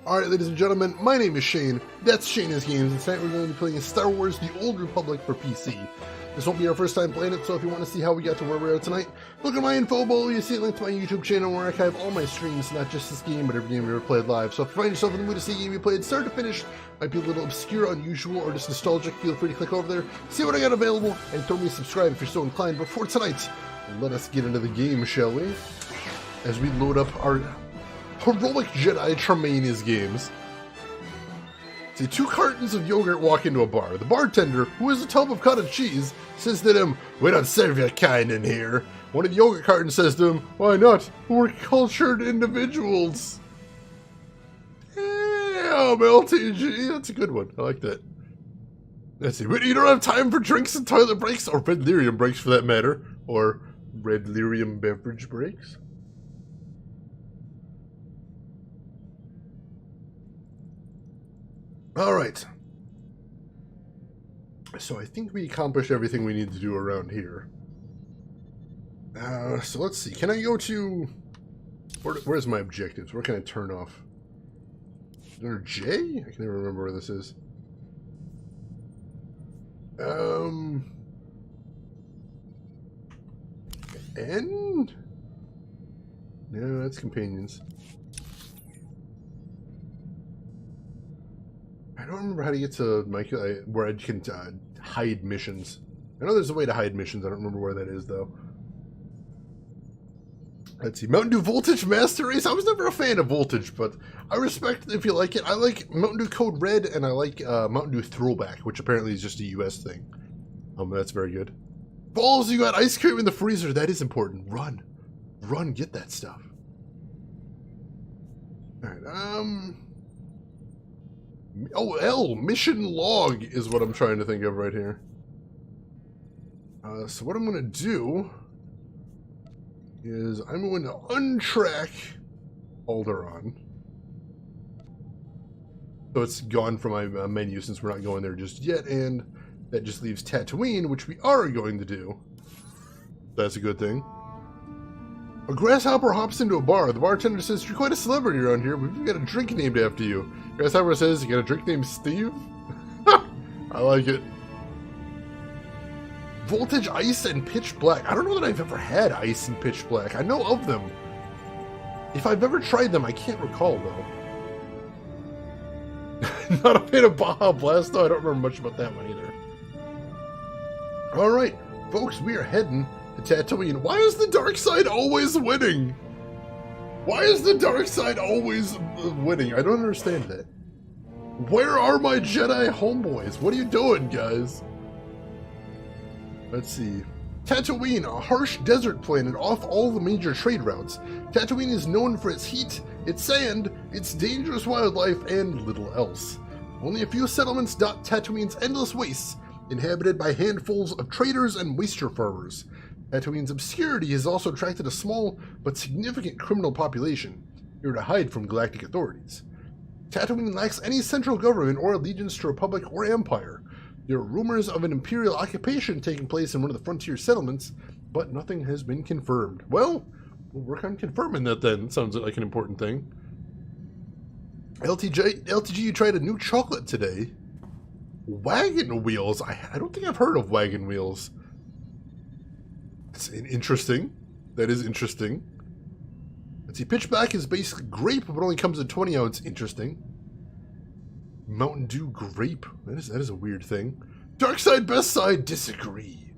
Alright, ladies and gentlemen, my name is Shane. That's Shane's Games, and tonight we're going to be playing Star Wars The Old Republic for PC. This won't be our first time playing it, so if you want to see how we got to where we are tonight, look at my info below. You see a link to my YouTube channel where I archive all my streams, not just this game, but every game we ever played live. So if you find yourself in the mood to see a game you played start to finish, might be a little obscure, unusual, or just nostalgic, feel free to click over there, see what I got available, and throw me a subscribe if you're so inclined. But for tonight, let us get into the game, shall we? As we load up our heroic Jedi Tremaine games. See, 2 cartons of yogurt walk into a bar. The bartender, who has a tub of cottage cheese, says to them, "We don't serve your kind in here." One of the yogurt cartons says to him, "Why not? We're cultured individuals." Damn, LTG, that's a good one. I like that. Let's see, but you don't have time for drinks and toilet breaks, or red lyrium breaks for that matter, or red lyrium beverage breaks. Alright, so I think we accomplished everything we need to do around here. So let's see, can I go to... Where's my objectives? Where can I turn off? Is there a J? I can never remember where this is. N? No, that's companions. I don't remember how to get to where I can hide missions. I know there's a way to hide missions. I don't remember where that is, though. Let's see. Mountain Dew Voltage Master Race. I was never a fan of Voltage, but I respect it if you like it. I like Mountain Dew Code Red, and I like Mountain Dew Throwback, which apparently is just a US thing. That's very good. Balls, you got ice cream in the freezer. That is important. Run. Run, get that stuff. Alright, oh, L, mission log is what I'm trying to think of right here. So what I'm going to do is I'm going to untrack Alderaan. So it's gone from my menu since we're not going there just yet, and that just leaves Tatooine, which we are going to do. That's a good thing. A grasshopper hops into a bar. The bartender says, "You're quite a celebrity around here. We've got a drink named after you." Grasshopper says, "You got a drink named Steve?" I like it. Voltage Ice and Pitch Black. I don't know that I've ever had Ice and Pitch Black. I know of them. If I've ever tried them, I can't recall, though. Not a fan of Baja Blast, though. I don't remember much about that one either. Alright, folks, we are heading to Tatooine. Why is the dark side always winning? Why is the dark side always winning? I don't understand that. Where are my Jedi homeboys? What are you doing, guys? Let's see. Tatooine, a harsh desert planet off all the major trade routes. Tatooine is known for its heat, its sand, its dangerous wildlife, and little else. Only a few settlements dot Tatooine's endless wastes, inhabited by handfuls of traders and moisture farmers. Tatooine's obscurity has also attracted a small but significant criminal population, here to hide from galactic authorities. Tatooine lacks any central government or allegiance to Republic or Empire. There are rumors of an Imperial occupation taking place in one of the frontier settlements, but nothing has been confirmed. Well, we'll work on confirming that then. Sounds like an important thing. LTG, you tried a new chocolate today. Wagon wheels. I don't think I've heard of wagon wheels. It's interesting. That is interesting. Let's see. Pitch Black is basically grape, but only comes in 20 ounce. Interesting. Mountain Dew grape. That is a weird thing. Dark side, best side. Disagree.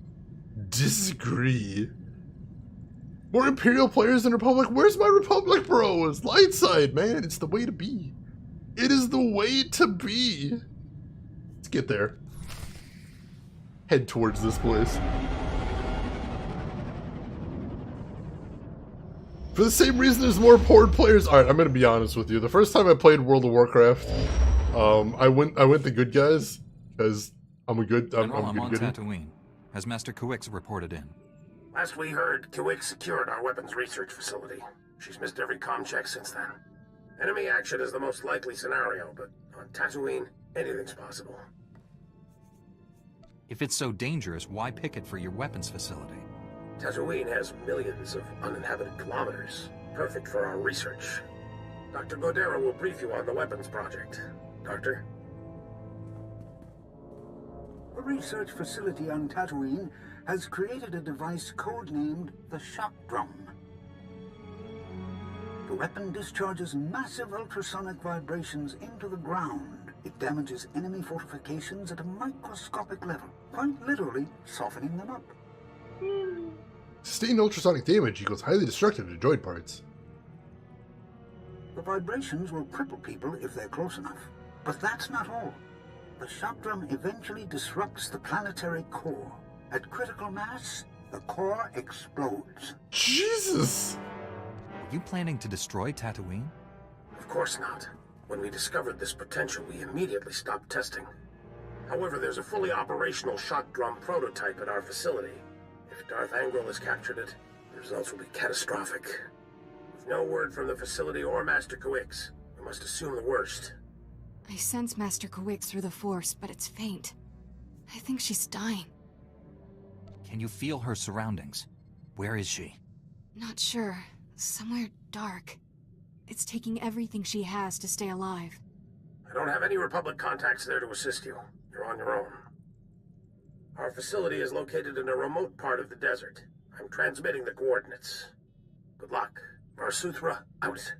Disagree. More Imperial players than Republic. Where's my Republic bros? Light side, man. It's the way to be. It is the way to be. Let's get there. Head towards this place. For the same reason there's more Horde players. Alright, I'm gonna be honest with you. The first time I played World of Warcraft, I went the good guys, because I'm a good I'm on Tatooine. Has Master Kuix reported in? Last we heard, Kuix secured our weapons research facility. She's missed every comm check since then. Enemy action is the most likely scenario, but on Tatooine, anything's possible. If it's so dangerous, why pick it for your weapons facility? Tatooine has millions of uninhabited kilometers, perfect for our research. Dr. Godera will brief you on the weapons project. Doctor? The research facility on Tatooine has created a device codenamed the Shock Drum. The weapon discharges massive ultrasonic vibrations into the ground. It damages enemy fortifications at a microscopic level, quite literally softening them up. Sustained ultrasonic damage equals highly destructive to droid parts. The vibrations will cripple people if they're close enough. But that's not all. The shock drum eventually disrupts the planetary core. At critical mass, the core explodes. Jesus! Are you planning to destroy Tatooine? Of course not. When we discovered this potential, we immediately stopped testing. However, there's a fully operational shock drum prototype at our facility. If Darth Angral has captured it, the results will be catastrophic. With no word from the facility or Master Kawix, we must assume the worst. I sense Master Kawix through the Force, but it's faint. I think she's dying. Can you feel her surroundings? Where is she? Not sure. Somewhere dark. It's taking everything she has to stay alive. I don't have any Republic contacts there to assist you. You're on your own. Our facility is located in a remote part of the desert. I'm transmitting the coordinates. Good luck. Varsuthra, out.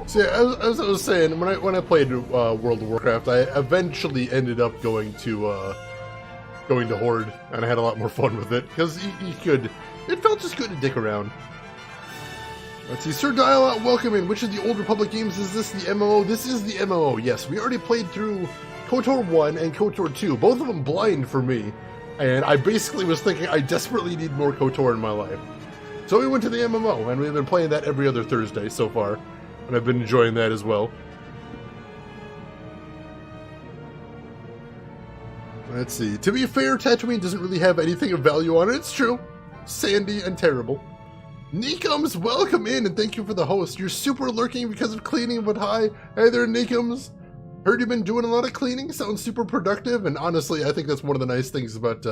So yeah, as I was saying, when I played World of Warcraft, I eventually ended up going to Horde, and I had a lot more fun with it because it felt just good to dick around. Let's see, Sir Dial-Out, welcome in. Which of the old Republic games is this? The MMO? This is the MMO. Yes, we already played through KOTOR 1 and KOTOR 2, both of them blind for me, and I basically was thinking I desperately need more KOTOR in my life. So we went to the MMO, and we've been playing that every other Thursday so far. And I've been enjoying that as well. Let's see. To be fair, Tatooine doesn't really have anything of value on it. It's true. Sandy and terrible. Nikums, welcome in and thank you for the host. You're super lurking because of cleaning, but hi. Hey there, Nikums. Heard you've been doing a lot of cleaning. Sounds super productive. And honestly, I think that's one of the nice things about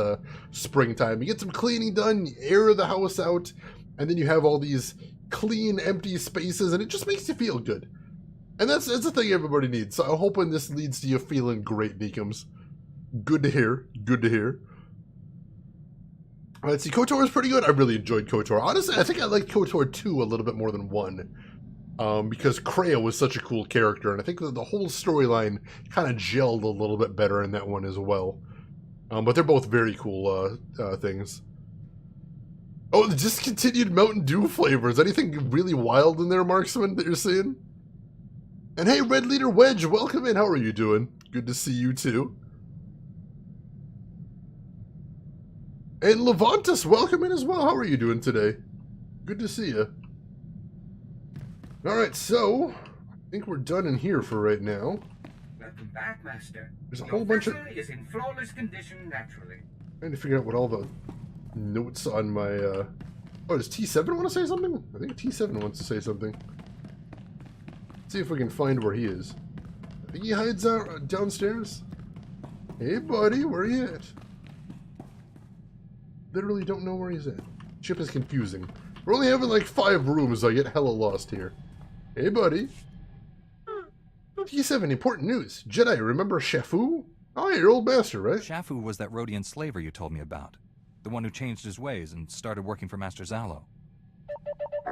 springtime. You get some cleaning done, you air the house out, and then you have all these clean, empty spaces, and it just makes you feel good. And that's the thing everybody needs. So I'm hoping this leads to you feeling great, Deacons. Good to hear. Good to hear. Let's see, KOTOR is pretty good. I really enjoyed KOTOR. Honestly, I think I liked KOTOR 2 a little bit more than 1. Because Kreia was such a cool character, and I think that the whole storyline kind of gelled a little bit better in that one as well. But they're both very cool things. Oh, the discontinued Mountain Dew flavors. Anything really wild in there, Marksman, that you're seeing? And hey, Red Leader Wedge, welcome in. How are you doing? Good to see you too. And Levantus, welcome in as well. How are you doing today? Good to see you. Alright, so I think we're done in here for right now. Welcome back, Master. There's a whole bunch of... is in flawless condition naturally. Trying to figure out what all the notes on my oh, does T7 want to say something? I think T7 wants to say something. Let's see if we can find where he is. I think he hides out downstairs. Hey buddy, where are you at? Literally don't know where he's at. Ship is confusing. We're only having like 5 rooms, so I get hella lost here. Hey buddy. T7, important news. Jedi, remember Shafu? Oh, yeah, your old master, right? Shafu was that Rhodian slaver you told me about. The one who changed his ways and started working for Master Zalo.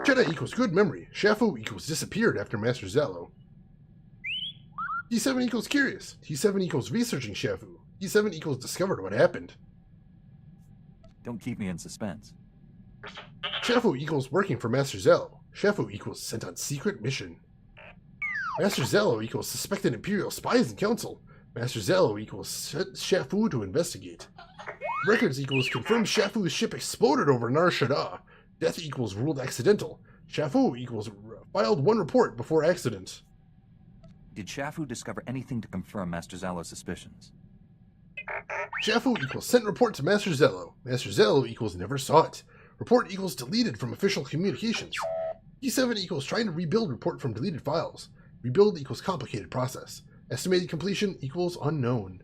Jedi equals good memory. Shafu equals disappeared after Master Zalo. T7 equals curious. T7 equals researching Shafu. T7 equals discovered what happened. Don't keep me in suspense. Shafu equals working for Master Zalo. Shafu equals sent on secret mission. Master Zalo equals suspected Imperial spies and council. Master Zalo equals sent Shafu to investigate. Records equals confirmed Shafu's ship exploded over Nar Shaddaa. Death equals ruled accidental. Shafu equals filed 1 report before accident. Did Shafu discover anything to confirm Master Zalo's suspicions? Shafu equals sent report to Master Zalo. Master Zalo equals never saw it. Report equals deleted from official communications. T7 equals trying to rebuild report from deleted files. Rebuild equals complicated process. Estimated completion equals unknown.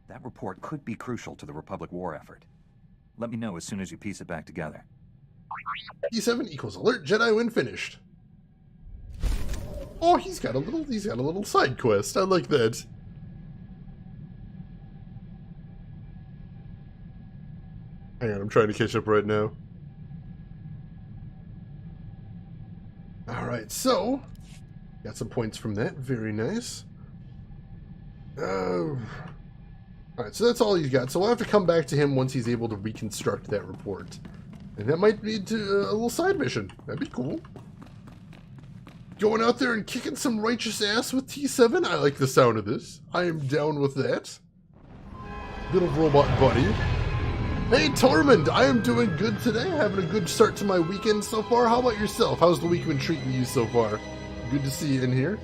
That report could be crucial to the Republic war effort. Let me know as soon as you piece it back together. T7 equals alert Jedi when finished. Oh, he's got a little side quest. I like that. Hang on, I'm trying to catch up right now. Alright, so got some points from that. Very nice. Alright, so that's all he's got. So we'll have to come back to him once he's able to reconstruct that report. And that might lead to a little side mission. That'd be cool. Going out there and kicking some righteous ass with T7. I like the sound of this. I am down with that. Little robot buddy. Hey Tormund, I am doing good today. Having a good start to my weekend so far. How about yourself? How's the week been treating you so far? Good to see you in here.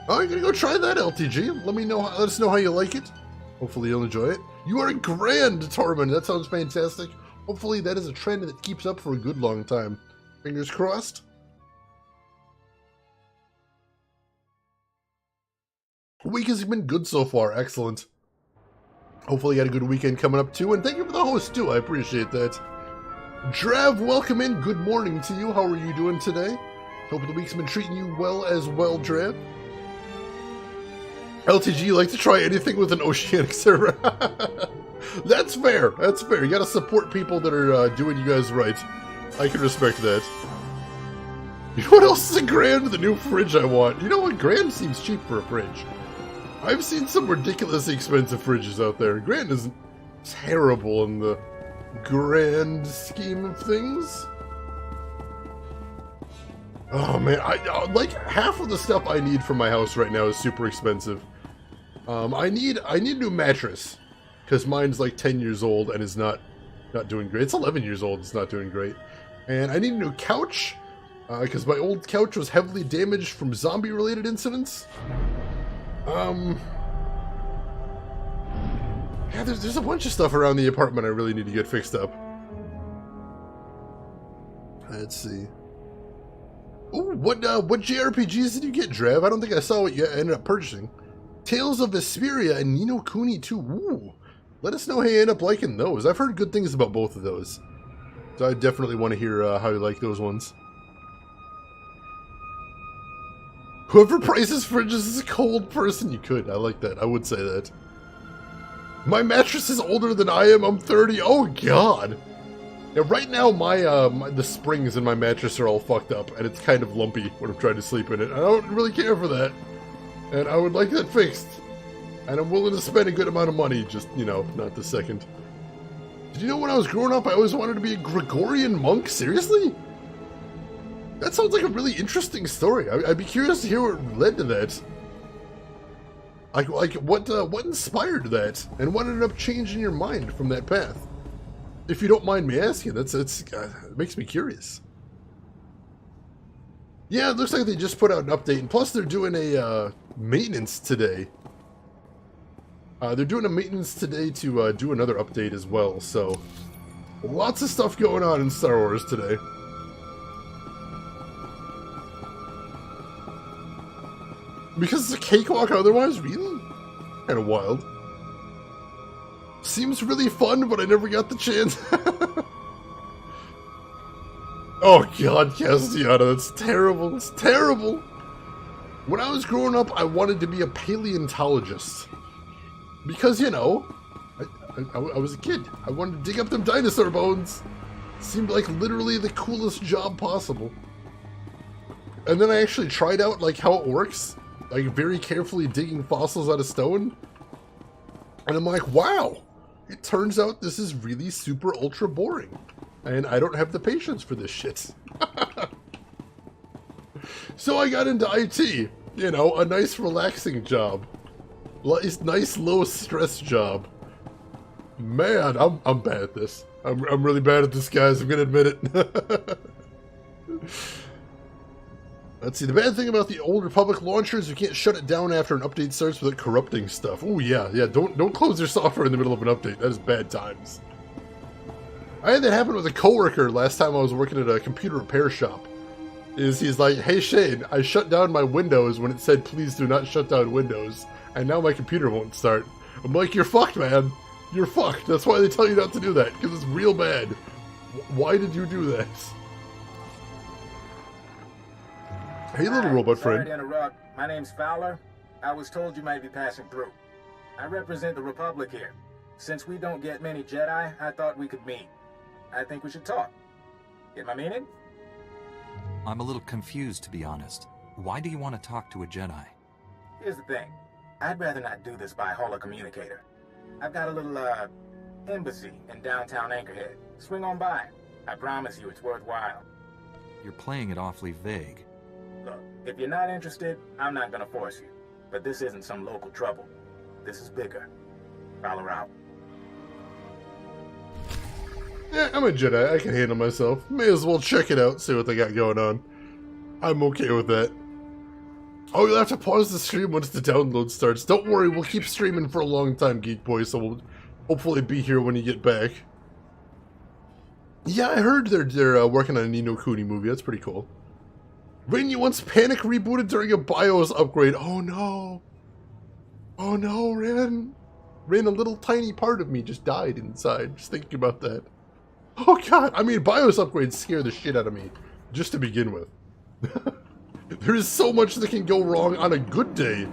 Oh, you're gonna go try that LTG. Let us know how you like it. Hopefully you'll enjoy it. You are grand, Tormund. That sounds fantastic. Hopefully that is a trend that keeps up for a good long time. Fingers crossed. Week has been good so far. Excellent. Hopefully you had a good weekend coming up too. And thank you for the host too. I appreciate that. Drav, welcome in. Good morning to you. How are you doing today? Hope the week's been treating you well as well, Drav. LTG, you like to try anything with an oceanic server? That's fair. That's fair. You gotta support people that are doing you guys right. I can respect that. You know what else is a grand? The new fridge I want. You know what? Grand seems cheap for a fridge. I've seen some ridiculously expensive fridges out there. Grand isn't terrible in the grand scheme of things. Oh man, I like half of the stuff I need for my house right now is super expensive. I need a new mattress because mine's like 10 years old and is not doing great. It's 11 years old. It's not doing great. And I need a new couch because my old couch was heavily damaged from zombie-related incidents. Yeah, there's a bunch of stuff around the apartment I really need to get fixed up. Let's see. Ooh, what JRPGs did you get, Drav? I don't think I saw what you ended up purchasing. Tales of Vesperia and Ni no Kuni 2. Ooh. Let us know how you end up liking those. I've heard good things about both of those. So I definitely want to hear how you like those ones. Whoever prices fridges is a cold person. You could. I like that. I would say that. My mattress is older than I am. I'm 30. Oh, God. Yeah, right now, the springs in my mattress are all fucked up, and it's kind of lumpy when I'm trying to sleep in it. I don't really care for that. And I would like that fixed. And I'm willing to spend a good amount of money, just, you know, not this second. Did you know when I was growing up, I always wanted to be a Gregorian monk? Seriously? That sounds like a really interesting story. I'd be curious to hear what led to that. Like what inspired that? And what ended up changing your mind from that path? If you don't mind me asking, it makes me curious. Yeah, it looks like they just put out an update, and plus they're doing a maintenance today. They're doing a maintenance today to do another update as well, so lots of stuff going on in Star Wars today. Because it's a cakewalk otherwise? Really? Kind of wild. Seems really fun, but I never got the chance. Oh god, Castiana, that's terrible. It's terrible. When I was growing up, I wanted to be a paleontologist. Because, you know, I was a kid. I wanted to dig up them dinosaur bones. Seemed like literally the coolest job possible. And then I actually tried out, like, how it works. Like, very carefully digging fossils out of stone. And I'm like, wow. It turns out this is really super ultra boring. And I don't have the patience for this shit. So I got into IT. You know, a nice relaxing job. Nice low stress job. Man, I'm bad at this. I'm really bad at this, guys. I'm gonna admit it. Let's see, the bad thing about the Old Republic launcher is you can't shut it down after an update starts without corrupting stuff. Oh yeah, don't close your software in the middle of an update. That is bad times. I had that happen with a coworker last time I was working at a computer repair shop. He's like, hey Shane, I shut down my Windows when it said please do not shut down Windows, and now my computer won't start. I'm like, you're fucked, man. you're fucked. That's why they tell you not to do that, because it's real bad. Why did you do that? Hey, little robot Sorry friend. to interrupt. My name's Fowler. I was told you might be passing through. I represent the Republic here. Since we don't get many Jedi, I thought we could meet. I think we should talk. Get my meaning? I'm a little confused, to be honest. Why do you want to talk to a Jedi? Here's the thing. I'd rather not do this by holocommunicator. I've got a little, embassy in downtown Anchorhead. Swing on by. I promise you it's worthwhile. You're playing it awfully vague. Look, if you're not interested, I'm not gonna force you. But this isn't some local trouble. This is bigger. Follow out. Yeah, I'm a Jedi. I can handle myself. May as well check it out, see what they got going on. I'm okay with that. Oh, you'll have to pause the stream once the download starts. Don't worry, we'll keep streaming for a long time, Geek Boy, so we'll hopefully be here when you get back. Yeah, I heard they're working on a Ni no Kuni movie. That's pretty cool. Rain, you once panic rebooted during a BIOS upgrade. Oh no. Oh no, Rain. Rain, a little tiny part of me just died inside, just thinking about that. Oh god, I mean, BIOS upgrades scare the shit out of me, just to begin with. There is so much that can go wrong on a good day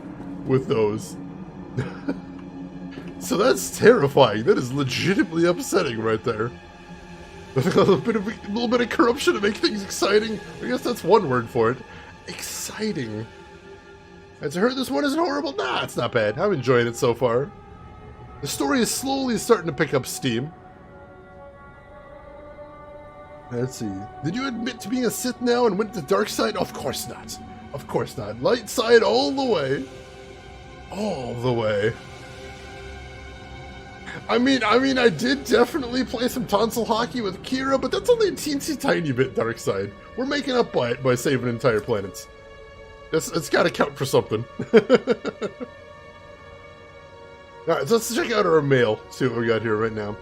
with those. So that's terrifying. That is legitimately upsetting right there. A little bit of corruption to make things exciting. I guess that's one word for it. Exciting. As I heard, this one isn't horrible. Nah, it's not bad. I'm enjoying it so far. The story is slowly starting to pick up steam. Let's see. Did you admit to being a Sith now and went to the dark side? Of course not. Of course not. Light side all the way. All the way. I mean, I did definitely play some tonsil hockey with Kira, but that's only a teensy tiny bit dark side. We're making up by it by saving entire planets. It's got to count for something. Alright, so let's check out our mail. See what we got here right now.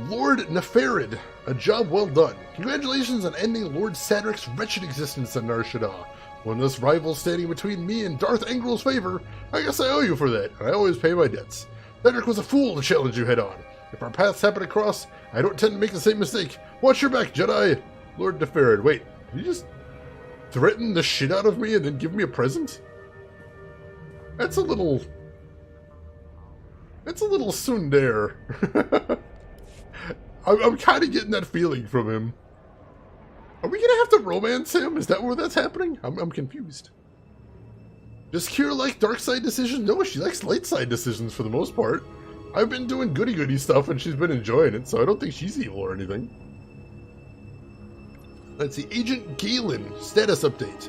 Lord Nefarid, a job well done. Congratulations on ending Lord Sadric's wretched existence on Nar Shaddaa. One less rival standing between me and Darth Angrel's favor. I guess I owe you for that, and I always pay my debts. Cedric was a fool to challenge you head-on. If our paths happen to cross, I don't tend to make the same mistake. Watch your back, Jedi! Lord Nefarid, wait, did you just threaten the shit out of me and then give me a present? That's a little tsundere. I'm kind of getting that feeling from him. Are we gonna have to romance him? Is that where that's happening? I'm confused. Does Kira like dark side decisions? No, she likes light side decisions for the most part. I've been doing goody-goody stuff and she's been enjoying it, so I don't think she's evil or anything. Let's see, Agent Galen, status update.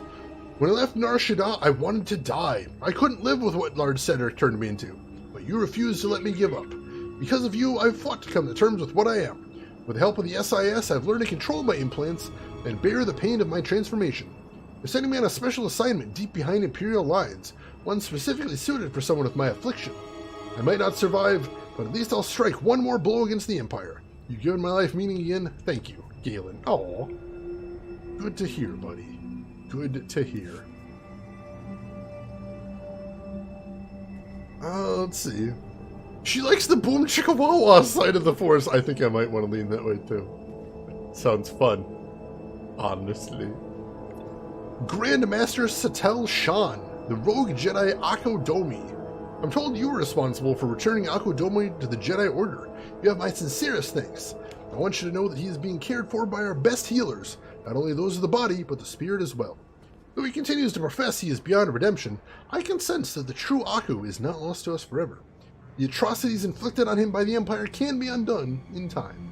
When I left Nar Shaddaa, I wanted to die. I couldn't live with what Lord Cedric turned me into, but you refused to let me give up. Because of you, I've fought to come to terms with what I am. With the help of the SIS, I've learned to control my implants and bear the pain of my transformation. They're sending me on a special assignment deep behind Imperial lines, one specifically suited for someone with my affliction. I might not survive, but at least I'll strike one more blow against the Empire. You've given my life meaning again. Thank you, Galen. Aw. Good to hear, buddy. Good to hear. Let's see. She likes the Boom Chickawawa side of the Force. I think I might want to lean that way, too. Sounds fun. Honestly. Grandmaster Satel Shan, the rogue Jedi Akko Domi. I'm told you were responsible for returning Akko Domi to the Jedi Order. You have my sincerest thanks. I want you to know that he is being cared for by our best healers, not only those of the body, but the spirit as well. Though he continues to profess he is beyond redemption, I can sense that the true Akko is not lost to us forever. The atrocities inflicted on him by the Empire can be undone in time.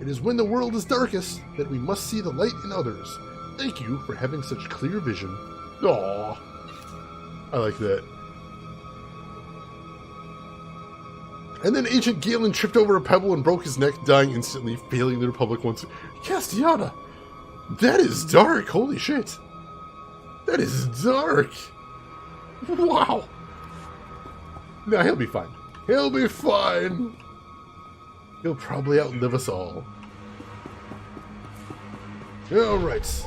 It is when the world is darkest that we must see the light in others. Thank you for having such clear vision. Aww. I like that. And then Agent Galen tripped over a pebble and broke his neck, dying instantly, failing the Republic once. Castiana! That is dark! Holy shit! That is dark! Wow! Nah, he'll be fine. He'll be fine! He'll probably outlive us all. Alright.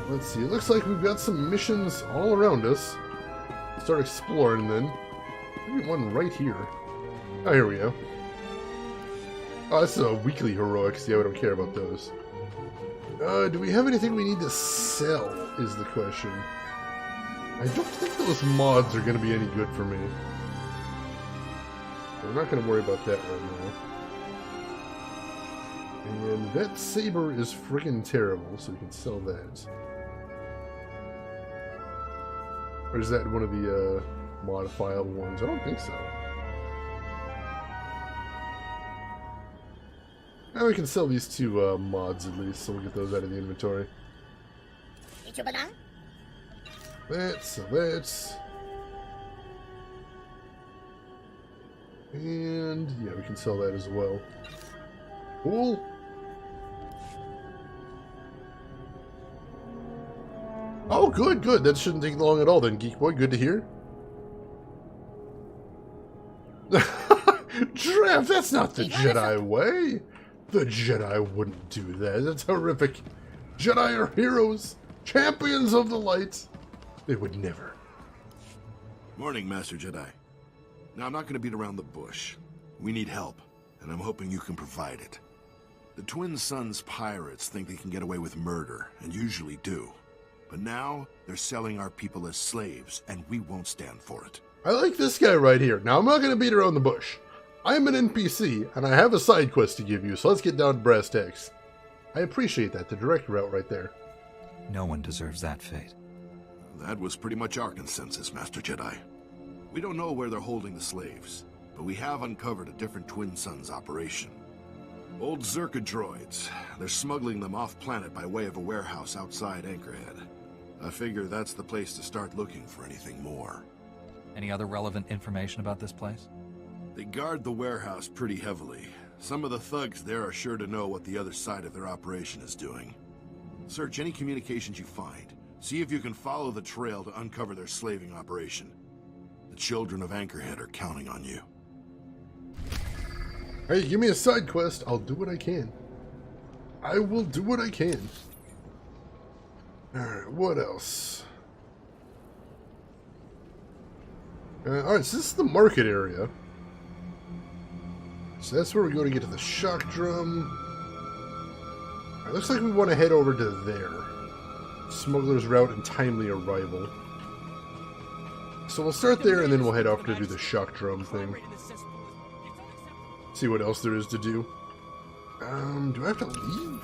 Let's see, it looks like we've got some missions all around us. Start exploring then. Maybe one right here. Oh, here we go. Oh, this is a weekly heroics. Yeah, we don't care about those. Do we have anything we need to sell, is the question. I don't think those mods are going to be any good for me. I'm not going to worry about that right now. And that saber is friggin' terrible, so we can sell that. Or is that one of the modifiable ones? I don't think so. Now we can sell these two mods at least, so we'll get those out of the inventory. That's. And yeah, we can sell that as well. Cool. Oh, good, good. That shouldn't take long at all then, Geek Boy. Good to hear. Draft, that's not the Jedi way. The Jedi wouldn't do that. That's horrific. Jedi are heroes, champions of the light. They would never. Morning, Master Jedi. Now, I'm not going to beat around the bush. We need help, and I'm hoping you can provide it. The Twin Suns pirates think they can get away with murder, and usually do. But now, they're selling our people as slaves, and we won't stand for it. I like this guy right here. Now, I'm not going to beat around the bush. I'm an NPC, and I have a side quest to give you, so let's get down to brass tacks. I appreciate that, the direct route right there. No one deserves that fate. That was pretty much our consensus, Master Jedi. We don't know where they're holding the slaves, but we have uncovered a different Twin Suns operation. Old Zerka droids. They're smuggling them off-planet by way of a warehouse outside Anchorhead. I figure that's the place to start looking for anything more. Any other relevant information about this place? They guard the warehouse pretty heavily. Some of the thugs there are sure to know what the other side of their operation is doing. Search any communications you find. See if you can follow the trail to uncover their slaving operation. The children of Anchorhead are counting on you. Hey, give me a side quest. I'll do what I can. I will do what I can. Alright, what else? Alright, so this is the market area. So that's where we go to get to the shock drum. It looks like we want to head over to there. Smuggler's route and timely arrival. So we'll start there and then we'll head off to do the shock drum thing. See what else there is to do. Do I have to leave?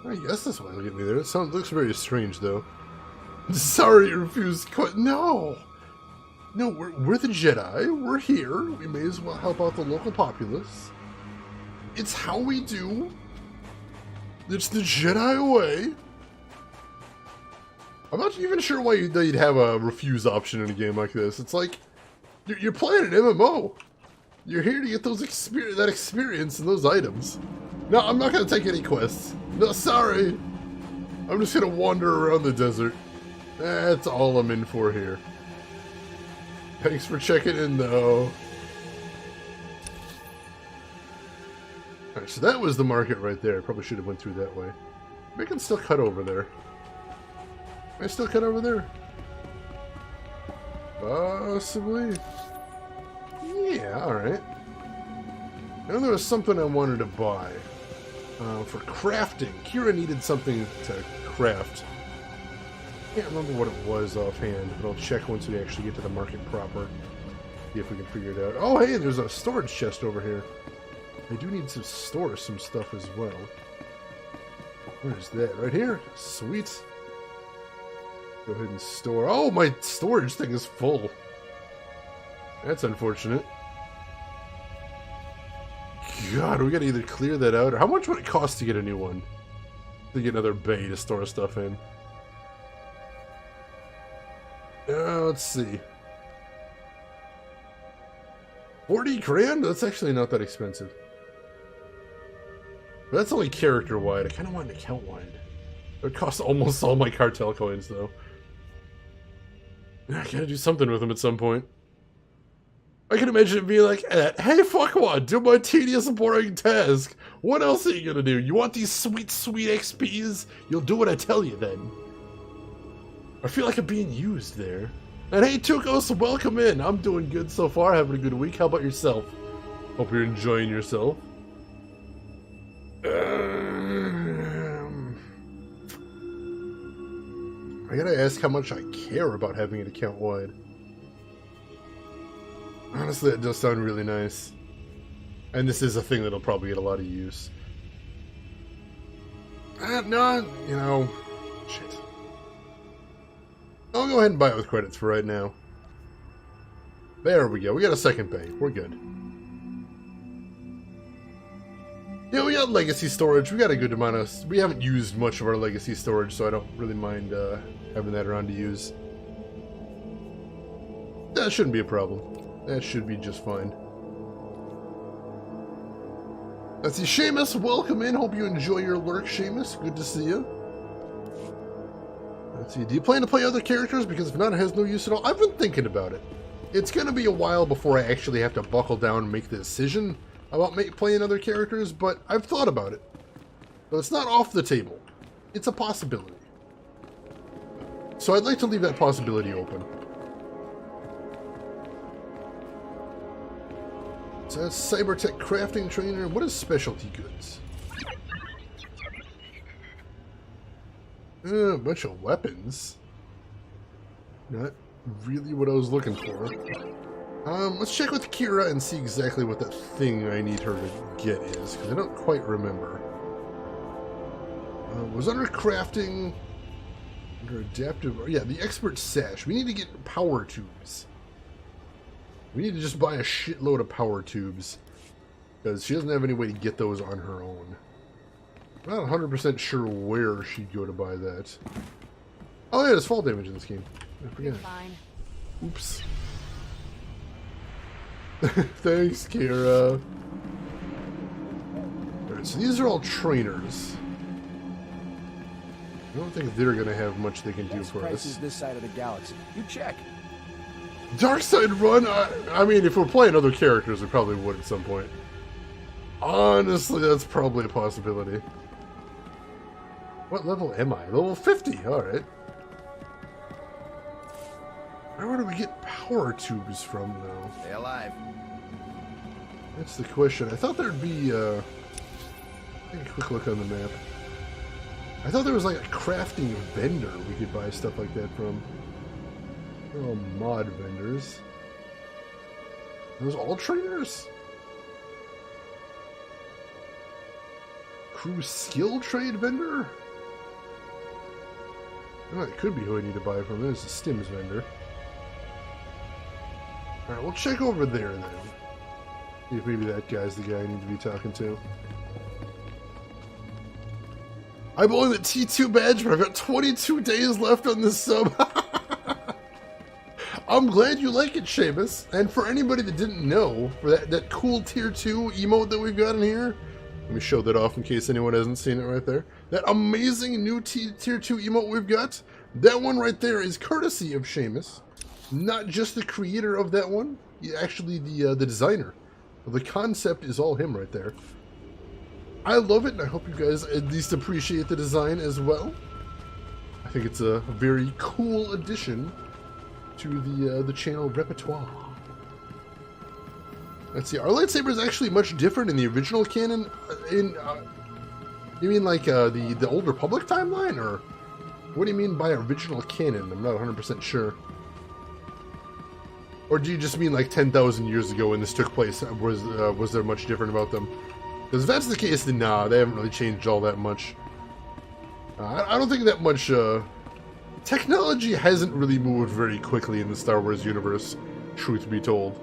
I guess this one will get me there. It looks very strange though. Sorry, refused. No! No, we're the Jedi. We're here. We may as well help out the local populace. It's how we do. It's the Jedi way. I'm not even sure why they'd have a refuse option in a game like this. It's like, you're playing an MMO. You're here to get that experience and those items. No, I'm not going to take any quests. No, sorry. I'm just going to wander around the desert. That's all I'm in for here. Thanks for checking in, though. Alright, so that was the market right there. Probably should have went through that way. Maybe I can still cut over there. Can I still cut over there? Possibly. Yeah, alright. I know there was something I wanted to buy. For crafting. Kira needed something to craft. Can't remember what it was offhand, but I'll check once we actually get to the market proper. See if we can figure it out. Oh, hey, there's a storage chest over here. I do need to store some stuff as well. Where's that? Right here? Sweet. Go ahead and store. Oh, my storage thing is full. That's unfortunate. God, we gotta either clear that out, or how much would it cost to get a new one? To get another bay to store stuff in. Let's see. 40 grand? That's actually not that expensive. But that's only character-wide. I kind of want an account-wide. It would cost almost all my cartel coins, though. I gotta do something with them at some point. I can imagine it being like, hey, fuckwad, do my tedious, boring task. What else are you gonna do? You want these sweet, sweet XPs? You'll do what I tell you, then. I feel like I'm being used there. And hey, Tukos, welcome in. I'm doing good so far, having a good week. How about yourself? Hope you're enjoying yourself. I gotta ask how much I care about having it account wide. Honestly, that does sound really nice. And this is a thing that'll probably get a lot of use. No, you know, shit. I'll go ahead and buy it with credits for right now. There we go. We got a second bay. We're good. Yeah, we got legacy storage. We got a good amount of... We haven't used much of our legacy storage, so I don't really mind having that around to use. That shouldn't be a problem. That should be just fine. Let's see, Seamus, welcome in. Hope you enjoy your lurk, Seamus. Good to see you. Let's see, do you plan to play other characters? Because if not, it has no use at all. I've been thinking about it. It's going to be a while before I actually have to buckle down and make the decision about playing other characters, but I've thought about it. So it's not off the table. It's a possibility. So I'd like to leave that possibility open. So that's Cybertech Crafting Trainer. What is Specialty Goods? A bunch of weapons. Not really what I was looking for. Let's check with Kira and see exactly what that thing I need her to get is, because I don't quite remember. Was under crafting, under adaptive, yeah, the expert sash. We need to get power tubes. We need to just buy a shitload of power tubes, because she doesn't have any way to get those on her own. I'm not 100% sure where she'd go to buy that. Oh yeah, there's fall damage in this game. I forget. Fine. Oops. Thanks, Kira. Alright, so these are all trainers. I don't think they're going to have much they can do for us. This side of the galaxy. You check. Darkside Run? I mean, if we're playing other characters, we probably would at some point. Honestly, that's probably a possibility. What level am I? Level 50, alright. Where do we get power tubes from, though? Stay alive. That's the question. I thought there'd be, take a quick look on the map. I thought there was like a crafting vendor we could buy stuff like that from. They're all mod vendors. Are those all trainers? Crew skill trade vendor? Oh, it could be who I need to buy from. There's a stims vendor. Alright, we'll check over there then. See if maybe that guy's the guy I need to be talking to. I'm only the T2 badge, but I've got 22 days left on this sub. I'm glad you like it, Seamus. And for anybody that didn't know, for that cool tier 2 emote that we've got in here, let me show that off in case anyone hasn't seen it right there. That amazing new tier 2 emote we've got, that one right there is courtesy of Seamus. Not just the creator of that one, actually the designer. The concept is all him right there. I love it, and I hope you guys at least appreciate the design as well. I think it's a very cool addition to the channel repertoire. Let's see, our lightsaber is actually much different in the original canon. You mean like the Old Republic timeline, or what do you mean by original canon? I'm not 100% sure. Or do you just mean like 10,000 years ago when this took place? Was there much different about them? Because if that's the case, then nah, they haven't really changed all that much. I don't think that much... technology hasn't really moved very quickly in the Star Wars universe, truth be told.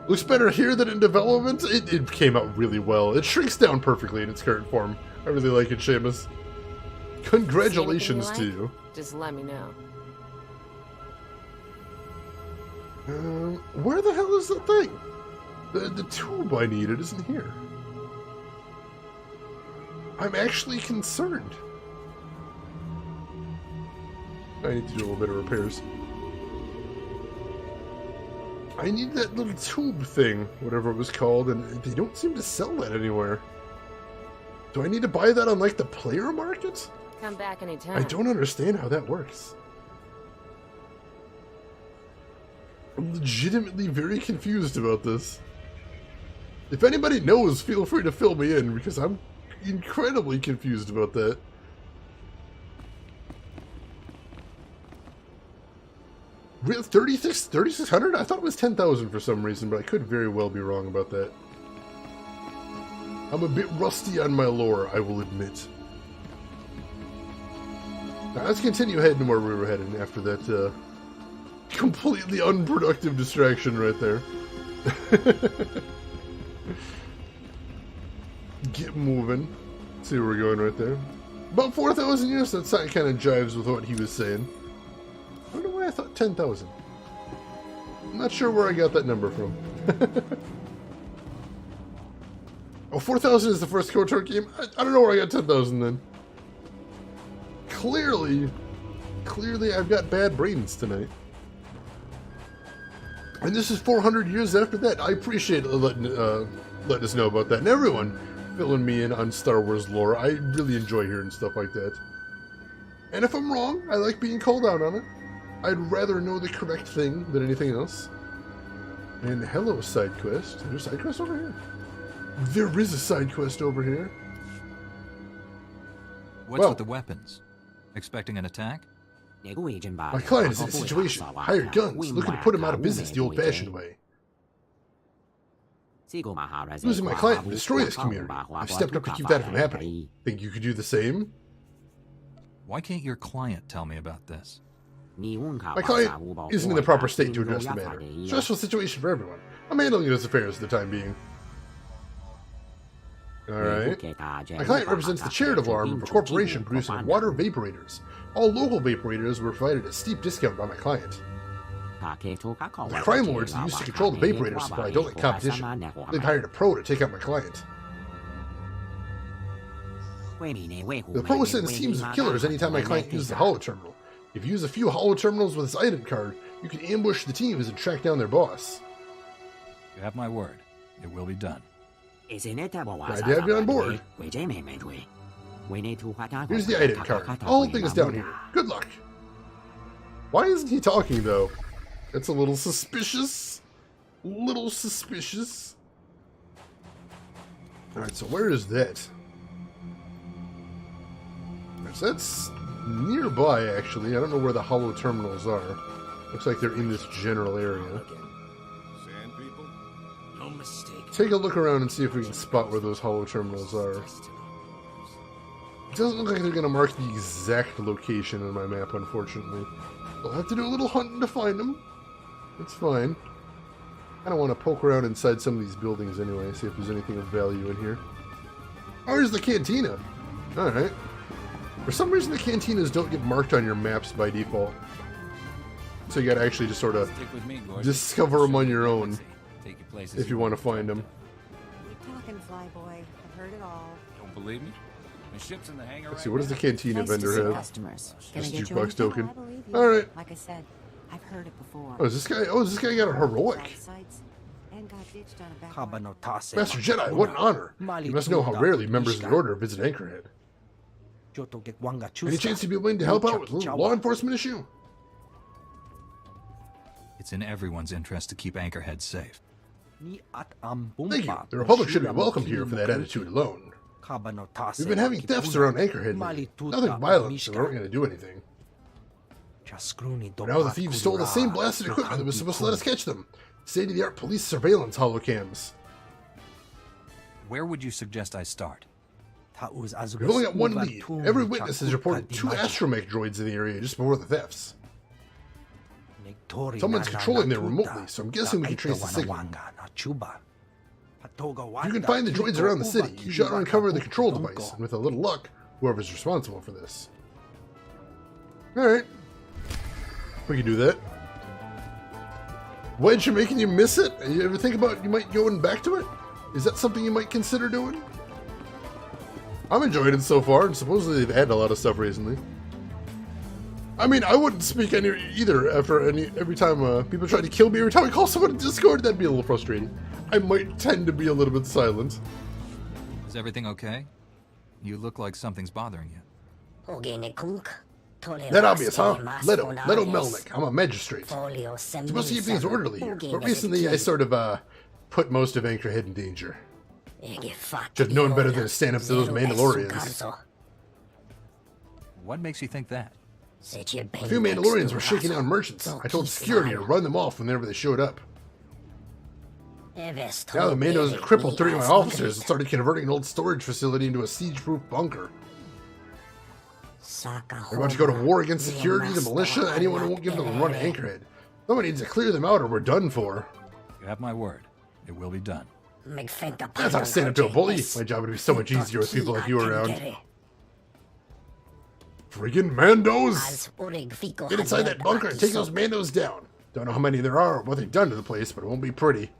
Looks better here than in development. It came out really well. It shrinks down perfectly in its current form. I really like it, Seamus. Congratulations to you. Just let me know. Where the hell is the thing? The tube I needed isn't here. I'm actually concerned. I need to do a little bit of repairs. I need that little tube thing, whatever it was called, and they don't seem to sell that anywhere. Do I need to buy that on, like, the player market? Come back anytime. I don't understand how that works. I'm legitimately very confused about this. If anybody knows, feel free to fill me in, because I'm incredibly confused about that. Really, 3,600? I thought it was 10,000 for some reason, but I could very well be wrong about that. I'm a bit rusty on my lore, I will admit. Now, let's continue heading where we were heading after that completely unproductive distraction right there. Get moving. See where we're going right there. About 4,000 years, that kind of jives with what he was saying. I don't know why I thought 10,000. I'm not sure where I got that number from. Oh, 4,000 is the first KOTOR game? I don't know where I got 10,000 then. Clearly I've got bad brains tonight. And this is 400 years after that. I appreciate letting us know about that. And everyone filling me in on Star Wars lore. I really enjoy hearing stuff like that. And if I'm wrong, I like being called out on it. I'd rather know the correct thing than anything else. And hello, side quest. There's a side quest over here. There is a side quest over here. What's with the weapons? Expecting an attack? My client is in a situation. Hired guns, looking to put him out of business the old-fashioned way. Losing my client will destroy this community. I've stepped up to keep that from happening. Think you could do the same? Why can't your client tell me about this? My client isn't in the proper state to address the matter. Stressful situation for everyone. I'm handling his affairs for the time being. Alright. My client represents the charitable arm of a corporation producing water vaporators. All local vaporators were provided at a steep discount by my client. The crime lords that used to control the vaporator supply don't like competition. They've hired a pro to take out my client. The pro sends teams of killers anytime my client uses a holo terminal. If you use a few holo terminals with this item card, you can ambush the teams and track down their boss. You have my word. It will be done. Glad to have you on board. Here's the item card. All things down here. Good luck. Why isn't he talking, though? That's a little suspicious. Little suspicious. Alright, so where is that? So that's nearby, actually. I don't know where the holo terminals are. Looks like they're in this general area. Take a look around and see if we can spot where those holo terminals are. It doesn't look like they're going to mark the exact location on my map, unfortunately. I'll have to do a little hunting to find them. That's fine. I don't want to poke around inside some of these buildings anyway, see if there's anything of value in here. Oh, here's the cantina. Alright. For some reason, the cantinas don't get marked on your maps by default. So you gotta actually just sort of discover them on your own. If you want to find them. Keep talking, Flyboy. I've heard it all. Don't believe me? My ship's in the hangar. Let's see, what does the cantina vendor have? Customers. Just jukebox token. Alright. Like I said, I've heard it before. Oh, is this guy? Oh, this guy got a heroic. Master Jedi, what an honor! You must know how rarely members of the Order visit Anchorhead. Any chance you'd be willing to help out with a little law enforcement issue? It's in everyone's interest to keep Anchorhead safe. Thank you. The Republic should be welcomed here for that attitude alone. We've been having thefts around Anchorhead lately. Nothing violent, so we aren't going to do anything. But now the thieves stole the same blasted equipment that was supposed to let us catch them. State-of-the-art police surveillance holocams. Where would you suggest I start? We've only got one lead. Every witness has reported 2 astromech droids in the area just before the thefts. Someone's controlling them remotely, so I'm guessing we can trace the signal. If you can find the droids around the city, you should uncover the control device, and with a little luck, whoever's responsible for this. Alright. We can do that. Wedge, you're making you miss it? You ever think about you might going back to it? Is that something you might consider doing? I'm enjoying it so far, and supposedly they've added a lot of stuff recently. I mean, I wouldn't speak any either after every time people try to kill me. Every time I call someone in Discord, that'd be a little frustrating. I might tend to be a little bit silent. Is everything okay? You look like something's bothering you. That obvious, huh? Leto Melnick. I'm a magistrate. Supposed to keep things orderly here, but recently I sort of, put most of Anchorhead in danger. Should have known better than to stand up to those Mandalorians. What makes you think that? A few Mandalorians were shaking down merchants. I told security to run them off whenever they showed up. Now the Mandos have crippled 3 of my officers and started converting an old storage facility into a siege-proof bunker. They're about to go to war against security, the militia, anyone who won't give them a run to Anchorhead. Someone needs to clear them out or we're done for. You have my word. It will be done. That's how to stand up to a bully. My job would be so much easier with people like you around. Friggin' Mandos! Get inside that bunker and take those Mandos down. Don't know how many there are or what they've done to the place, but it won't be pretty.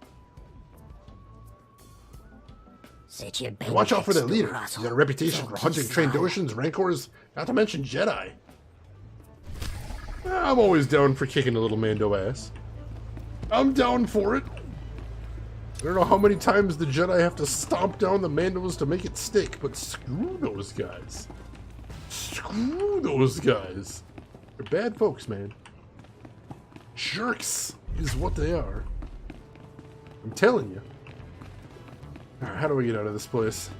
And watch out for their leader. He's got a reputation for hunting trained Oceans, Rancors, not to mention Jedi. I'm always down for kicking a little Mando ass. I'm down for it. I don't know how many times the Jedi have to stomp down the Mandos to make it stick, but screw those guys. Screw those guys. They're bad folks, man. Jerks is what they are. I'm telling you. Alright, how do we get out of this place?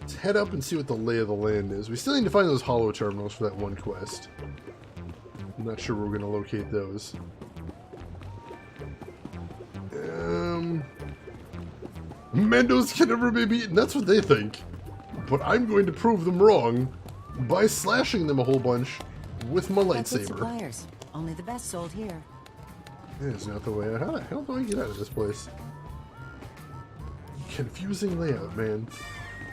Let's head up and see what the lay of the land is. We still need to find those holo terminals for that one quest. I'm not sure where we're going to locate those. Mandos can never be beaten, that's what they think. But I'm going to prove them wrong by slashing them a whole bunch with my lightsaber. Suppliers. Only the best sold here. That is not the way. How the hell do I get out of this place? Confusing layout, man.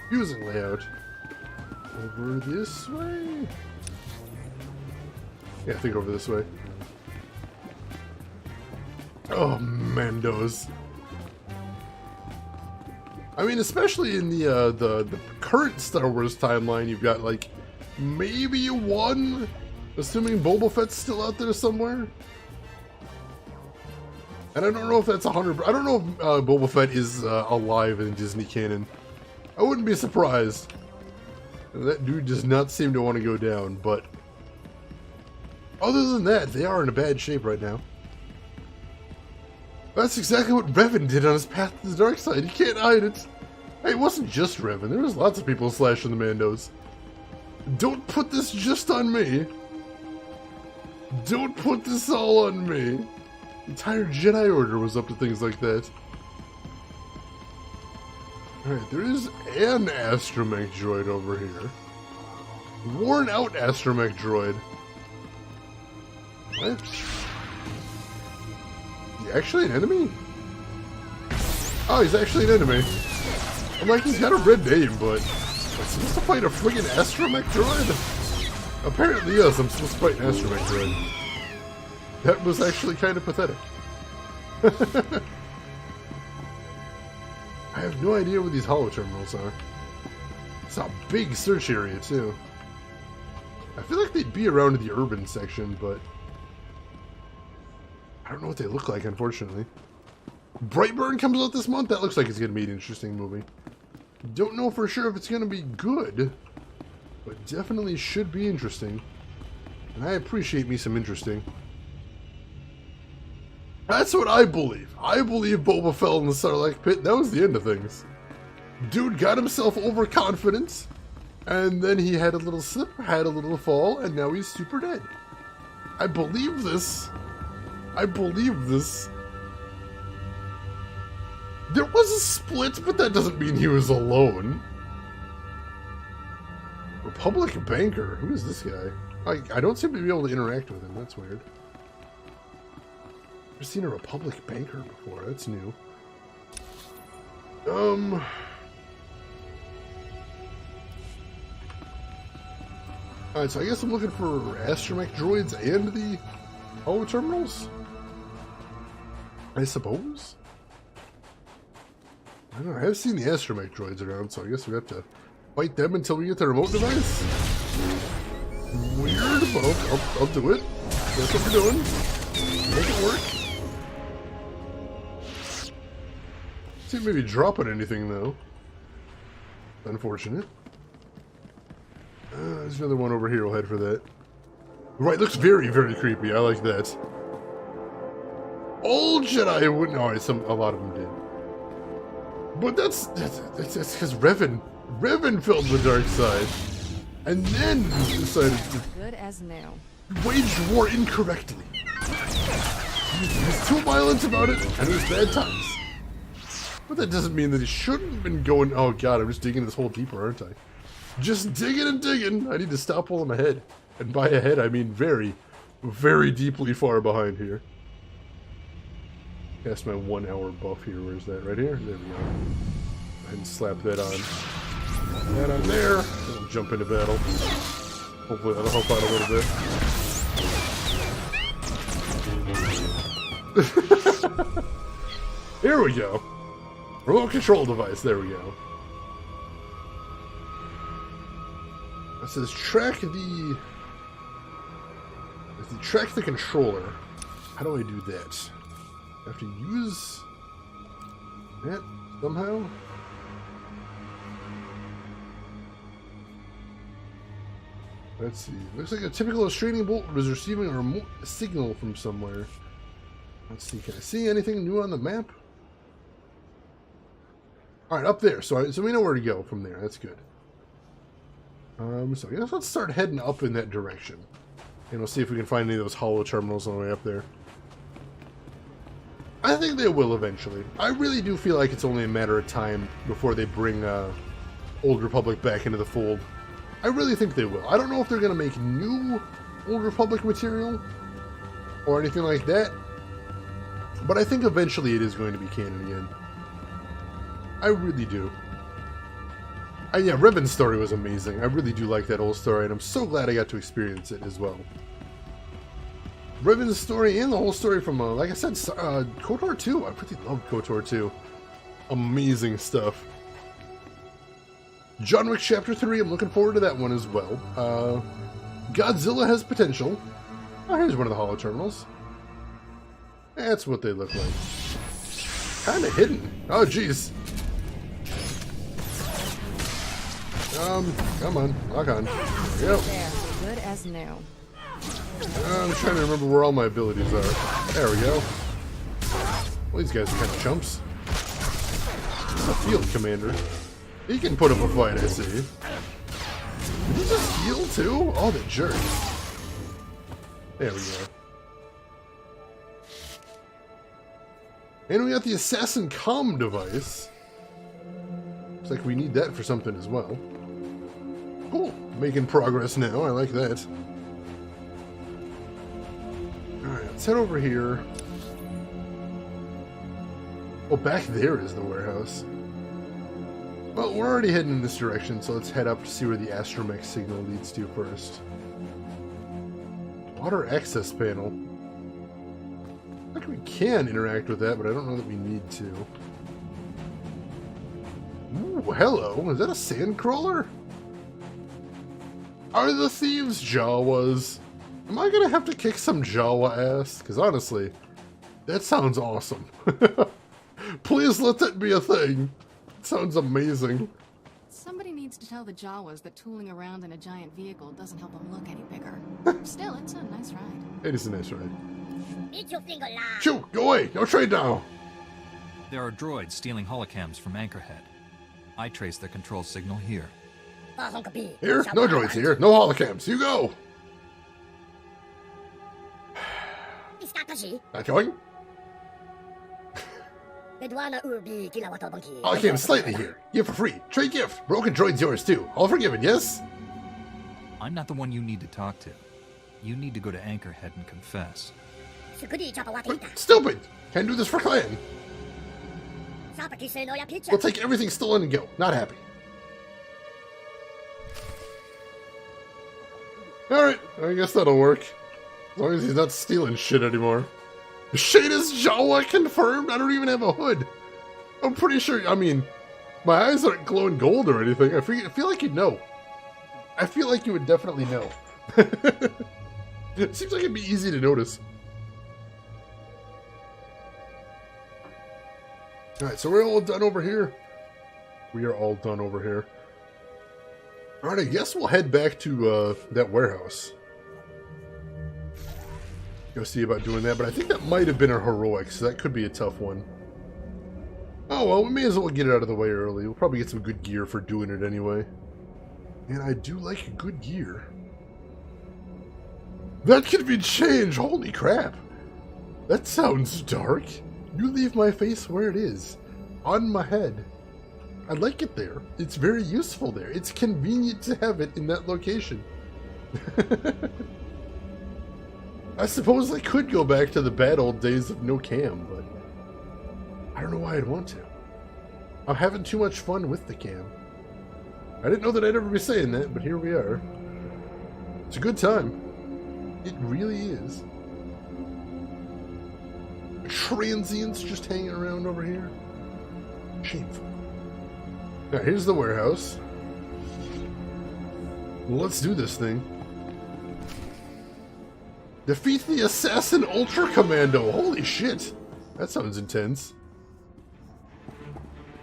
Confusing layout. Over this way? Yeah, I think over this way. Oh, Mandos. I mean, especially in the current Star Wars timeline, you've got, like, maybe one, assuming Boba Fett's still out there somewhere. And I don't know if that's 100. I don't know if Boba Fett is alive in Disney canon. I wouldn't be surprised. That dude does not seem to want to go down, but other than that, they are in a bad shape right now. That's exactly what Revan did on his path to the dark side. He can't hide it. Hey, it wasn't just Revan. There was lots of people slashing the Mandos. Don't put this just on me. Don't put this all on me. The entire Jedi Order was up to things like that. Alright, there is an astromech droid over here. Worn out astromech droid. What? Is he actually an enemy? Oh, he's actually an enemy. I'm like, he's got a red name, but I'm supposed to fight a friggin' astromech droid? Apparently, yes, I'm supposed to fight an astromech droid. That was actually kind of pathetic. I have no idea where these holo terminals are. It's a big search area, too. I feel like they'd be around the urban section, but I don't know what they look like, unfortunately. Brightburn comes out this month? That looks like it's going to be an interesting movie. Don't know for sure if it's going to be good, but definitely should be interesting. And I appreciate me some interesting. That's what I believe. I believe Boba fell in the Sarlacc pit. That was the end of things. Dude got himself overconfident, and then he had a little slip, had a little fall, and now he's super dead. I believe this. I believe this. There was a split, but that doesn't mean he was alone. Republic Banker? Who is this guy? I don't seem to be able to interact with him. That's weird. I've seen a Republic Banker before. That's new. Alright, so I guess I'm looking for astromech droids and the holo terminals? I suppose? I don't know, I have seen the astromech droids around, so I guess we have to fight them until we get the remote device. Weird, but I'll do it. That's what we're doing. Make it work. See, maybe dropping anything though. Unfortunate. There's another one over here. We'll head for that. Right, looks very, very creepy. I like that. All Jedi wouldn't. Alright, a lot of them did. But that's because Revan filled the dark side. And then decided to Good as new. wage war incorrectly. He was too violent about it, and it was bad times. But that doesn't mean that he shouldn't have been going, oh god, I'm just digging this hole deeper, aren't I? Just digging and digging. I need to stop while I'm ahead. And by ahead, I mean very, very deeply far behind here. That's my 1 hour buff here. Where's that? Right here? There we go. Go ahead and slap that on. That on there. I'll jump into battle. Hopefully that'll help out a little bit. Here we go. Remote control device. There we go. It says track the controller. How do I do that? I have to use that somehow? Let's see. Looks like a typical Australian bolt was receiving a remote signal from somewhere. Let's see. Can I see anything new on the map? Alright, up there. So we know where to go from there. That's good. So I guess let's start heading up in that direction. And we'll see if we can find any of those hollow terminals on the way up there. I think they will eventually. I really do feel like it's only a matter of time before they bring Old Republic back into the fold. I really think they will. I don't know if they're going to make new Old Republic material or anything like that. But I think eventually it is going to be canon again. I really do. And yeah, Revan's story was amazing. I really do like that whole story, and I'm so glad I got to experience it as well. Revan's story and the whole story from, like I said, KOTOR 2. I really loved KOTOR 2. Amazing stuff. John Wick Chapter 3, I'm looking forward to that one as well. Godzilla has potential. Oh, here's one of the hollow terminals. That's what they look like. Kind of hidden. Oh, jeez. Come on, lock on. Yep. There, good as new. I'm trying to remember where all my abilities are. There we go. Well, these guys are kind of chumps. He's a field commander. He can put up a fight, I see. Did he just heal too? Oh, the jerk. There we go. And we got the assassin comm device. Looks like we need that for something as well. Cool. Making progress now. I like that. Alright, let's head over here. Oh, back there is the warehouse. Well, we're already heading in this direction, so let's head up to see where the astromech signal leads to first. Water access panel. I think we can interact with that, but I don't know that we need to. Ooh, hello. Is that a sandcrawler? Are the thieves Jawas? Am I gonna have to kick some Jawa ass? Because honestly, that sounds awesome. Please let that be a thing. It sounds amazing. Somebody needs to tell the Jawas that tooling around in a giant vehicle doesn't help them look any bigger. Still, it's a nice ride. It is a nice ride. Eat your finger, lad. Shoo! Go away! No trade now! There are droids stealing holocams from Anchorhead. I trace their control signal here. Here? No droids here. No holocams. You go! Not going? Holocam slightly here. Give for free. Trade gift. Broken droid's yours too. All forgiven, yes? I'm not the one you need to talk to. You need to go to Anchorhead and confess. Stupid! Can't do this for clan. We'll take everything stolen and go. Not happy. Alright, I guess that'll work. As long as he's not stealing shit anymore. Shada's Jawa confirmed? I don't even have a hood. I'm pretty sure, I mean, my eyes aren't glowing gold or anything. I feel like you'd know. I feel like you would definitely know. It seems like it'd be easy to notice. Alright, so we're all done over here. We are all done over here. Alright, I guess we'll head back to that warehouse. Go see about doing that, but I think that might have been a heroic, so that could be a tough one. Oh well, we may as well get it out of the way early. We'll probably get some good gear for doing it anyway. And I do like good gear. That can be changed! Holy crap! That sounds dark. You leave my face where it is. On my head. I like it there. It's very useful there. It's convenient to have it in that location. I suppose I could go back to the bad old days of no cam, but I don't know why I'd want to. I'm having too much fun with the cam. I didn't know that I'd ever be saying that, but here we are. It's a good time. It really is. Transients just hanging around over here. Shameful. Alright, here's the warehouse. Let's do this thing. Defeat the Assassin Ultra Commando. Holy shit. That sounds intense.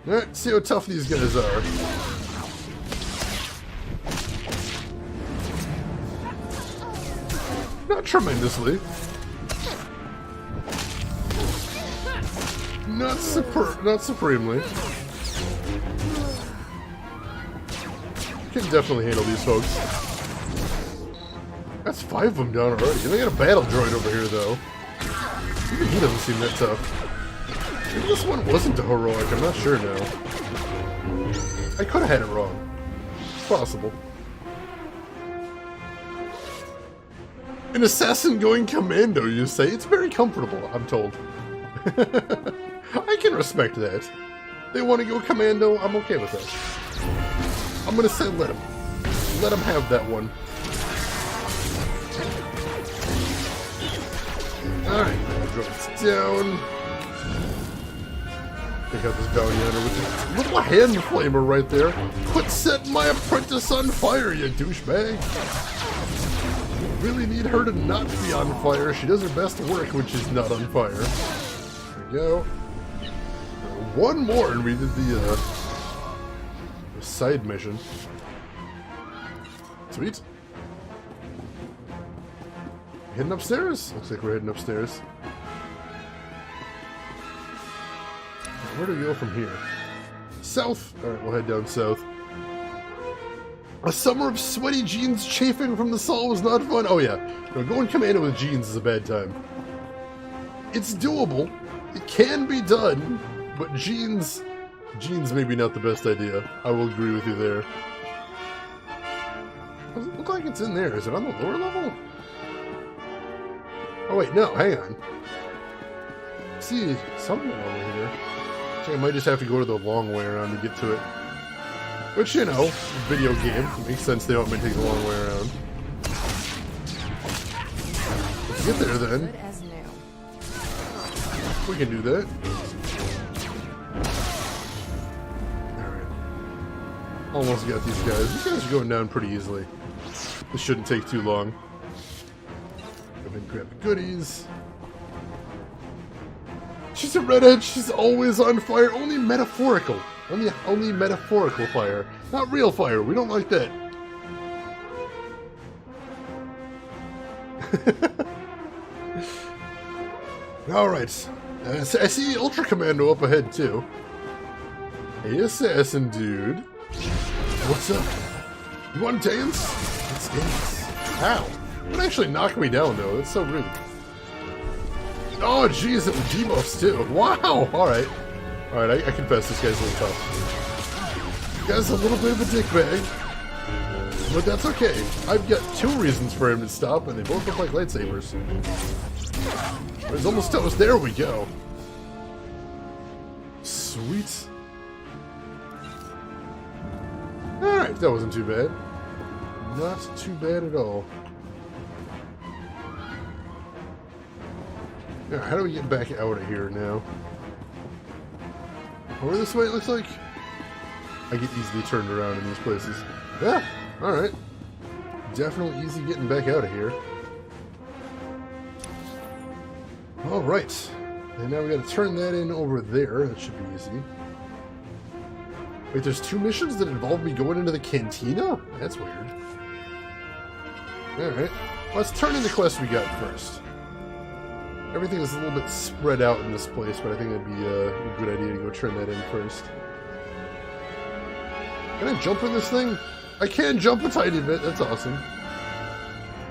Alright, see how tough these guys are. Not tremendously. Not supremely. Can definitely handle these folks. That's 5 of them down already. They got a battle droid over here, though. Even he doesn't seem that tough. Maybe this one wasn't a heroic. I'm not sure now. I could have had it wrong. It's possible. An assassin going commando, you say? It's very comfortable, I'm told. I can respect that. They want to go commando, I'm okay with that. I'm gonna say let him. Let him have that one. Alright, drops down. Take out this bounty hunter with the little hand flamer right there. Quit setting my apprentice on fire, you douchebag. Really need her to not be on fire. She does her best work when she's not on fire. There we go. One more and we did the side mission. Sweet. Heading upstairs? Looks like we're heading upstairs. Where do we go from here? South! Alright, we'll head down south. A summer of sweaty jeans chafing from the sol was not fun. Oh yeah, no, going commando with jeans is a bad time. It's doable. It can be done, but jeans maybe not the best idea. I will agree with you there. Does it look like it's in there? Is it on the lower level? Oh wait, no, hang on. See, something over here. I might just have to go to the long way around to get to it. Which, you know, video game. It makes sense they want me to take the long way around. Let's get there then. We can do that. Alright. Almost got these guys. These guys are going down pretty easily. This shouldn't take too long. Go ahead and grab the goodies. She's a redhead, she's always on fire, only metaphorical. Only metaphorical fire. Not real fire, we don't like that. Alright. I see Ultra Commando up ahead too. Hey assassin dude. What's up? You want to dance? Let's dance. Ow. It actually knocked me down though, that's so rude. Oh, jeez, and debuffs too. Wow! Alright. Alright, I confess this guy's a little tough. This guy's a little bit of a dickbag. But that's okay. I've got 2 reasons for him to stop, and they both look like lightsabers. He's almost toast. There we go. Sweet. Alright, that wasn't too bad. Not too bad at all. Now, how do we get back out of here now? Over this way, it looks like? I get easily turned around in these places. Yeah, alright. Definitely easy getting back out of here. Alright. And now we gotta turn that in over there. That should be easy. Wait, there's 2 missions that involve me going into the cantina? That's weird. Alright. Let's turn in the quest we got first. Everything is a little bit spread out in this place, but I think it'd be a good idea to go turn that in first. Can I jump in this thing? I can jump a tiny bit. That's awesome.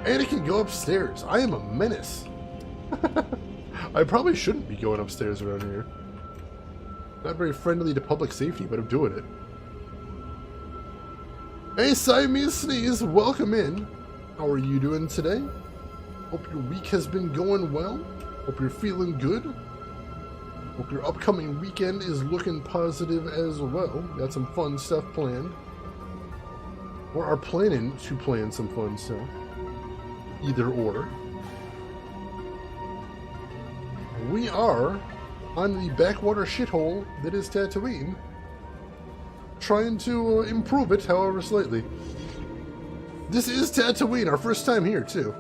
And it can go upstairs. I am a menace. I probably shouldn't be going upstairs around here. Not very friendly to public safety, but I'm doing it. Hey, Siamese Sneeze, welcome in. How are you doing today? Hope your week has been going well. Hope you're feeling good. Hope your upcoming weekend is looking positive as well. Got some fun stuff planned. Or are planning to plan some fun stuff. Either or. We are on the backwater shithole that is Tatooine. Trying to improve it, however slightly. This is Tatooine, our first time here, too.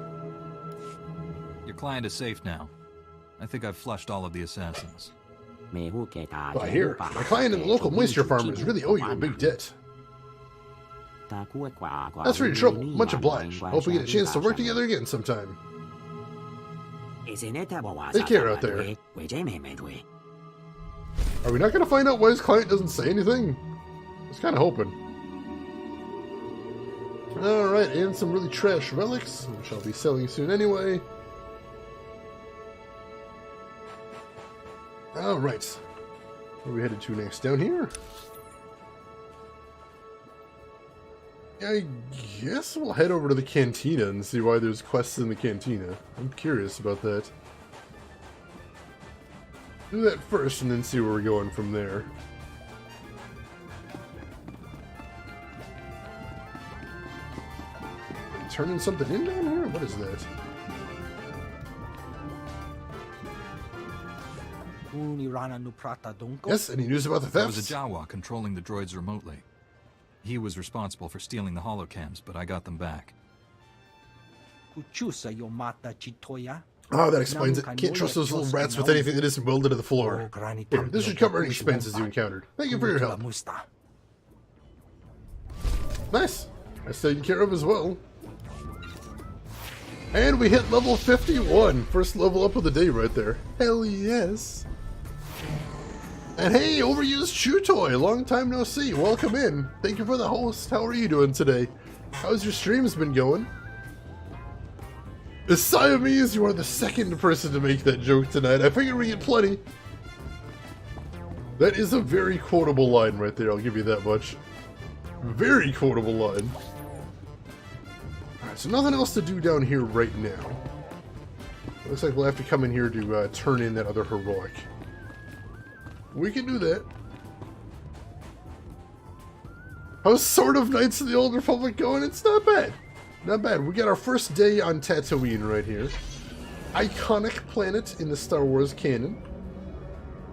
Your client is safe now. I think I've flushed all of the assassins. I hear. My client and the local moisture farmers really owe you a big debt. That's for your trouble. Much obliged. Hope we get a chance to work together again sometime. Take care out there. Are we not going to find out why his client doesn't say anything? I was kind of hoping. Alright, and some really trash relics, which I'll be selling soon anyway. Alright. Where are we headed to next? Down here? I guess we'll head over to the cantina and see why there's quests in the cantina. I'm curious about that. Do that first and then see where we're going from there. Turning something in down here? What is that? Yes, any news about the There thefts? was a Jawa controlling the droids remotely. He was responsible for stealing the holocams, but I got them back. Oh, that explains it. Can't trust those little rats with anything that isn't welded to the floor. Here, this should cover any expenses you encountered. Thank you for your help. Nice. That's taken care of as well. And we hit level 51. First level up of the day right there. Hell yes. And hey, Overused Chew Toy, long time no see. Welcome in. Thank you for the host. How are you doing today? How's your streams been going? The Siamese, you are the second person to make that joke tonight. I figured we get plenty. That is a very quotable line right there, I'll give you that much. Very quotable line. Alright, so nothing else to do down here right now. Looks like we'll have to come in here to turn in that other heroic. We can do that. How's Sword of Knights of the Old Republic going? It's not bad. Not bad. We got our first day on Tatooine right here. Iconic planet in the Star Wars canon.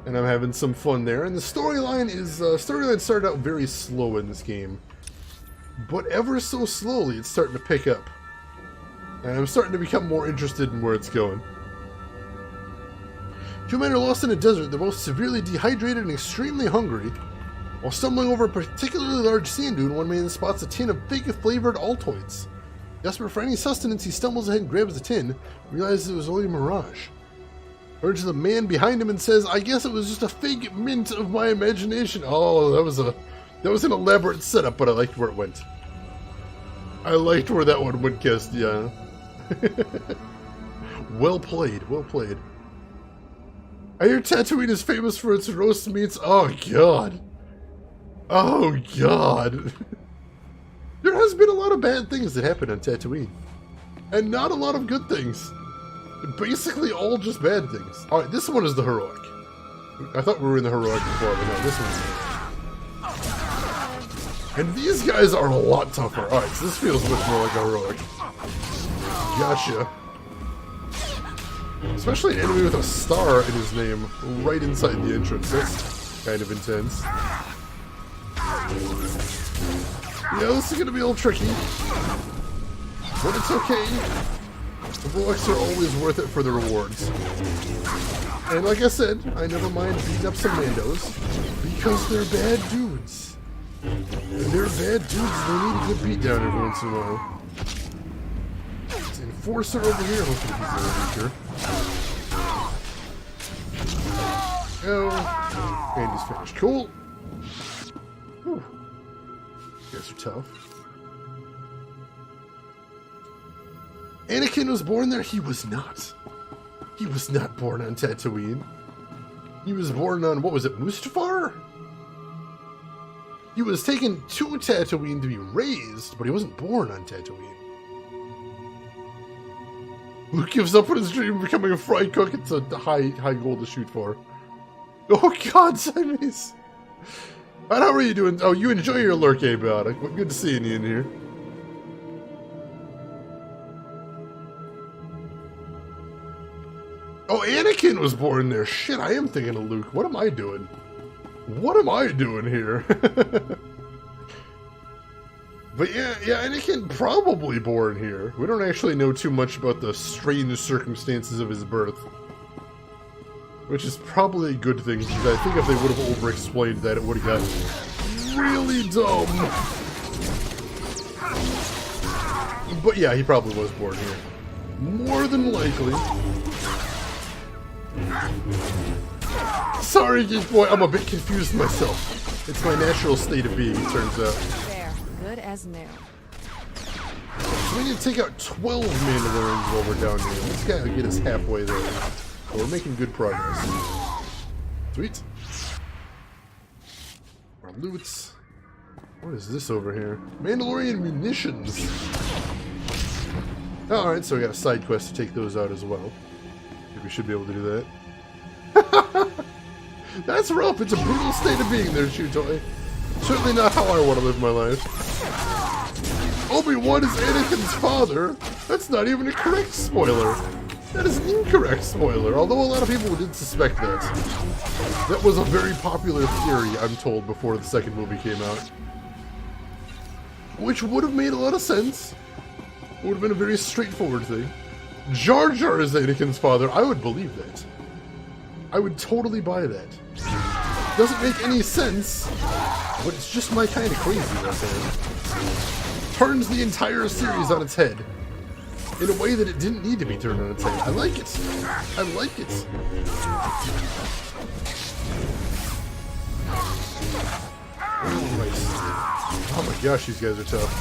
And I'm having some fun there. And the storyline is... storyline started out very slow in this game. But ever so slowly, it's starting to pick up. And I'm starting to become more interested in where it's going. Two men are lost in a desert. They're both severely dehydrated and extremely hungry. While stumbling over a particularly large sand dune, one man spots a tin of big flavored Altoids. Desperate for any sustenance, he stumbles ahead and grabs the tin, realizes it was only a mirage. Urges the man behind him and says, "I guess it was just a figment of my imagination." Oh, that was an elaborate setup, but I liked where it went. I liked where that one went, Kest, yeah. Well played, well played. I hear Tatooine is famous for its roast meats. Oh, God. Oh, God. There has been a lot of bad things that happen on Tatooine. And not a lot of good things. Basically all just bad things. Alright, this one is the heroic. I thought we were in the heroic before, but no, this one's... And these guys are a lot tougher. Alright, so this feels much more like a heroic. Gotcha. Especially an enemy with a star in his name right inside the entrance. That's kind of intense. Yeah, this is going to be a little tricky. But it's okay. The heroics are always worth it for the rewards. And like I said, I never mind beating up some Mandos. Because they're bad dudes. They're bad dudes. They need a good beatdown every once in a while. It's Enforcer over here. Hopefully he's a little weaker. Oh, and he's finished. Cool. Whew. You guys are tough. Anakin was born there? He was not. He was not born on Tatooine. He was born on, what was it, Mustafar? He was taken to Tatooine to be raised, but he wasn't born on Tatooine. Luke gives up on his dream of becoming a fry cook. It's a high goal to shoot for. Oh God, Siamese! And how are you doing? Oh, you enjoy your lurk, Abiotic. Well, good to see you in here. Oh, Anakin was born there. Shit, I am thinking of Luke. What am I doing? What am I doing here? But yeah, Anakin probably born here. We don't actually know too much about the strange circumstances of his birth. Which is probably a good thing, because I think if they would have over-explained that, it would have gotten really dumb. But yeah, he probably was born here. More than likely. Sorry, Geek Boy, I'm a bit confused myself. It's my natural state of being, it turns out. There, good as new. So we need to take out 12 Mandalorians while we're down here. This guy will get us halfway there. But we're making good progress. Sweet. Our loots. What is this over here? Mandalorian munitions. Alright, so we got a side quest to take those out as well. I think we should be able to do that. That's rough. It's a brutal state of being there, Chew Toy. Certainly not how I want to live my life. Obi-Wan is Anakin's father. That's not even a correct spoiler. That is an incorrect spoiler, although a lot of people did suspect that. That was a very popular theory, I'm told, before the second movie came out. Which would have made a lot of sense. Would have been a very straightforward thing. Jar Jar is Anakin's father. I would believe that. I would totally buy that. Doesn't make any sense, but it's just my kind of crazy right there. Turns the entire series on its head. In a way that it didn't need to be turned on its head. I like it. I like it. Alright. Oh my gosh, these guys are tough.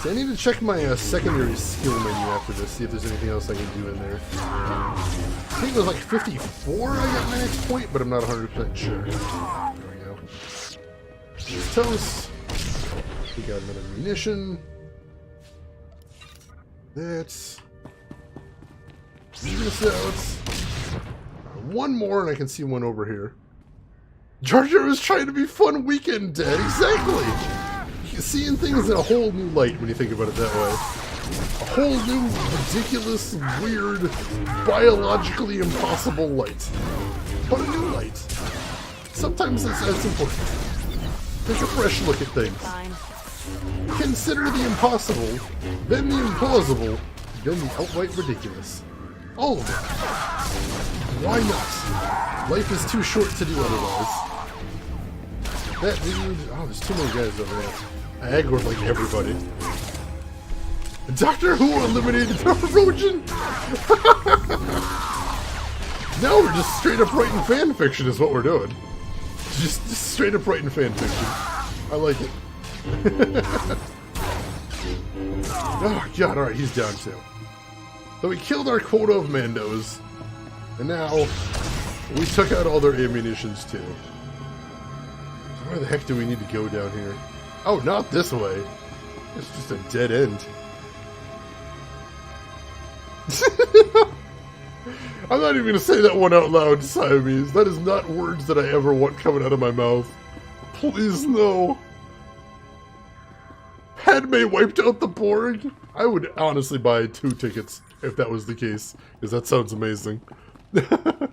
So I need to check my secondary skill menu after this, see if there's anything else I can do in there. I think it was like 54 I got my next point, but I'm not 100% sure. There we go. There's toast. We got another munition. That's... this out. One more, and I can see one over here. Jar Jar was trying to be fun weekend, Dad. Exactly! Seeing things in a whole new light when you think about it that way. A whole new, ridiculous, weird, biologically impossible light. But a new light. Sometimes that's important. Take a fresh look at things. Fine. Consider the impossible, then the implausible, then the outright ridiculous. All of it. Why not? Life is too short to do otherwise. That dude... oh, there's too many guys over there. I aggroed like everybody. Doctor Who eliminated the Rojan! Now we're just straight up writing fan fiction is what we're doing. Just straight up writing fan fiction. I like it. Oh god, alright, he's down too. So we killed our quota of Mandos. And now we took out all their ammunitions too. Where the heck do we need to go down here? Oh, not this way. It's just a dead end. I'm not even going to say that one out loud, Siamese. That is not words that I ever want coming out of my mouth. Please, no. Padme wiped out the Borg? I would honestly buy 2 tickets if that was the case, because that sounds amazing. I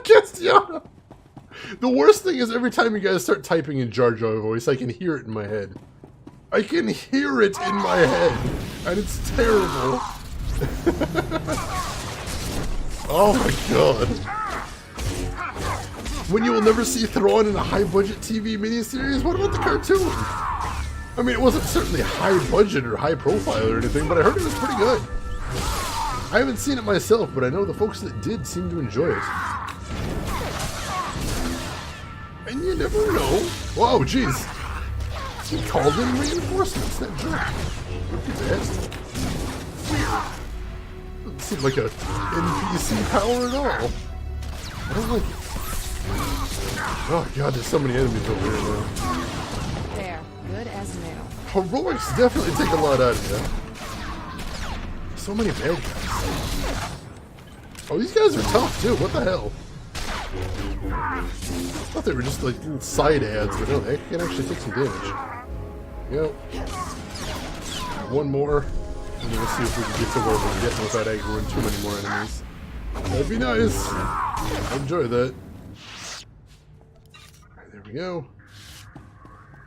guess, yeah. The worst thing is every time you guys start typing in Jar Jar voice, I can hear it in my head. I can hear it in my head, and it's terrible. Oh my god. when you will never see Thrawn in a high-budget TV miniseries? What about the cartoon? I mean, it wasn't certainly high-budget or high-profile or anything, but I heard it was pretty good. I haven't seen it myself, but I know the folks that did seem to enjoy it. And you never know. Whoa, jeez. He called in reinforcements, that jerk. Look at that. Doesn't seem like a NPC power at all. I don't like it. Oh god, there's so many enemies over here now. There, good as new. Heroics definitely take a lot out of you. So many bad guys. Oh, these guys are tough too. What the hell? I thought they were just like little side ads, but no, they can actually take some damage. Yep. One more. And then we'll see if we can get to where we're getting without aggroing too many more enemies. That'd be nice. I'd enjoy that. Alright, there we go.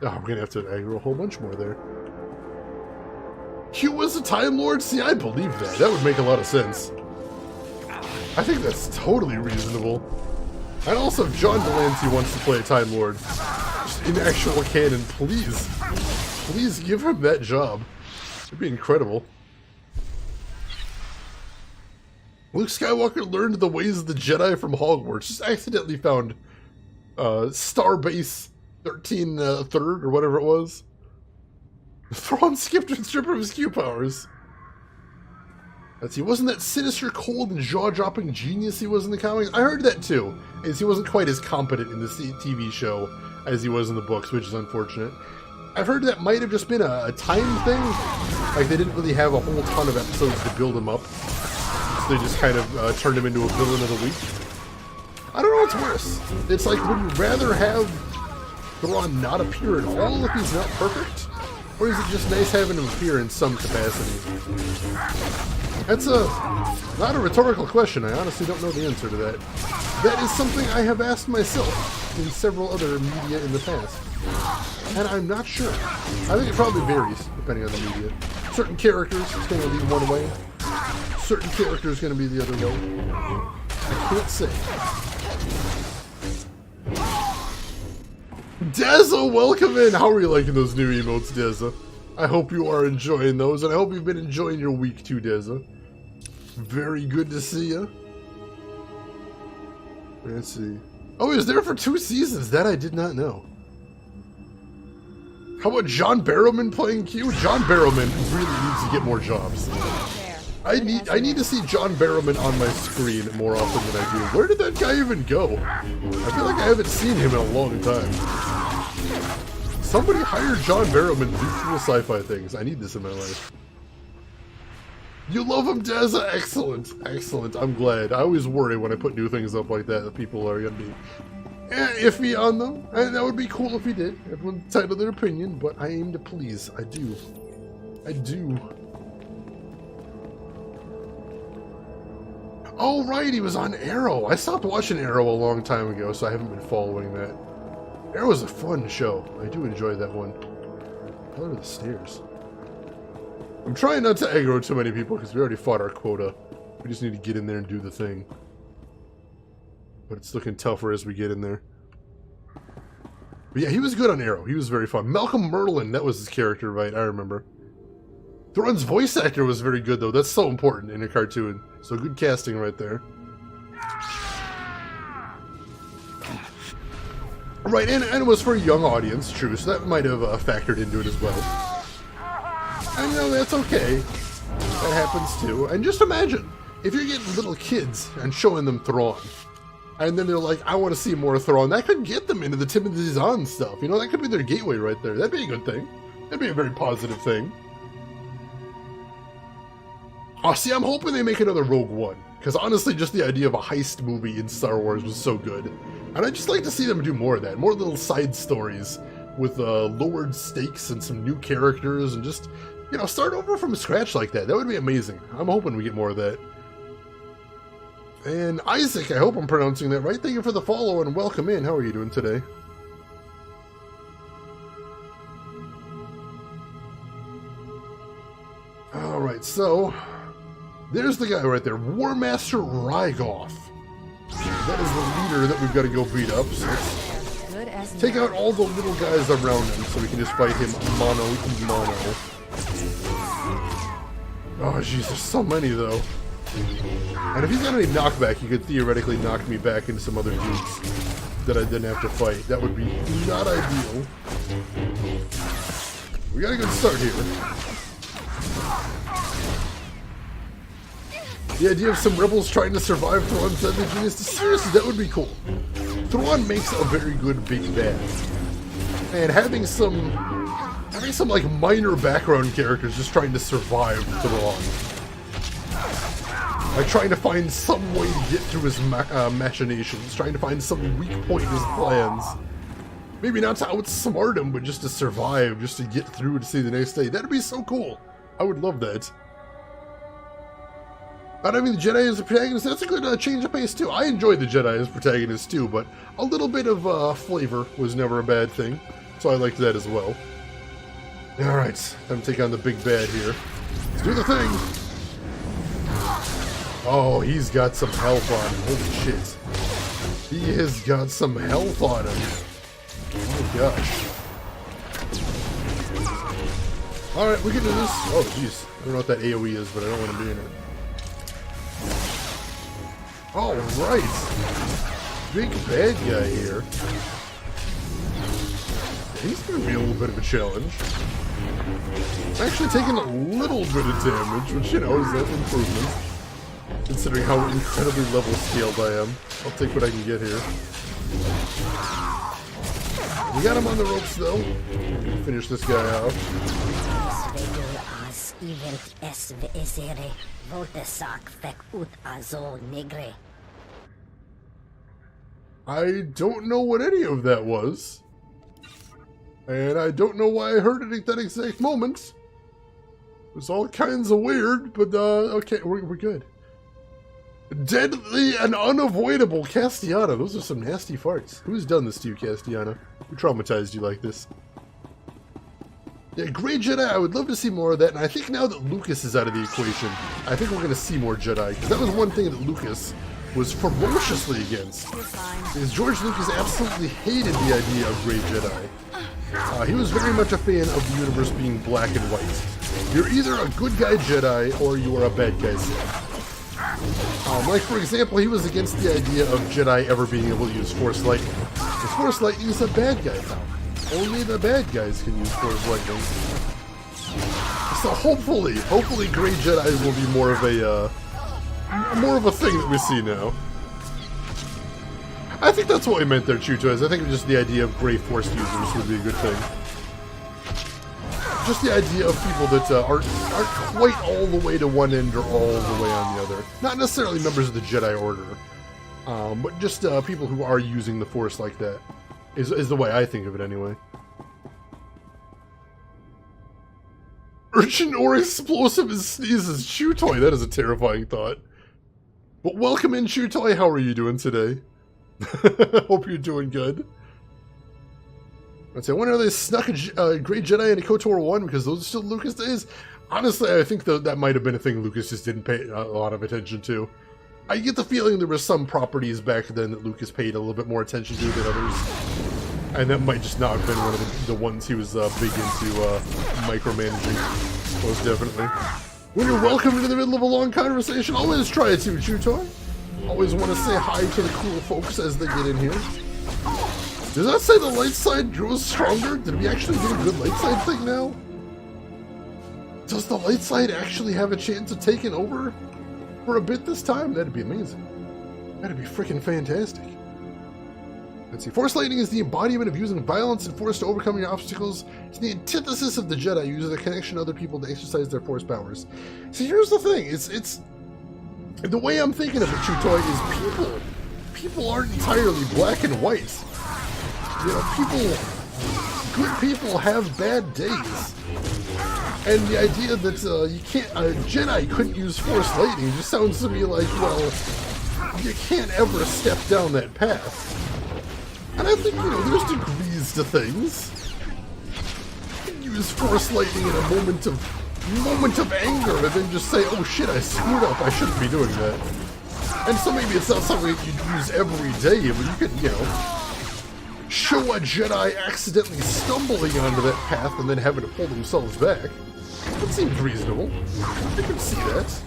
Oh, we're gonna have to aggro a whole bunch more there. Q was a Time Lord? See, I believe that. That would make a lot of sense. I think that's totally reasonable. And also, John Delancey wants to play a Time Lord. Just in actual canon, please. Please give him that job. It'd be incredible. Luke Skywalker learned the ways of the Jedi from Hogwarts. Just accidentally found Starbase 13 third or whatever it was. Thrawn skipped a strip of his Q powers. Let's see, wasn't that sinister, cold, and jaw-dropping genius he was in the comics? I heard that too, as he wasn't quite as competent in the TV show as he was in the books, which is unfortunate. I've heard that might have just been a time thing. Like, they didn't really have a whole ton of episodes to build him up. So they just kind of turned him into a villain of the week. I don't know what's worse. It's like, would you rather have Thrawn not appear at all if he's not perfect? Or is it just nice having him appear in some capacity? That's not a rhetorical question. I honestly don't know the answer to that. That is something I have asked myself in several other media in the past. And I'm not sure. I think it probably varies depending on the media. Certain characters is going to lead one way. Certain characters going to be the other way. I can't say. Dazza, welcome in! How are you liking those new emotes, Dazza? I hope you are enjoying those, and I hope you've been enjoying your week too, Dazza. Very good to see you. Let's see. Oh, he was there for 2 seasons. That I did not know. How about John Barrowman playing Q? John Barrowman really needs to get more jobs. I need to see John Barrowman on my screen more often than I do. Where did that guy even go? I feel like I haven't seen him in a long time. Somebody hire John Barrowman to do cool sci-fi things. I need this in my life. You love him, Dazza? Excellent. Excellent. I'm glad. I always worry when I put new things up like that people are going to be iffy on them. And that would be cool if he did. Everyone's entitled to their opinion, but I aim to please. I do. I do. Oh, right, he was on Arrow. I stopped watching Arrow a long time ago, so I haven't been following that. Arrow's a fun show. I do enjoy that one. How are the stairs? I'm trying not to aggro too many people because we already fought our quota. We just need to get in there and do the thing. But it's looking tougher as we get in there. But yeah, he was good on Arrow. He was very fun. Malcolm Merlin, that was his character, right? I remember. Thrawn's voice actor was very good, though. That's so important in a cartoon. So good casting right there. Right, and it was for a young audience, true, so that might have factored into it as well. I know, that's okay. That happens too. And just imagine, if you're getting little kids and showing them Thrawn, and then they're like, I want to see more Thrawn, that could get them into the Timothy Zahn stuff. You know, that could be their gateway right there. That'd be a good thing. That'd be a very positive thing. Oh, see, I'm hoping they make another Rogue One. Because honestly, just the idea of a heist movie in Star Wars was so good. And I'd just like to see them do more of that. More little side stories with lowered stakes and some new characters. And just, you know, start over from scratch like that. That would be amazing. I'm hoping we get more of that. And Isaac, I hope I'm pronouncing that right. Thank you for the follow and welcome in. How are you doing today? Alright, so... there's the guy right there, War Master Rygoth. That is the leader that we've got to go beat up. So let's take out all the little guys around him so we can just fight him mono to mono. Oh, jeez, there's so many, though. And if he's got any knockback, he could theoretically knock me back into some other dudes that I didn't have to fight. That would be not ideal. We got a good start here. The idea of some rebels trying to survive Thrawn's deadly genius, seriously, that would be cool. Thrawn makes a very good big bad. And having some like minor background characters just trying to survive Thrawn. Like trying to find some way to get through his machinations, trying to find some weak point in his plans. Maybe not to outsmart him, but just to survive, just to get through to see the next day. That'd be so cool. I would love that. Not having the Jedi as a protagonist, that's a good change of pace too. I enjoyed the Jedi as protagonists too, but a little bit of flavor was never a bad thing. So I liked that as well. Alright, time to take on the big bad here. Let's do the thing! Oh, he's got some health on him. Holy shit. He has got some health on him. Oh my gosh. Alright, we can do this. Oh jeez. I don't know what that AoE is, but I don't want to be in it. Alright. Big bad guy here. He's going to be a little bit of a challenge. I'm actually taking a little bit of damage, which, you know, is an improvement. Considering how incredibly level scaled I am. I'll take what I can get here. We got him on the ropes, though. Finish this guy off. I don't know what any of that was. And I don't know why I heard it at that exact moment. It was all kinds of weird, but okay, we're good. Deadly and unavoidable Castiana. Those are some nasty farts. Who's done this to you, Castiana? Who traumatized you like this? Yeah, Grey Jedi, I would love to see more of that, and I think now that Lucas is out of the equation, I think we're going to see more Jedi, because that was one thing that Lucas was ferociously against. Because George Lucas absolutely hated the idea of Grey Jedi. He was very much a fan of the universe being black and white. You're either a good guy Jedi, or you are a bad guy Sith. Like, for example, he was against the idea of Jedi ever being able to use Force Lightning. Because Force Lightning is a bad guy power. Only the bad guys can use Force Lightning. So hopefully Grey Jedi will be more of a thing that we see now. I think that's what we meant there, Chutoys. I think just the idea of Grey Force users would be a good thing. Just the idea of people that aren't quite all the way to one end or all the way on the other. Not necessarily members of the Jedi Order, but just people who are using the Force like that. Is the way I think of it anyway. Urchin or explosive as sneezes. Chutoy, that is a terrifying thought. But welcome in, Chutoy. How are you doing today? Hope you're doing good. I'd say, I wonder if they snuck a Grey Jedi into KOTOR 1 because those are still Lucas days. Honestly, I think that might have been a thing Lucas just didn't pay a lot of attention to. I get the feeling there were some properties back then that Lucas paid a little bit more attention to than others. And that might just not have been one of the ones he was big into micromanaging. Most definitely. When you're welcome into the middle of a long conversation, always try to, Chutoy. Always want to say hi to the cool folks as they get in here. Does that say the light side grows stronger? Did we actually get a good light side thing now? Does the light side actually have a chance of taking over for a bit this time? That'd be amazing. That'd be freaking fantastic. Let's see. Force Lightning is the embodiment of using violence and force to overcome your obstacles. It's the antithesis of the Jedi, using a connection to other people to exercise their force powers. See, here's the thing. It's the way I'm thinking of it, Chutoy, is people aren't entirely black and white. You know, good people have bad days. And the idea that a Jedi couldn't use Force Lightning just sounds to me like, well, you can't ever step down that path. And I think, you know, there's degrees to things. You can use Force Lightning in a moment of anger and then just say, oh shit, I screwed up, I shouldn't be doing that. And so maybe it's not something that you'd use every day, but you could, you know, show a Jedi accidentally stumbling onto that path and then having to pull themselves back. That seems reasonable. I can see that.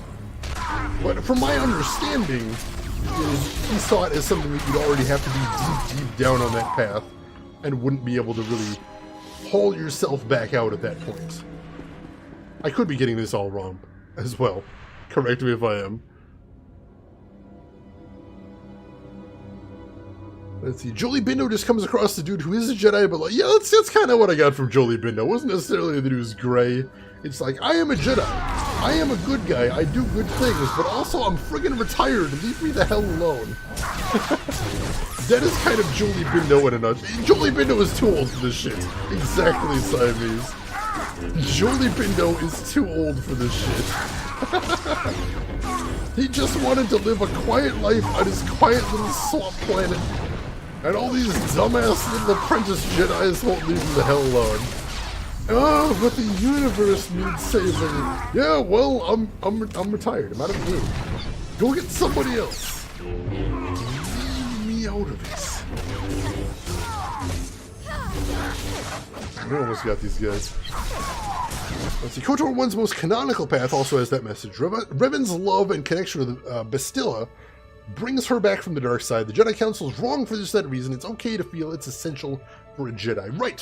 But from my understanding, he saw it as something that you'd already have to be deep down on that path and wouldn't be able to really haul yourself back out at that point. I could be getting this all wrong as well. Correct me if I am. Let's see. Jolie Bindo just comes across the dude who is a Jedi, but like, yeah, that's kind of what I got from Jolie Bindo. It wasn't necessarily that he was gray. It's like, I am a Jedi. I am a good guy. I do good things, but also I'm friggin' retired. Leave me the hell alone. That is kind of Jolie Bindo in a nutshell. Jolie Bindo is too old for this shit. Exactly, Siamese. Jolie Bindo is too old for this shit. He just wanted to live a quiet life on his quiet little swamp planet. And all these dumbass little apprentice Jedis won't leave him the hell alone. Oh, but the universe needs saving. Yeah, well, I'm retired. I'm out of the game. Go get somebody else. Leave me out of it. We almost got these guys. Let's see. KOTOR 1's most canonical path also has that message. Revan's love and connection with Bastilla brings her back from the dark side. The Jedi Council is wrong for just that reason. It's okay to feel it's essential for a Jedi. Right.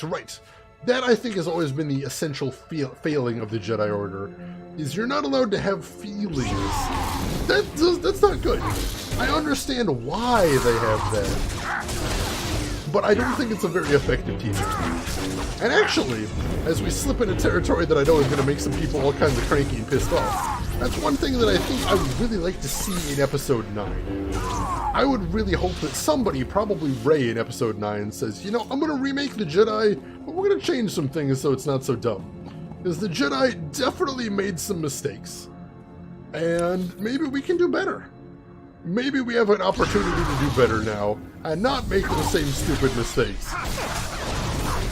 That, I think, has always been the essential failing of the Jedi Order, is you're not allowed to have feelings. That's not good. I understand why they have that, but I don't think it's a very effective teaching. And actually, as we slip into territory that I know is going to make some people all kinds of cranky and pissed off, that's one thing that I think I would really like to see in Episode 9. I would really hope that somebody, probably Rey in Episode 9, says, you know, I'm going to remake the Jedi, but we're going to change some things so it's not so dumb. Because the Jedi definitely made some mistakes. And maybe we can do better. Maybe we have an opportunity to do better now, and not make the same stupid mistakes.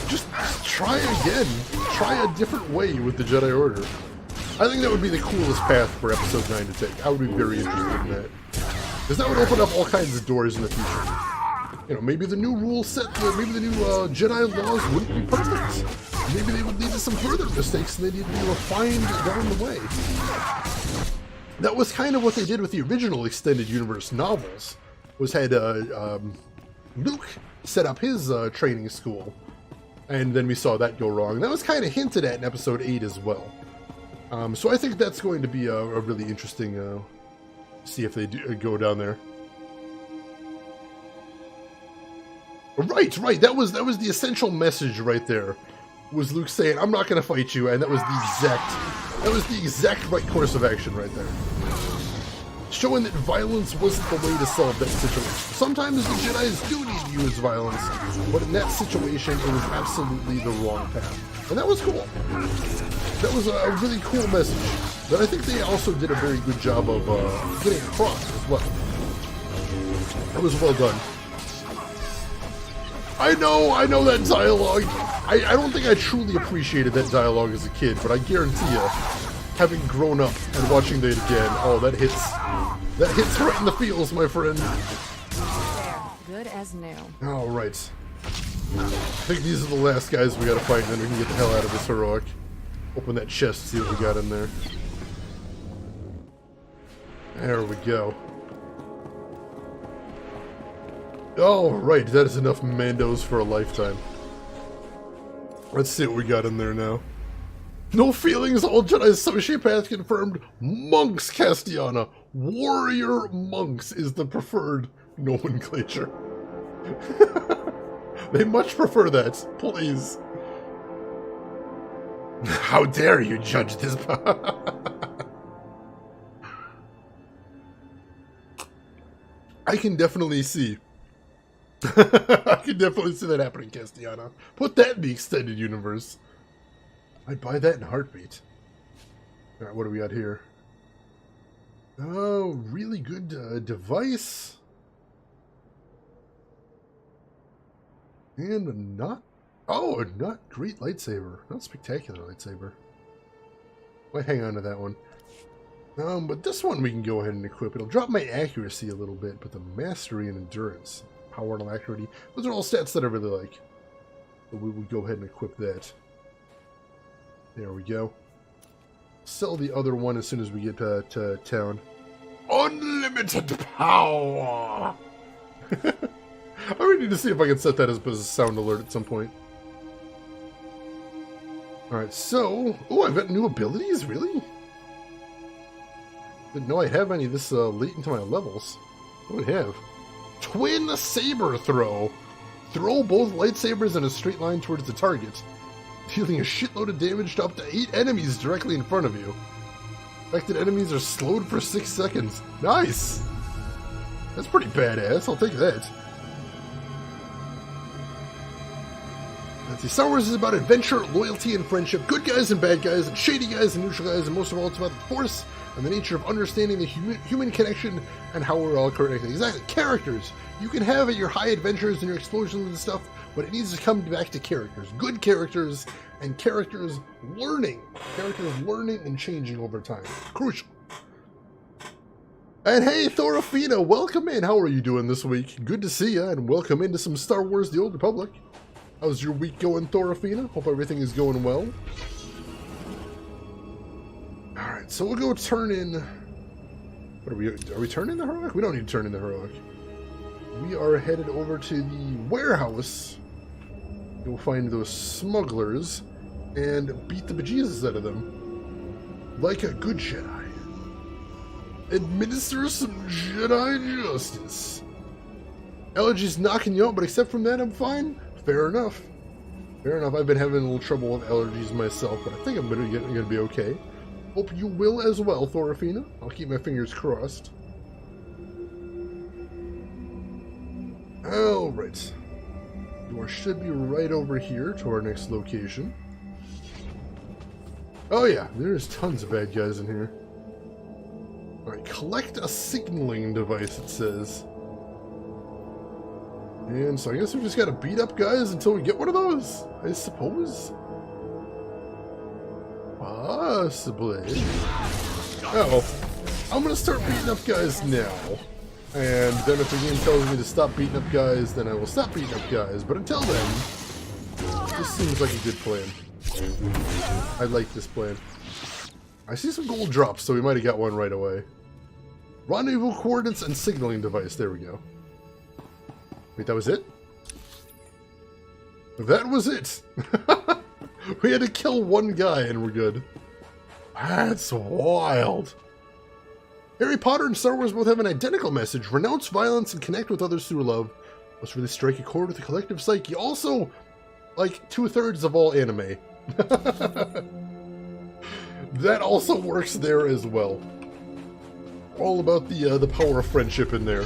Just try again. Try a different way with the Jedi Order. I think that would be the coolest path for Episode 9 to take. I would be very interested in that. Because that would open up all kinds of doors in the future. You know, maybe the new rule set, maybe the new Jedi laws wouldn't be perfect. Maybe they would lead to some further mistakes and they need to be refined down the way. That was kind of what they did with the original Extended Universe novels, was had Luke set up his training school, and then we saw that go wrong. That was kind of hinted at in Episode 8 as well. So I think that's going to be a really interesting, see if they do go down there. Right, that was the essential message right there. Was Luke saying, I'm not going to fight you, and that was the exact right course of action right there. Showing that violence wasn't the way to solve that situation. Sometimes the Jedis do need to use violence, but in that situation, it was absolutely the wrong path. And that was cool. That was a really cool message that I think they also did a very good job of getting across as well. That was well done. I know that dialogue. I don't think I truly appreciated that dialogue as a kid, but I guarantee you, having grown up and watching that again, oh, that hits right in the feels, my friend. There, good as new. All right. I think these are the last guys we gotta fight, and then we can get the hell out of this heroic. Open that chest, see what we got in there. There we go. Oh, right, that is enough Mandos for a lifetime. Let's see what we got in there now. No feelings, all Jedi sociopath confirmed. Monks, Castiana. Warrior monks is the preferred nomenclature. They much prefer that, please. How dare you judge this? I can definitely see. I can definitely see that happening, Castiana. Put that in the extended universe. I'd buy that in a heartbeat. Alright, what do we got here? Oh, really good device. And a not... Oh, a not great lightsaber. Not spectacular lightsaber. Might hang on to that one. But this one we can go ahead and equip. It'll drop my accuracy a little bit, but the mastery and endurance, power and alacrity, those are all stats that I really like. So we will go ahead and equip that. There we go. Sell the other one as soon as we get to town. Unlimited power! I really need to see if I can set that as a sound alert at some point. Alright, so... Oh, I've got new abilities? Really? Didn't know I have any this late into my levels. What do I have? Twin Saber Throw! Throw both lightsabers in a straight line towards the target, dealing a shitload of damage to up to 8 enemies directly in front of you. Affected enemies are slowed for 6 seconds. Nice! That's pretty badass, I'll take that. Let's see, Star Wars is about adventure, loyalty, and friendship, good guys and bad guys, and shady guys and neutral guys, and most of all, it's about the Force and the nature of understanding the human connection and how we're all connected. Exactly. Characters. You can have your high adventures and your explosions and stuff, but it needs to come back to characters. Good characters and characters learning. Characters learning and changing over time. Crucial. And hey, Thorafina, welcome in. How are you doing this week? Good to see you, and welcome into some Star Wars The Old Republic. How's your week going, Thorafina? Hope everything is going well. Alright, so we'll go turn in... What are we turning the heroic? We don't need to turn in the heroic. We are headed over to the warehouse. You'll find those smugglers and beat the bejesus out of them. Like a good Jedi. Administer some Jedi justice. Allergies knocking you out, but except from that, I'm fine. Fair enough. Fair enough. I've been having a little trouble with allergies myself, but I think I'm gonna be okay. Hope you will as well, Thorafina. I'll keep my fingers crossed. Alright. Door should be right over here to our next location. Oh yeah, there's tons of bad guys in here. Alright, collect a signaling device, it says. And so I guess we just gotta beat up guys until we get one of those, I suppose. Possibly. Uh-oh. I'm gonna start beating up guys now. And then if the game tells me to stop beating up guys, then I will stop beating up guys. But until then, this seems like a good plan. I like this plan. I see some gold drops, so we might have got one right away. Rendezvous coordinates and signaling device. There we go. Wait, that was it? That was it! We had to kill one guy and we're good. That's wild. Harry Potter and Star Wars both have an identical message. Renounce violence and connect with others through love. Must really strike a chord with the collective psyche. Also, like 2/3 of all anime. That also works there as well. All about the power of friendship in there.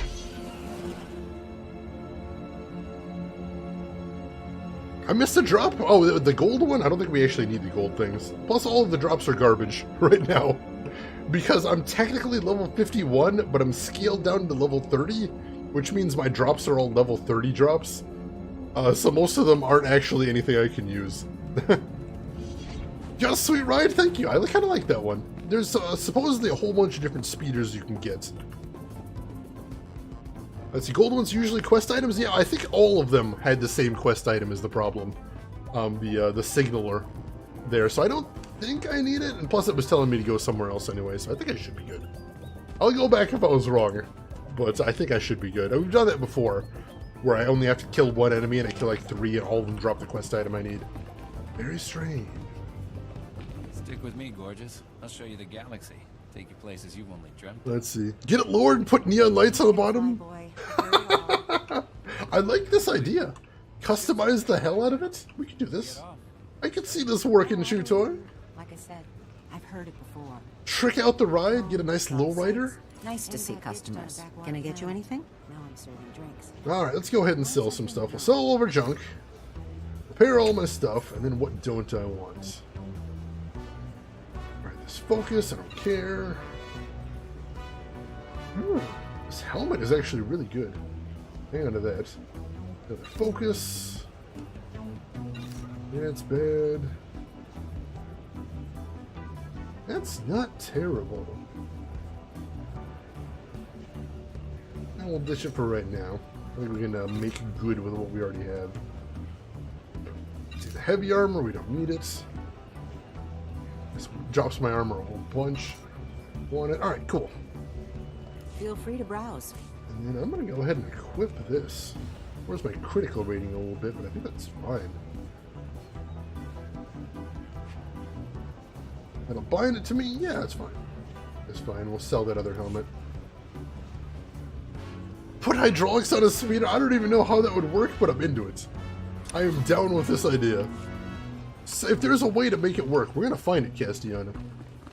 I missed a drop? Oh, the gold one? I don't think we actually need the gold things. Plus, all of the drops are garbage right now. Because I'm technically level 51, but I'm scaled down to level 30, which means my drops are all level 30 drops. So most of them aren't actually anything I can use. Just Sweet Ride, thank you. I kind of like that one. There's supposedly a whole bunch of different speeders you can get. Let's see, gold ones are usually quest items. Yeah, I think all of them had the same quest item is the problem. The signaler there. So I don't think I need it. And plus it was telling me to go somewhere else anyway, so I think I should be good. I'll go back if I was wrong. But I think I should be good. We've done that before, where I only have to kill one enemy and I kill like 3 and all of them drop the quest item I need. Very strange. Stick with me, gorgeous. I'll show you the galaxy. Take you places you've only dreamt. Let's see. Get it lowered and put neon lights on the bottom? I like this idea. Customize the hell out of it? We can do this. I can see this working, Shutoy. Like I said, I've heard it before. Trick out the ride, get a nice lowrider. Nice to see customers. Can I get you anything? No, I'm serving drinks. Alright, let's go ahead and sell some stuff. We'll sell all of our junk. Repair all my stuff, and then what don't I want? Alright, this focus, I don't care. Ooh, this helmet is actually really good. Hang on to that. Another focus. That's bad. That's not terrible. We'll ditch it for right now. I think we can make good with what we already have. See the heavy armor, we don't need it. This drops my armor a whole bunch. Want it? Alright, cool. Feel free to browse. And then I'm gonna go ahead and equip this. Where's my critical rating a little bit, but I think that's fine. That'll bind it to me? Yeah, that's fine. That's fine. We'll sell that other helmet. Put hydraulics on a speeder? I don't even know how that would work, but I'm into it. I am down with this idea. So if there's a way to make it work, we're going to find it, Castiana.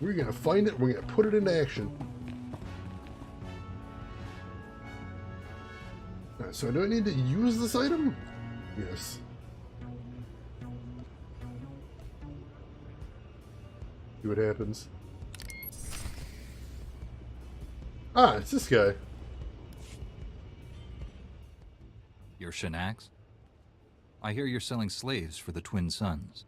We're going to find it, we're going to put it into action. Alright, so do I need to use this item? Yes. See what happens. Ah, it's this guy. You're Shanax? I hear you're selling slaves for the Twin Suns.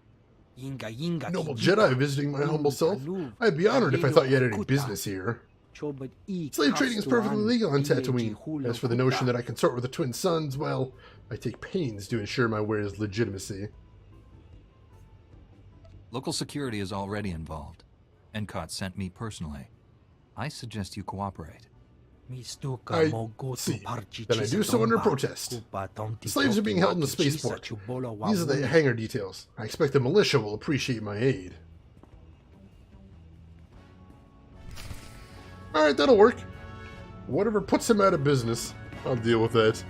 Noble Jedi visiting my humble self. I'd be honored if I thought you had any business here. Slave trading is perfectly legal on Tatooine. As for the notion that I consort with the Twin Suns, well, I take pains to ensure my ware's legitimacy. Local security is already involved. Encott sent me personally. I suggest you cooperate. I see. Then I do so under protest. The slaves are being held in the spaceport. These are the hangar details. I expect the militia will appreciate my aid. Alright, that'll work. Whatever puts him out of business, I'll deal with that.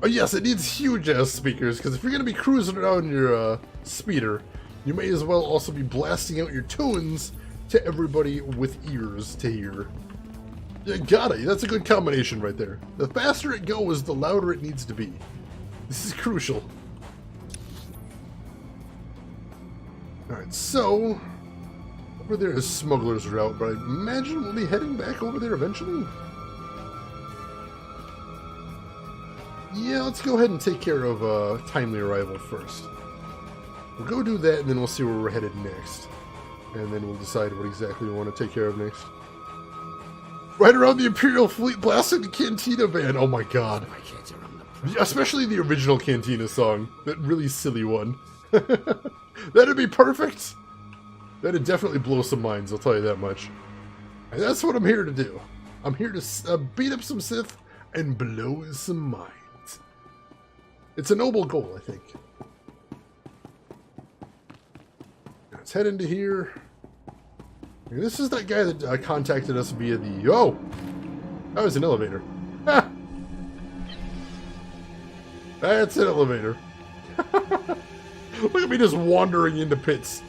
Oh yes, it needs huge-ass speakers, because if you're going to be cruising around your speeder, you may as well also be blasting out your tunes to everybody with ears to hear. You got it. That's a good combination right there. The faster it goes, the louder it needs to be. This is crucial. Alright, so... over there is Smuggler's Route, but I imagine we'll be heading back over there eventually? Yeah, let's go ahead and take care of Timely Arrival first. We'll go do that, and then we'll see where we're headed next. And then we'll decide what exactly we want to take care of next. Right around the Imperial Fleet blasting the Cantina band. Oh my god. Especially the original Cantina song. That really silly one. That'd be perfect. That'd definitely blow some minds, I'll tell you that much. And that's what I'm here to do. I'm here to beat up some Sith and blow some minds. It's a noble goal, I think. Let's head into here. And this is that guy that contacted us via the... Oh! That was an elevator. Ha! That's an elevator. Look at me just wandering into pits.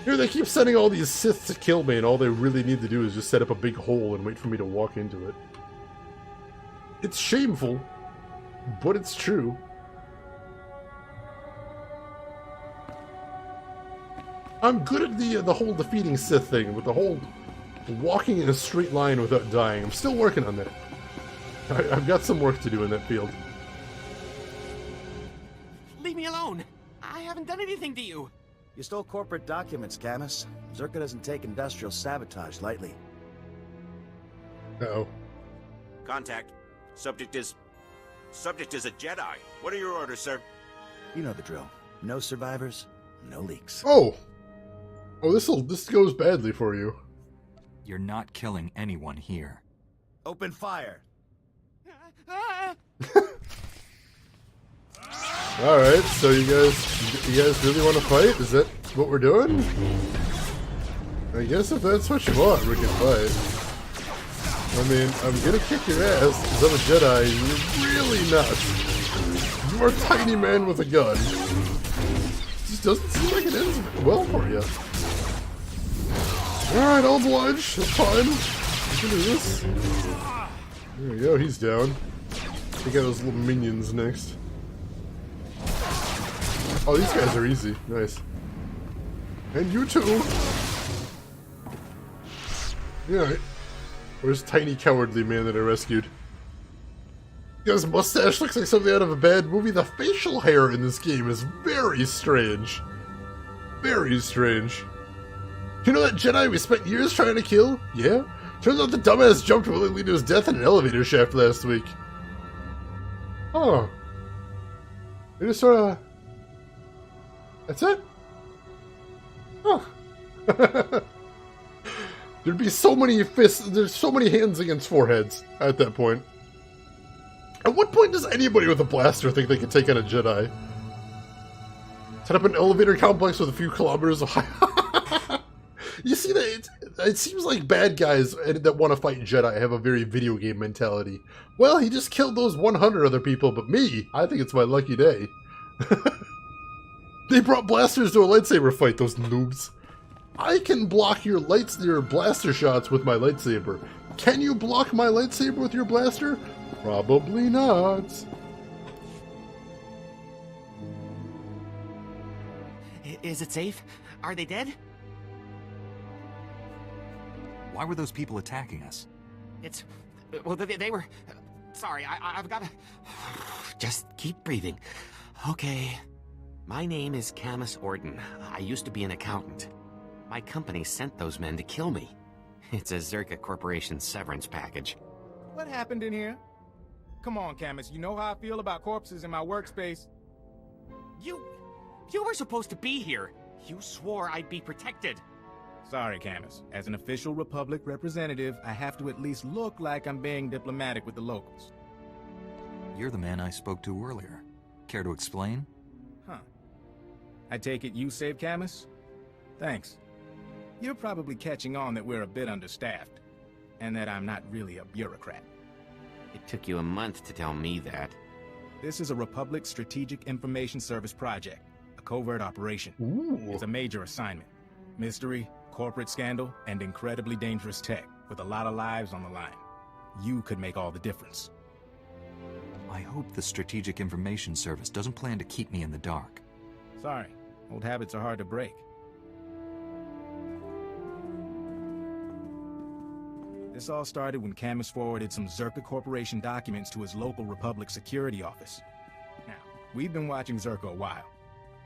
Here, they keep sending all these Sith to kill me, and all they really need to do is just set up a big hole and wait for me to walk into it. It's shameful, but it's true. I'm good at the whole defeating Sith thing, with the whole walking in a straight line without dying. I'm still working on that. I've got some work to do in that field. Leave me alone! I haven't done anything to you! You stole corporate documents, Camus. Zerka doesn't take industrial sabotage lightly. Uh-oh. Contact. Subject is a Jedi. What are your orders, sir? You know the drill. No survivors, no leaks. Oh! Oh, this goes badly for you. You're not killing anyone here. Open fire. Alright, so you guys really want to fight? Is that what we're doing? I guess if that's what you want, we can fight. I mean, I'm gonna kick your ass, because I'm a Jedi, and you're really not. You're a tiny man with a gun. Just doesn't seem like it ends well for you. Alright, I'll oblige. That's fine. We can do this. There we go, he's down. Take out those little minions next. Oh, these guys are easy. Nice. And you too. Yeah. Where's tiny cowardly man that I rescued? His mustache looks like something out of a bad movie. The facial hair in this game is very strange. Very strange. You know that Jedi we spent years trying to kill? Yeah? Turns out the dumbass jumped willingly to his death in an elevator shaft last week. Oh. They just sorta... That's it? Huh. There'd be so many fists, there's so many hands against foreheads at that point. At what point does anybody with a blaster think they can take on a Jedi? Set up an elevator complex with a few kilometers of height. You see that? It seems like bad guys that want to fight Jedi have a very video game mentality. Well, he just killed those 100 other people, but me, I think it's my lucky day. They brought blasters to a lightsaber fight, those noobs. I can block your blaster shots with my lightsaber. Can you block my lightsaber with your blaster? Probably not. Is it safe? Are they dead? Why were those people attacking us? It's... well, they were... sorry, I've gotta... just keep breathing. Okay. My name is Camus Orden. I used to be an accountant. My company sent those men to kill me. It's a Zerka Corporation severance package. What happened in here? Come on, Camus, you know how I feel about corpses in my workspace. You were supposed to be here. You swore I'd be protected. Sorry, Camus. As an official Republic representative, I have to at least look like I'm being diplomatic with the locals. You're the man I spoke to earlier. Care to explain? Huh. I take it you saved Camus? Thanks. You're probably catching on that we're a bit understaffed, and that I'm not really a bureaucrat. It took you a month to tell me that. This is a Republic Strategic Information Service project, a covert operation. Ooh. It's a major assignment. Mystery, corporate scandal, and incredibly dangerous tech, with a lot of lives on the line. You could make all the difference. I hope the Strategic Information Service doesn't plan to keep me in the dark. Sorry, old habits are hard to break. This all started when Camus forwarded some Zerka Corporation documents to his local Republic security office. Now, we've been watching Zerka a while.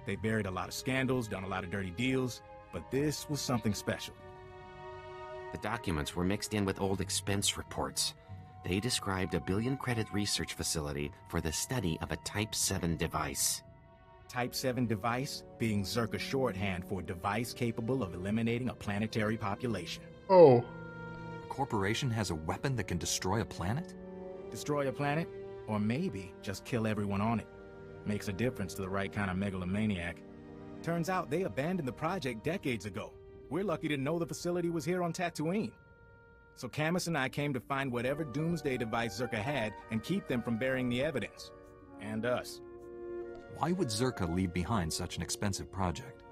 They buried a lot of scandals, done a lot of dirty deals, but this was something special. The documents were mixed in with old expense reports. They described a billion-credit research facility for the study of a Type 7 device. Type 7 device being Zerka shorthand for device capable of eliminating a planetary population. Oh. A corporation has a weapon that can destroy a planet? Destroy a planet? Or maybe just kill everyone on it. Makes a difference to the right kind of megalomaniac. Turns out they abandoned the project decades ago. We're lucky to know the facility was here on Tatooine. So Camus and I came to find whatever doomsday device Zerka had and keep them from burying the evidence. And us. Why would Zerka leave behind such an expensive project?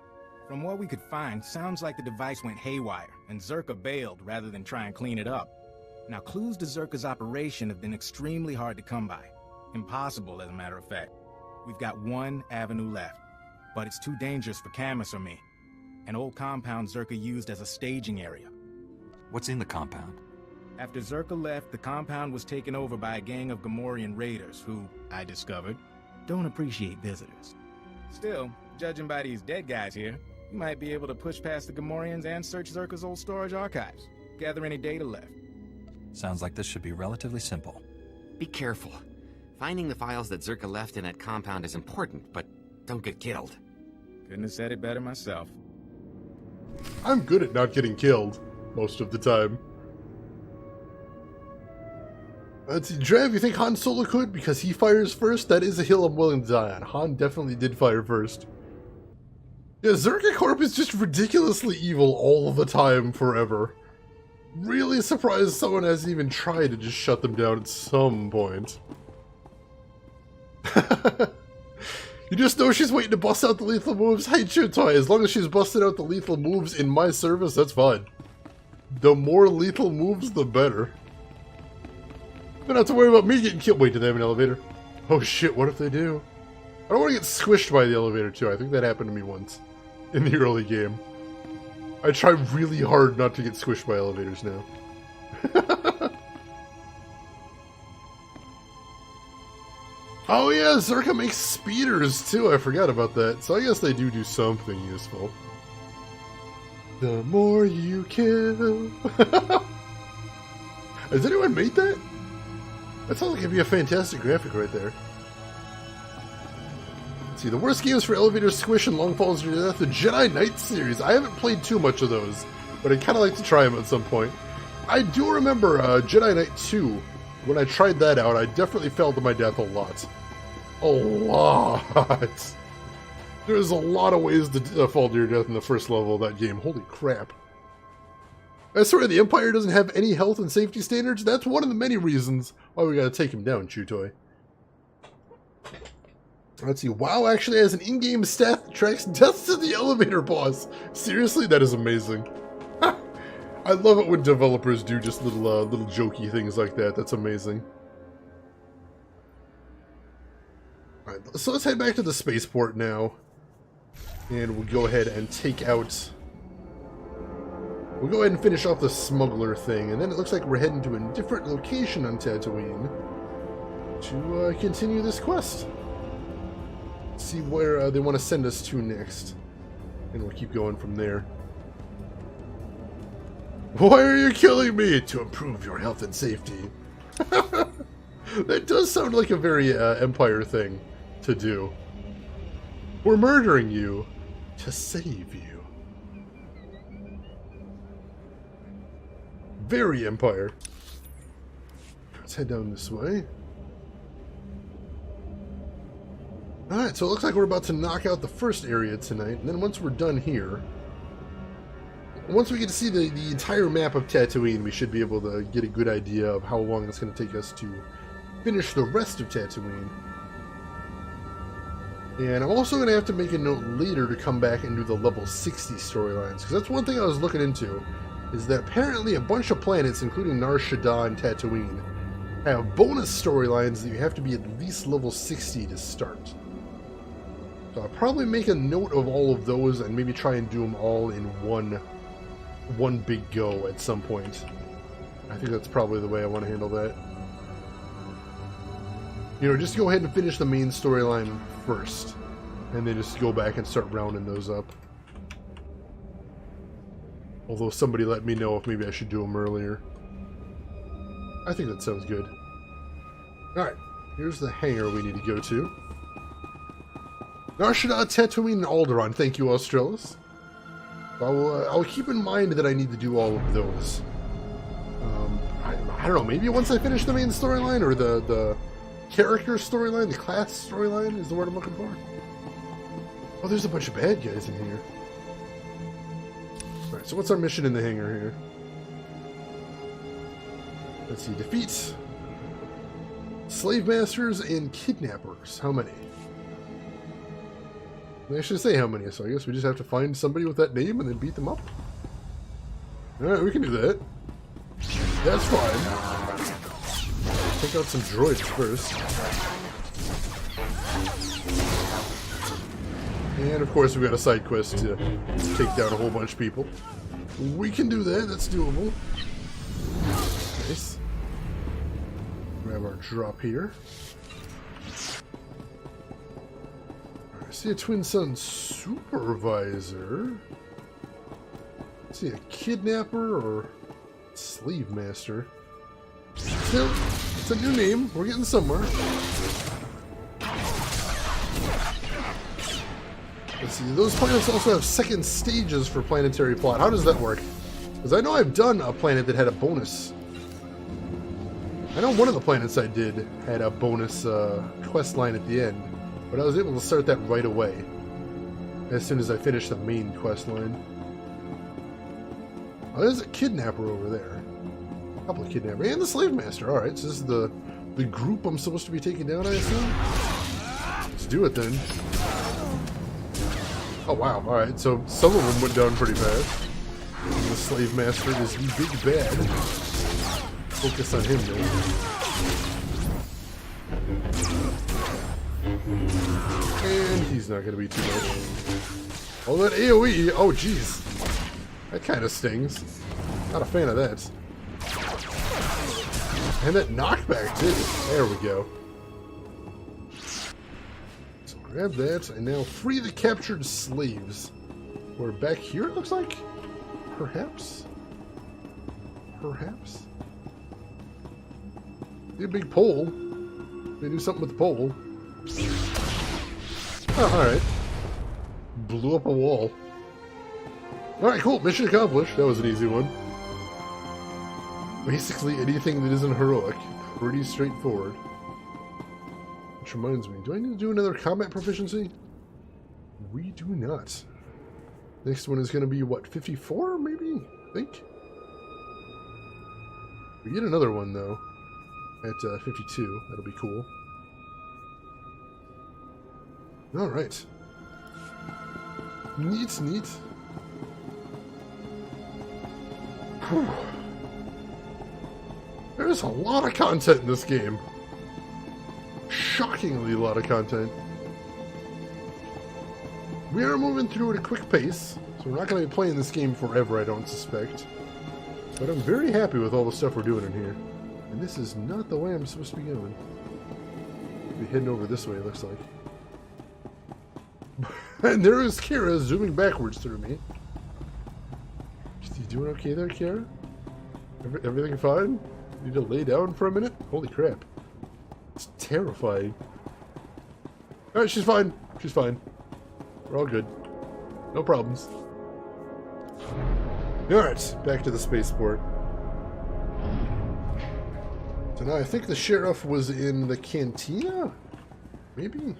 From what we could find, sounds like the device went haywire, and Zerka bailed rather than try and clean it up. Now, clues to Zerka's operation have been extremely hard to come by. Impossible, as a matter of fact. We've got one avenue left, but it's too dangerous for Camus or me. An old compound Zerka used as a staging area. What's in the compound? After Zerka left, the compound was taken over by a gang of Gamorrean raiders who, I discovered, don't appreciate visitors. Still, judging by these dead guys here, you might be able to push past the Gamorreans and search Zerka's old storage archives. Gather any data left. Sounds like this should be relatively simple. Be careful. Finding the files that Zerka left in that compound is important, but don't get killed. Couldn't have said it better myself. I'm good at not getting killed, most of the time. Let's see, Drev, you think Han Solo could because he fires first? That is a hill I'm willing to die on. Han definitely did fire first. Yeah, Zerka Corp is just ridiculously evil all the time, forever. Really surprised someone hasn't even tried to just shut them down at some point. You just know she's waiting to bust out the lethal moves. Hey, Chutoy, as long as she's busted out the lethal moves in my service, that's fine. The more lethal moves, the better. Don't have to worry about me getting killed. Wait, do they have an elevator? Oh shit, what if they do? I don't want to get squished by the elevator too. I think that happened to me once in the early game. I try really hard not to get squished by elevators now. Oh yeah, Zerka makes speeders too. I forgot about that. So I guess they do something useful. The more you kill. Has anyone made that? That sounds like it'd be a fantastic graphic right there. Let's see, the worst games for Elevator Squish and Long Falls to Death, the Jedi Knight series. I haven't played too much of those, but I'd kind of like to try them at some point. I do remember Jedi Knight 2. When I tried that out, I definitely fell to my death a lot. A lot. There's a lot of ways to fall to your death in the first level of that game. Holy crap. I swear the Empire doesn't have any health and safety standards. That's one of the many reasons why we gotta take him down, Chutoy. Let's see. WoW actually has an in-game stat that tracks deaths to the elevator boss. Seriously, that is amazing. I love it when developers do just little jokey things like that. That's amazing. Alright, so let's head back to the spaceport now. And we'll go ahead and take out... We'll go ahead and finish off the smuggler thing, and then it looks like we're heading to a different location on Tatooine to continue this quest. See where they want to send us to next, and we'll keep going from there. Why are you killing me? To improve your health and safety. That does sound like a very Empire thing to do. We're murdering you to save you. Very Empire. Let's head down this way. Alright, so it looks like we're about to knock out the first area tonight, and then once we're done here, once we get to see the entire map of Tatooine, we should be able to get a good idea of how long it's going to take us to finish the rest of Tatooine. And I'm also going to have to make a note later to come back and do the level 60 storylines, because that's one thing I was looking into. Is that apparently a bunch of planets, including Nar Shaddaa and Tatooine, have bonus storylines that you have to be at least level 60 to start. So I'll probably make a note of all of those and maybe try and do them all in one big go at some point. I think that's probably the way I want to handle that. You know, just go ahead and finish the main storyline first, and then just go back and start rounding those up. Although somebody let me know if maybe I should do them earlier. I think that sounds good. Alright, here's the hangar we need to go to. Nar Shaddaa, Tatooine, and Alderaan. Thank you, Australis. I'll keep in mind that I need to do all of those. I don't know, maybe once I finish the main storyline, or the character storyline, the class storyline is the word I'm looking for. Oh, there's a bunch of bad guys in here. Alright, so what's our mission in the hangar here? Let's see, defeat slave masters and kidnappers. How many? They should say how many, so I guess we just have to find somebody with that name and then beat them up. Alright, we can do that. That's fine. Take out some droids first. And of course we got a side quest to take down a whole bunch of people. We can do that, that's doable. Nice. Grab our drop here. I see a Twin Sun supervisor. Let's see, a kidnapper or slave master. Still, it's a new name. We're getting somewhere. Let's see, those planets also have second stages for planetary plot. How does that work? Because I know I've done a planet that had a bonus. I know one of the planets I did had a bonus quest line at the end, but I was able to start that right away as soon as I finished the main quest line. Oh, there's a kidnapper over there. A couple of kidnappers. And the slave master. Alright, so this is the group I'm supposed to be taking down, I assume? Let's do it then. Oh wow, alright, so some of them went down pretty fast. And the slave master is the big bad. Focus on him though. And he's not going to be too much. Oh, that AoE! Oh jeez. That kind of stings. Not a fan of that. And that knockback too. There we go. So grab that, and now free the captured slaves. We're back here, it looks like? Perhaps? Perhaps? The big pole. They do something with the pole. Oh, alright. Blew up a wall. Alright, cool. Mission accomplished. That was an easy one. Basically anything that isn't heroic. Pretty straightforward. Which reminds me, do I need to do another combat proficiency? We do not. Next one is going to be, what, 54 maybe? I think? We get another one, though, at 52. That'll be cool. Alright. Neat, neat. Whew. There's a lot of content in this game. Shockingly a lot of content. We are moving through at a quick pace, so we're not going to be playing this game forever, I don't suspect. But I'm very happy with all the stuff we're doing in here. And this is not the way I'm supposed to be going. We'll be heading over this way, it looks like. And there is Kira zooming backwards through me. You doing okay there, Kira? Everything fine? Need to lay down for a minute? Holy crap. It's terrifying. Alright, she's fine. She's fine. We're all good. No problems. Alright, back to the spaceport. So now I think the sheriff was in the cantina? Maybe?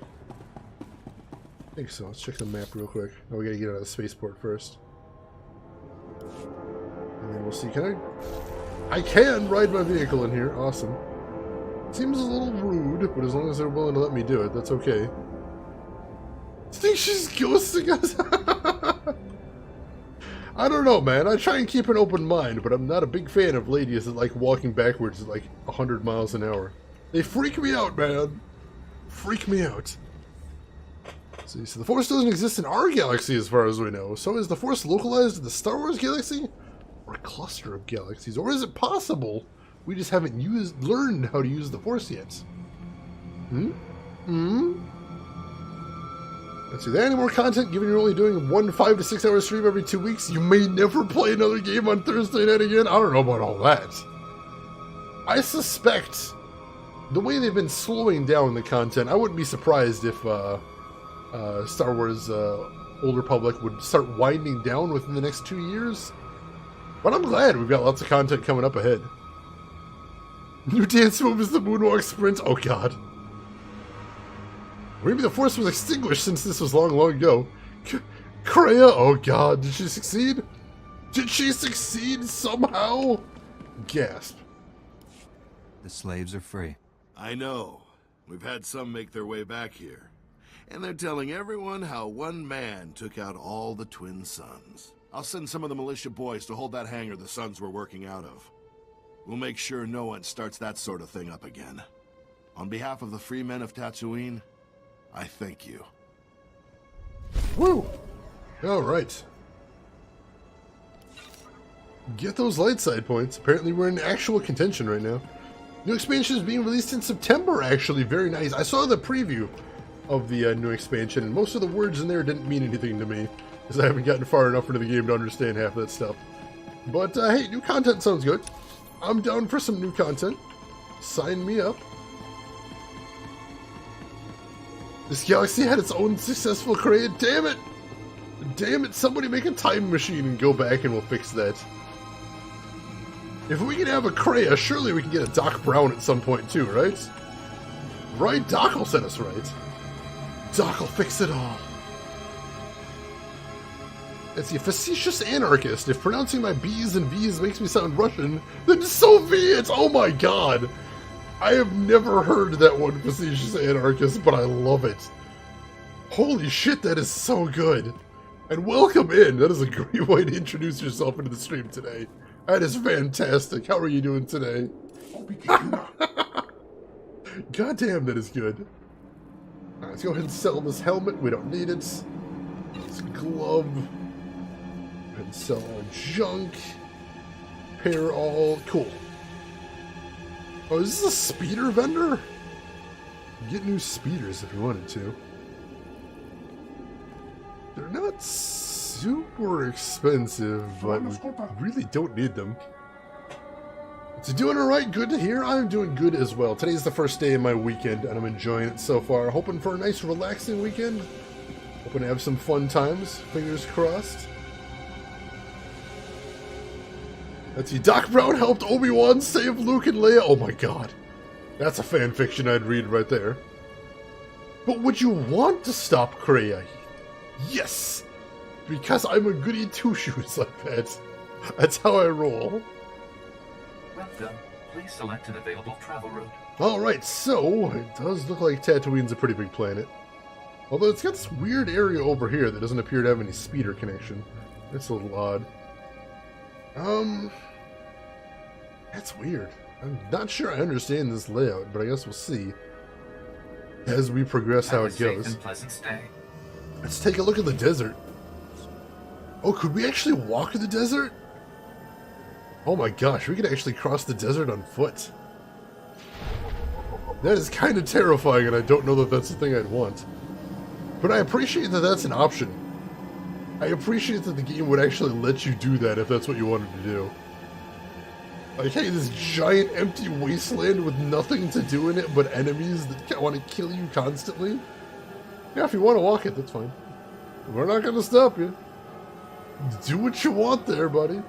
I think so. Let's check the map real quick. Oh, we gotta get out of the spaceport first. And then we'll see. Can I can ride my vehicle in here. Awesome. Seems a little rude, but as long as they're willing to let me do it, that's okay. I think she's ghosting us. I don't know, man. I try and keep an open mind, but I'm not a big fan of ladies that like walking backwards at like 100 miles an hour. They freak me out, man. Freak me out. See, so the Force doesn't exist in our galaxy as far as we know. So is the Force localized in the Star Wars galaxy? Or a cluster of galaxies? Or is it possible we just haven't learned how to use the Force yet? Let's see, there any more content given you're only doing one 5 to 6 hour stream every 2 weeks? You may never play another game on Thursday night again? I don't know about all that. I suspect the way they've been slowing down the content, I wouldn't be surprised if Star Wars Old Republic would start winding down within the next 2 years. But I'm glad we've got lots of content coming up ahead. New dance move is the Moonwalk Sprint. Oh god. Maybe the Force was extinguished since this was long, long ago. Kreia, oh god, did she succeed? Did she succeed somehow? Gasp. The slaves are free. I know. We've had some make their way back here. And they're telling everyone how one man took out all the twin suns. I'll send some of the militia boys to hold that hangar the Suns were working out of. We'll make sure no one starts that sort of thing up again. On behalf of the free men of Tatooine, I thank you. Woo! Alright. Get those light side points. Apparently we're in actual contention right now. New expansion is being released in September, actually. Very nice. I saw the preview of the new expansion, and most of the words in there didn't mean anything to me, because I haven't gotten far enough into the game to understand half of that stuff. But, hey, new content sounds good. I'm down for some new content. Sign me up. This galaxy had its own successful creation. Damn it! Damn it, somebody make a time machine and go back and we'll fix that. If we can have a Kreia, surely we can get a Doc Brown at some point too, right? Right? Doc will set us right. Doc will fix it all. Let's see, facetious anarchist. If pronouncing my B's and V's makes me sound Russian, then Soviet! Oh my god! I have never heard that one, facetious anarchist, but I love it. Holy shit, that is so good. And welcome in. That is a great way to introduce yourself into the stream today. That is fantastic. How are you doing today? God damn, that is good. Right, let's go ahead and sell this helmet. We don't need it. This glove. Go ahead and sell all junk. Pair all. Cool. Oh, is this a speeder vendor? Get new speeders if you wanted to. They're not super expensive, but we really don't need them. It's doing alright, good to hear. I'm doing good as well. Today's the first day of my weekend, and I'm enjoying it so far. Hoping for a nice, relaxing weekend. Hoping to have some fun times. Fingers crossed. Let's see. Doc Brown helped Obi-Wan save Luke and Leia. Oh my god. That's a fan fiction I'd read right there. But would you want to stop Kreia? Yes! Because I'm a goody two-shoes like that. That's how I roll. Welcome. Please select an available travel route. Alright, so it does look like Tatooine's a pretty big planet. Although it's got this weird area over here that doesn't appear to have any speeder connection. That's a little odd. That's weird. I'm not sure I understand this layout, but I guess we'll see as we progress how it goes. Safe and pleasant stay. Let's take a look at the desert. Oh, could we actually walk in the desert? Oh my gosh, we could actually cross the desert on foot. That is kind of terrifying, and I don't know that that's the thing I'd want. But I appreciate that that's an option. I appreciate that the game would actually let you do that if that's what you wanted to do. Like, hey, this giant empty wasteland with nothing to do in it but enemies that want to kill you constantly? Yeah, if you want to walk it, that's fine. We're not going to stop you. Do what you want there, buddy.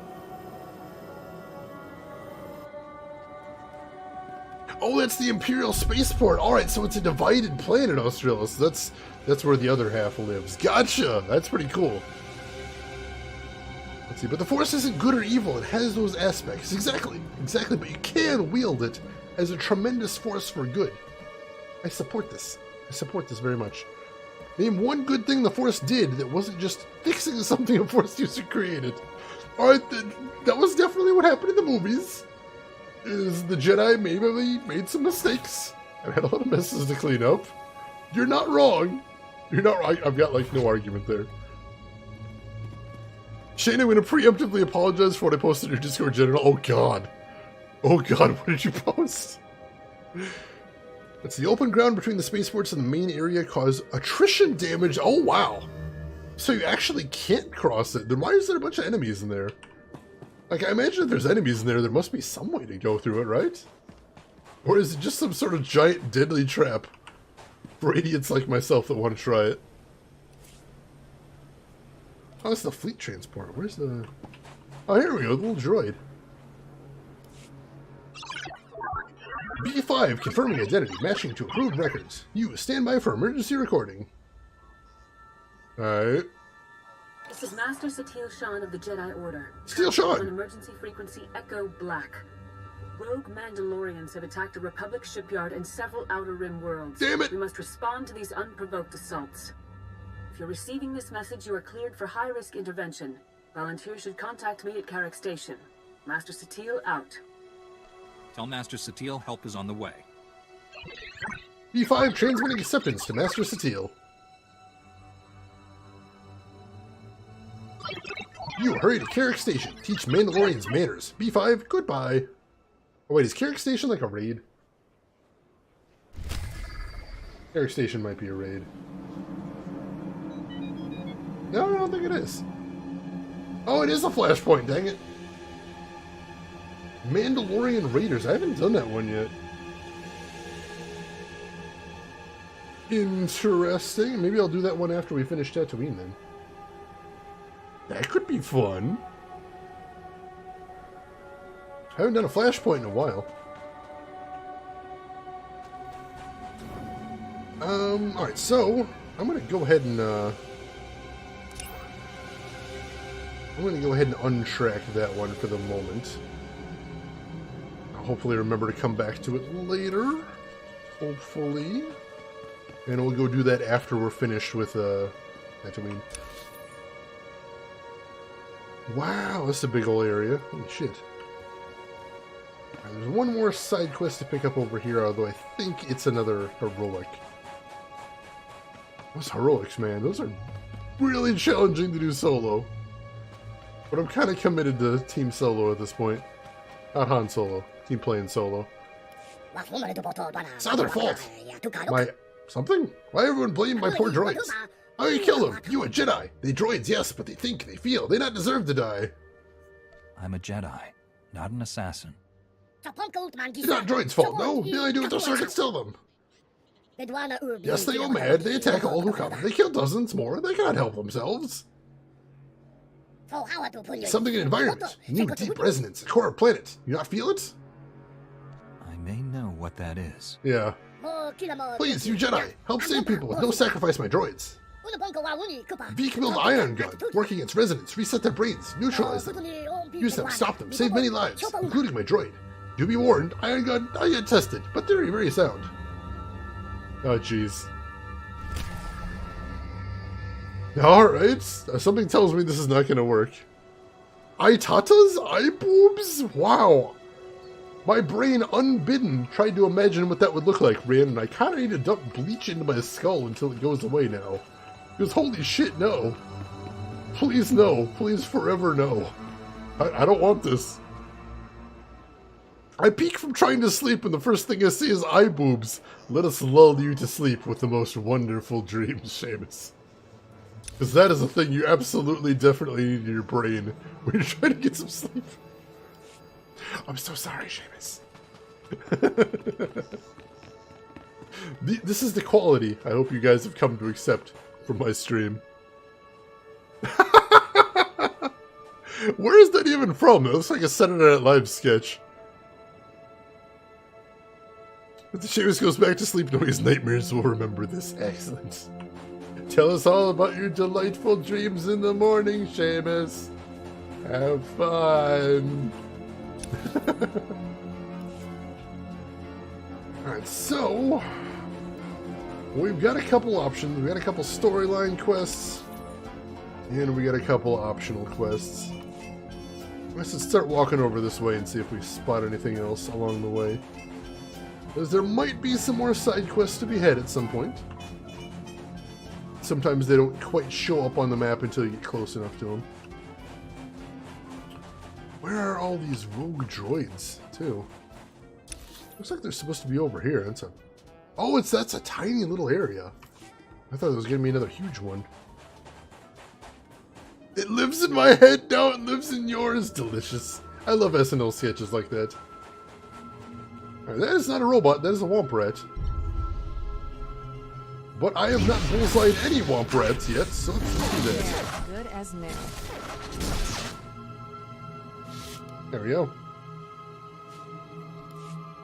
Oh, that's the Imperial Spaceport. Alright, so it's a divided planet, Australia. So that's where the other half lives. Gotcha! That's pretty cool. Let's see, but the Force isn't good or evil. It has those aspects. Exactly, but you can wield it as a tremendous force for good. I support this. I support this very much. Name one good thing the Force did that wasn't just fixing something a Force user created. Alright, that was definitely what happened in the movies. Is the Jedi maybe made some mistakes and had a lot of messes to clean up. You're not wrong. You're not wrong. I've got, like, no argument there. Shane, I'm going to preemptively apologize for what I posted in your Discord general. Oh, God. Oh, God, what did you post? It's the open ground between the spaceports and the main area cause attrition damage. Oh, wow. So you actually can't cross it. Then why is there a bunch of enemies in there? Like, I imagine if there's enemies in there must be some way to go through it, right? Or is it just some sort of giant deadly trap for idiots like myself that want to try it? Oh, that's the fleet transport. Where's the... Oh, here we go, the little droid. B5, confirming identity, matching to approved records. You, stand by for emergency recording. Alright. This is Master Satil Shan of the Jedi Order. Satil Shan! On emergency frequency Echo Black. Rogue Mandalorians have attacked a Republic shipyard and several Outer Rim worlds. Damn it! We must respond to these unprovoked assaults. If you're receiving this message, you are cleared for high-risk intervention. Volunteers should contact me at Carrick Station. Master Satil out. Tell Master Satil help is on the way. B5 transmitting acceptance to Master Satil. You hurry to Carrick Station. Teach Mandalorians manners. B5, goodbye. Oh wait, is Carrick Station like a raid? Carrick Station might be a raid. No, I don't think it is. Oh, it is a flashpoint, dang it. Mandalorian Raiders. I haven't done that one yet. Interesting. Maybe I'll do that one after we finish Tatooine then. That could be fun. I haven't done a flashpoint in a while. Alright, so I'm gonna go ahead and untrack that one for the moment. I'll hopefully remember to come back to it later. Hopefully. And we'll go do that after we're finished with Tatooine. Wow, that's a big old area. Holy shit. Right, there's one more side quest to pick up over here, although I think it's another heroic. Those heroics, man, those are really challenging to do solo. But I'm kind of committed to Team Solo at this point. Not Han Solo. Team playing solo. It's not their fault. My... something? Why everyone blame my poor droids? How you kill them? You a Jedi. They droids, yes, but they think, they feel. They not deserve to die. I'm a Jedi, not an assassin. It's not droid's fault, no. They only do what their circuits tell them. Yes, they go mad. They attack all who come. They kill dozens more. They cannot help themselves. Something in the environment. New deep resonance. A core of planet. You not feel it? I may know what that is. Yeah. Please, you Jedi, help save people. Don't sacrifice my droids. Beak build ion gun. Work against resonance. Reset their brains. Neutralize them. Use them. Stop them. Save many lives, including my droid. Do be warned, ion gun not yet tested, but very, very sound. Oh, jeez. Alright. Something tells me this is not going to work. Aitatas? Eye boobs? Wow. My brain, unbidden, tried to imagine what that would look like, Ran, and I kind of need to dump bleach into my skull until it goes away now. Because holy shit, no. Please no. Please forever no. I don't want this. I peek from trying to sleep and the first thing I see is eye boobs. Let us lull you to sleep with the most wonderful dreams, Seamus. Because that is a thing you absolutely definitely need in your brain when you're trying to get some sleep. I'm so sorry, Seamus. This is the quality I hope you guys have come to accept from my stream. Where is that even from? It looks like a Saturday Night Live sketch. If the Seamus goes back to sleep knowing his nightmares will remember this. Excellent. Tell us all about your delightful dreams in the morning, Seamus. Have fun. Alright, so we've got a couple options. We got a couple storyline quests, and we got a couple optional quests. Let's just start walking over this way and see if we spot anything else along the way. Because there might be some more side quests to be had at some point. Sometimes they don't quite show up on the map until you get close enough to them. Where are all these rogue droids, too? Looks like they're supposed to be over here. That's a... Oh, that's a tiny little area. I thought it was going to be another huge one. It lives in my head, now it lives in yours. Delicious. I love SNL sketches like that. Right, that is not a robot, that is a Womp Rat. But I have not bullseyed any Womp Rats yet, so let's do that. Good as new. There we go.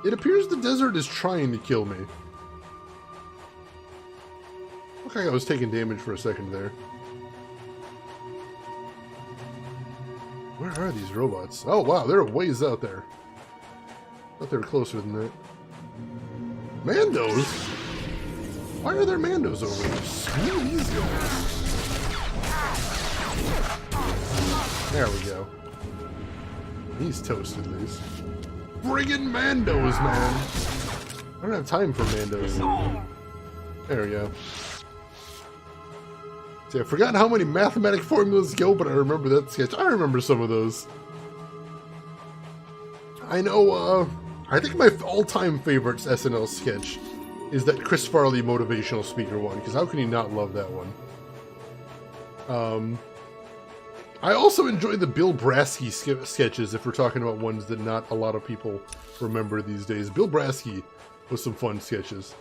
It appears the desert is trying to kill me. Looked like I was taking damage for a second there. Where are these robots? Oh wow, they're ways out there. Thought they were closer than that. Mandos? Why are there Mandos over there? Screw these guys. There we go. He's toasted these. Friggin' Mandos, man! I don't have time for Mandos. There we go. See, I've forgotten how many mathematic formulas go, but I remember that sketch. I remember some of those. I know, I think my all-time favorite SNL sketch is that Chris Farley motivational speaker one, because how can you not love that one? I also enjoy the Bill Brasky sketches, if we're talking about ones that not a lot of people remember these days. Bill Brasky was some fun sketches.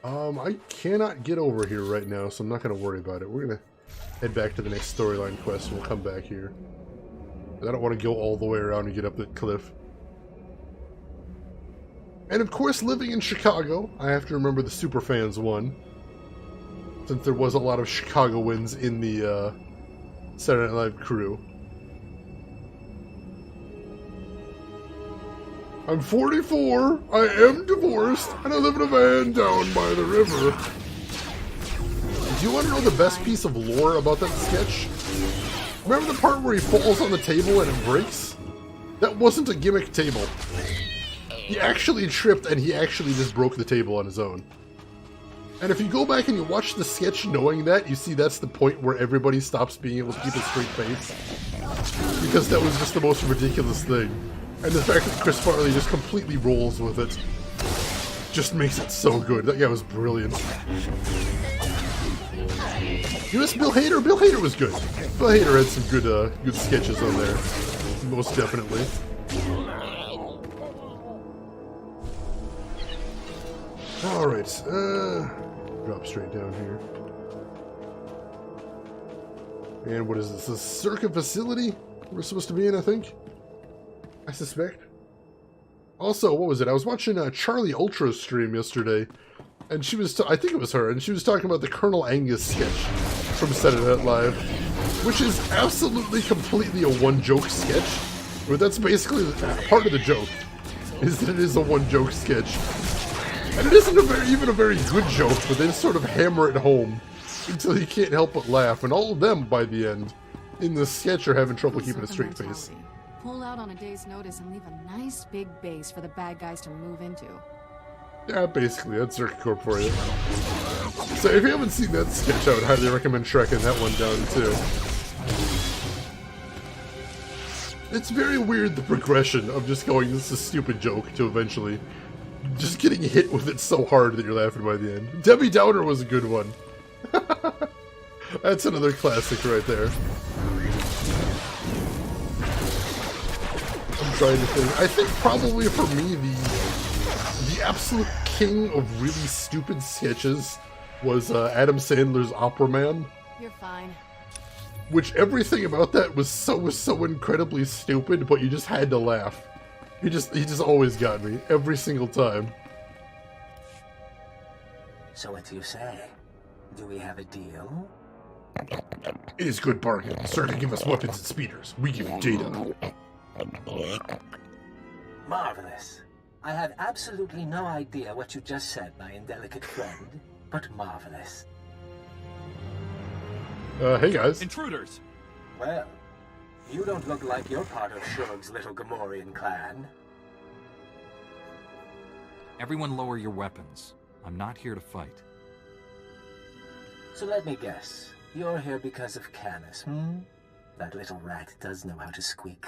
I cannot get over here right now, so I'm not going to worry about it. We're going to head back to the next storyline quest, and we'll come back here. I don't want to go all the way around and get up that cliff. And of course, living in Chicago, I have to remember the Superfans one. Since there was a lot of Chicagoans in the Saturday Night Live crew. I'm 44, I am divorced, and I live in a van down by the river. Do you want to know the best piece of lore about that sketch? Remember the part where he falls on the table and it breaks? That wasn't a gimmick table. He actually tripped and he actually just broke the table on his own. And if you go back and you watch the sketch knowing that, you see that's the point where everybody stops being able to keep a straight face. Because that was just the most ridiculous thing. And the fact that Chris Farley just completely rolls with it just makes it so good. That guy was brilliant. You miss Bill Hader? Bill Hader was good. Bill Hader had some good sketches on there. Most definitely. Alright, drop straight down here. And what is this? A Zerka facility we're supposed to be in, I think? I suspect. Also, what was it? I was watching Charlie Ultra's stream yesterday, and she was, I think it was her, and she was talking about the Colonel Angus sketch from Saturday Night Live, which is absolutely, completely a one-joke sketch. But that's basically part of the joke, is that it is a one-joke sketch. And it isn't even a very good joke, but they just sort of hammer it home until you can't help but laugh. And all of them, by the end, in the sketch are having trouble keeping a straight face. Pull out on a day's notice and leave a nice big base for the bad guys to move into. Yeah, basically, that's Zerka Corp for you. So if you haven't seen that sketch, I would highly recommend tracking that one down, too. It's very weird, the progression of just going, this is a stupid joke, to eventually just getting hit with it so hard that you're laughing by the end. Debbie Downer was a good one. That's another classic right there. I'm trying to think. I think probably for me, the absolute king of really stupid sketches was Adam Sandler's Opera Man. You're fine. Which everything about that was so incredibly stupid, but you just had to laugh. He just always got me, every single time. So what do you say? Do we have a deal? It is good bargain. Sir, to give us weapons and speeders. We give you data. Marvelous. I have absolutely no idea what you just said, my indelicate friend, but marvelous. Hey guys. Intruders! Well, you don't look like you're part of Shug's little Gamorrean clan. Everyone lower your weapons. I'm not here to fight. So let me guess. You're here because of Camus, hmm? That little rat does know how to squeak.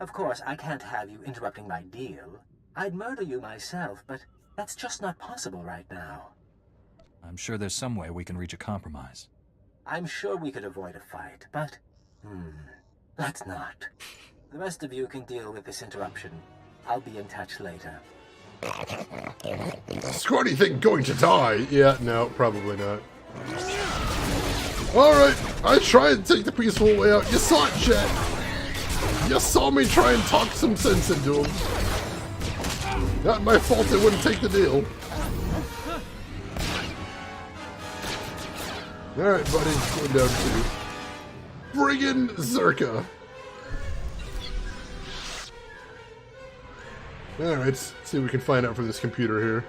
Of course, I can't have you interrupting my deal. I'd murder you myself, but that's just not possible right now. I'm sure there's some way we can reach a compromise. I'm sure we could avoid a fight, but... let's not. The rest of you can deal with this interruption. I'll be in touch later. Squatty thing going to die? Yeah, no, probably not. Alright, I tried to take the peaceful way out. You saw it, chat. You saw me try and talk some sense into him. Not my fault they wouldn't take the deal. Alright, buddy, going down to friggin' Zerka. Alright, let's see what we can find out from this computer here.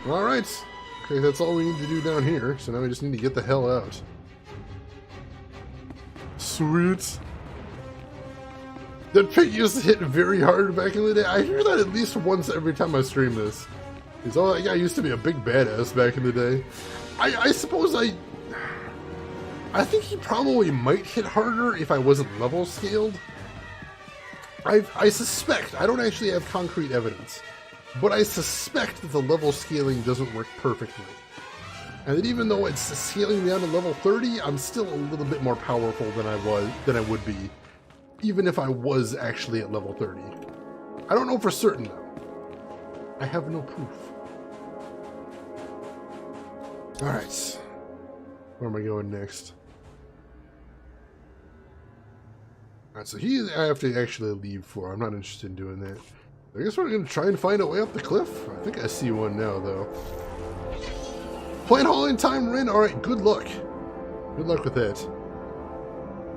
Alright, okay, that's all we need to do down here, so now we just need to get the hell out. Sweet. That pig used to hit very hard back in the day. I hear that at least once every time I stream this. Because oh, that guy used to be a big badass back in the day. I suppose I think he probably might hit harder if I wasn't level scaled. I suspect, I don't actually have concrete evidence, but I suspect that the level scaling doesn't work perfectly. And that even though it's scaling down to level 30, I'm still a little bit more powerful than I would be, even if I was actually at level 30. I don't know for certain though. I have no proof. Alright. Where am I going next? Alright, so I have to actually leave for. I'm not interested in doing that. I guess we're going to try and find a way up the cliff. I think I see one now, though. Plane hauling time, Rin? Alright, good luck. Good luck with that.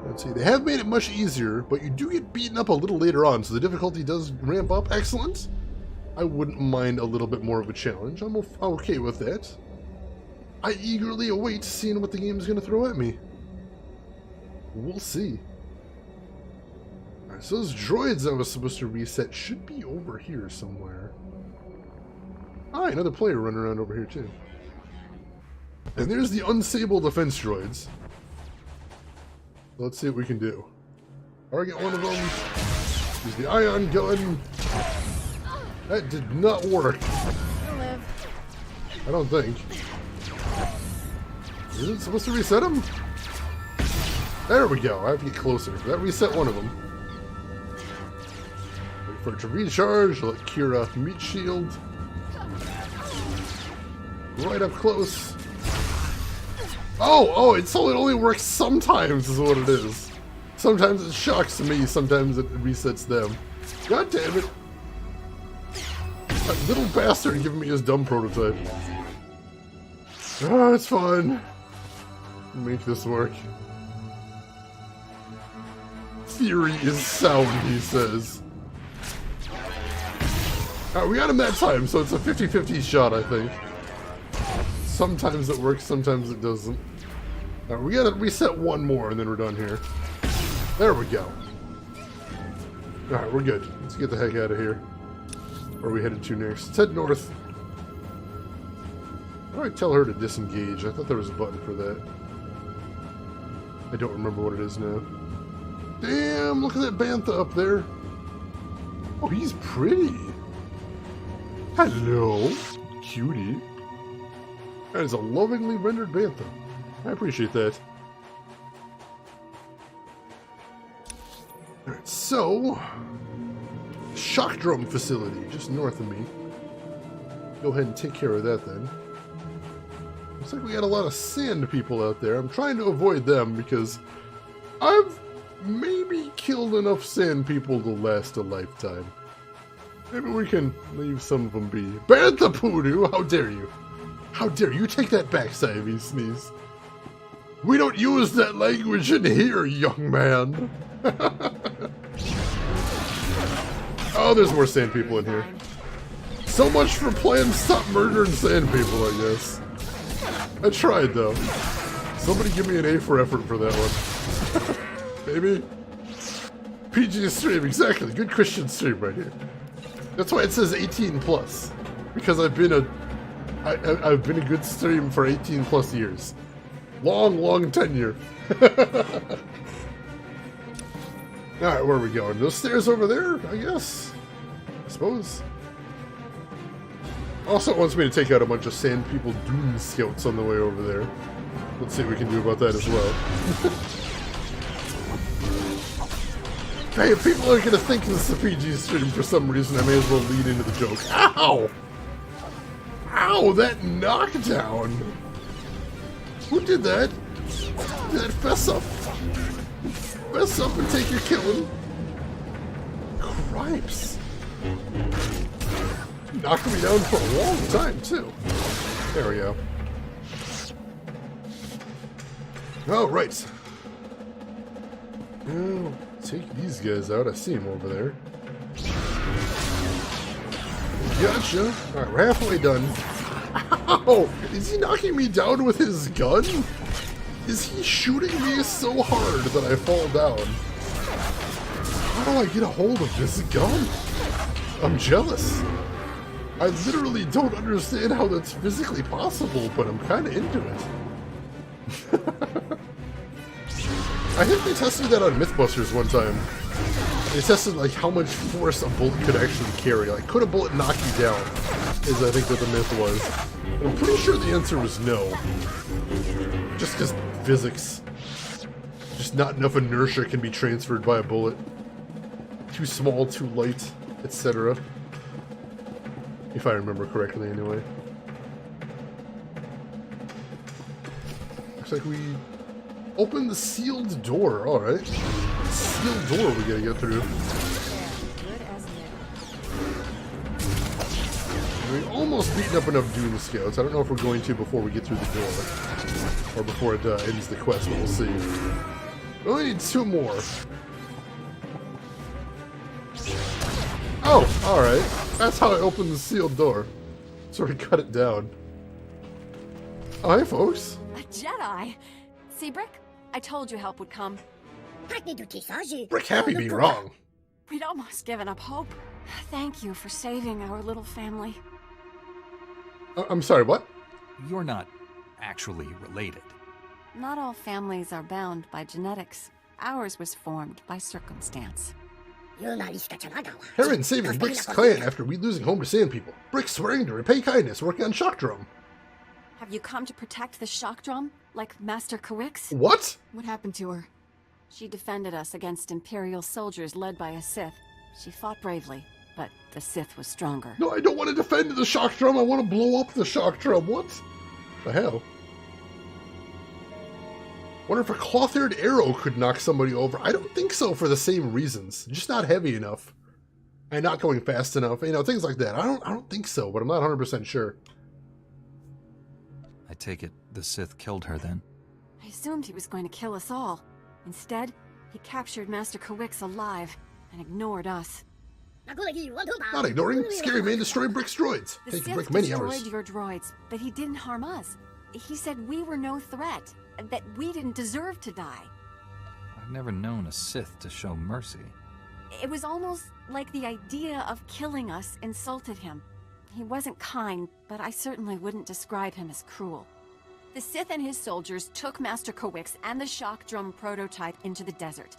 Let's see, they have made it much easier, but you do get beaten up a little later on, so the difficulty does ramp up. Excellent. I wouldn't mind a little bit more of a challenge. I'm okay with that. I eagerly await seeing what the game is going to throw at me. We'll see. Alright, so those droids I was supposed to reset should be over here somewhere. Ah, another player running around over here too. And there's the unsable defense droids. Let's see what we can do. Target one of them. Use the ion gun. That did not work. You'll live. I don't think. Is it supposed to reset them? There we go. I have to get closer. That reset one of them. for it to recharge. Let Kira meat shield. Right up close. Oh, so it only works sometimes is what it is. Sometimes it shocks me, sometimes it resets them. God damn it. That little bastard giving me his dumb prototype. Ah, it's fun. Make this work. Theory is sound, he says. Alright, we got him that time, so it's a 50-50 shot, I think. Sometimes it works, sometimes it doesn't. Alright, we gotta reset one more and then we're done here. There we go. Alright, we're good. Let's get the heck out of here. Where are we headed to next? Let's head north. How do I tell her to disengage? I thought there was a button for that. I don't remember what it is now. Damn, look at that bantha up there. Oh, he's pretty. Hello, cutie. That is a lovingly rendered bantha. I appreciate that. Alright, so... Shock drum facility, just north of me. Go ahead and take care of that then. Looks like we got a lot of sand people out there. I'm trying to avoid them because I've maybe killed enough sand people to last a lifetime. Maybe we can leave some of them be. Bantha Poodoo, how dare you? How dare you take that back, Savvy Sneeze. We don't use that language in here, young man. Oh, there's more sand people in here. So much for playing Stop Murdering Sand People, I guess. I tried, though. Somebody give me an A for effort for that one. Maybe? PG stream, exactly. Good Christian stream right here. That's why it says 18 plus. Because I've been a good stream for 18 plus years. Long tenure. Alright, where are we going? Those stairs over there, I guess? I suppose. Also, it wants me to take out a bunch of sand people Dune scouts on the way over there. Let's see what we can do about that as well. Hey, if people are going to think this is a PG stream for some reason, I may as well lead into the joke. Ow! Ow, that knockdown! Who did that? Did that fess up? Fess up and take your killing. Cripes. Knocked me down for a long time, too. There we go. Oh, right. Oh, take these guys out. I see them over there. Gotcha. Alright, we're halfway done. Ow! Is he knocking me down with his gun? Is he shooting me so hard that I fall down? How do I get a hold of this gun? I'm jealous. I literally don't understand how that's physically possible, but I'm kind of into it. I think they tested that on Mythbusters one time. They tested like how much force a bullet could actually carry. Like, could a bullet knock you down? Is I think what the myth was. And I'm pretty sure the answer was no. Just because physics. Just not enough inertia can be transferred by a bullet. Too small, too light, etc. If I remember correctly, anyway. Looks like we opened the sealed door. Alright. Sealed door we gotta get through. We almost beaten up enough Dune scouts. I don't know if we're going to before we get through the door. Or before it ends the quest, but we'll see. We only need 2 more. Oh, alright. That's how I opened the sealed door. So we cut it down. Oh, hi, folks. A Jedi? See, Brick? I told you help would come. Brick happy being wrong. We'd almost given up hope. Thank you for saving our little family. I'm sorry, what? You're not actually related. Not all families are bound by genetics. Ours was formed by circumstance. Heron saving Brick's clan after we losing home to sand people. Brick swearing to repay kindness, working on shock drum. Have you come to protect the shock drum, like Master Kawix? What? What happened to her? She defended us against Imperial soldiers led by a Sith. She fought bravely, but the Sith was stronger. No, I don't want to defend the shock drum. I want to blow up the shock drum. What the hell? Wonder if a cloth-haired arrow could knock somebody over. I don't think so for the same reasons. Just not heavy enough. And not going fast enough. You know, things like that. I don't think so, but I'm not 100% sure. I take it the Sith killed her then? I assumed he was going to kill us all. Instead, he captured Master Kawix alive and ignored us. Not ignoring. Scary man destroyed Brick's droids. The Take Sith Brick many destroyed hours. your droids, but he didn't harm us. He said we were no threat, that we didn't deserve to die. I've never known a Sith to show mercy. It was almost like the idea of killing us insulted him. He wasn't kind, but I certainly wouldn't describe him as cruel. The Sith and his soldiers took Master Kawix and the shock drum prototype into the desert.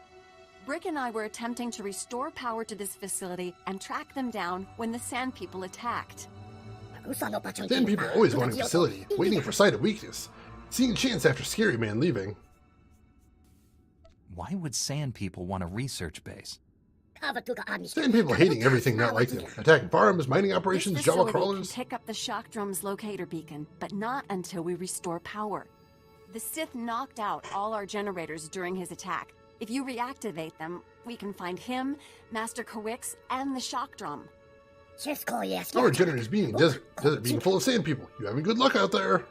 Brick and I were attempting to restore power to this facility and track them down when the Sand People attacked. Sand People always wanting facility, waiting for sight of weakness, seeing chance after Scary Man leaving. Why would Sand People want a research base? Sand People hating everything not like them, attacking farms, mining operations, This Java facility crawlers. can pick up the shock drum's locator beacon, but not until we restore power. The Sith knocked out all our generators during his attack. If you reactivate them, we can find him, Master Kawix, and the shock drum. Our generators being desert being full of Sand People. You having good luck out there?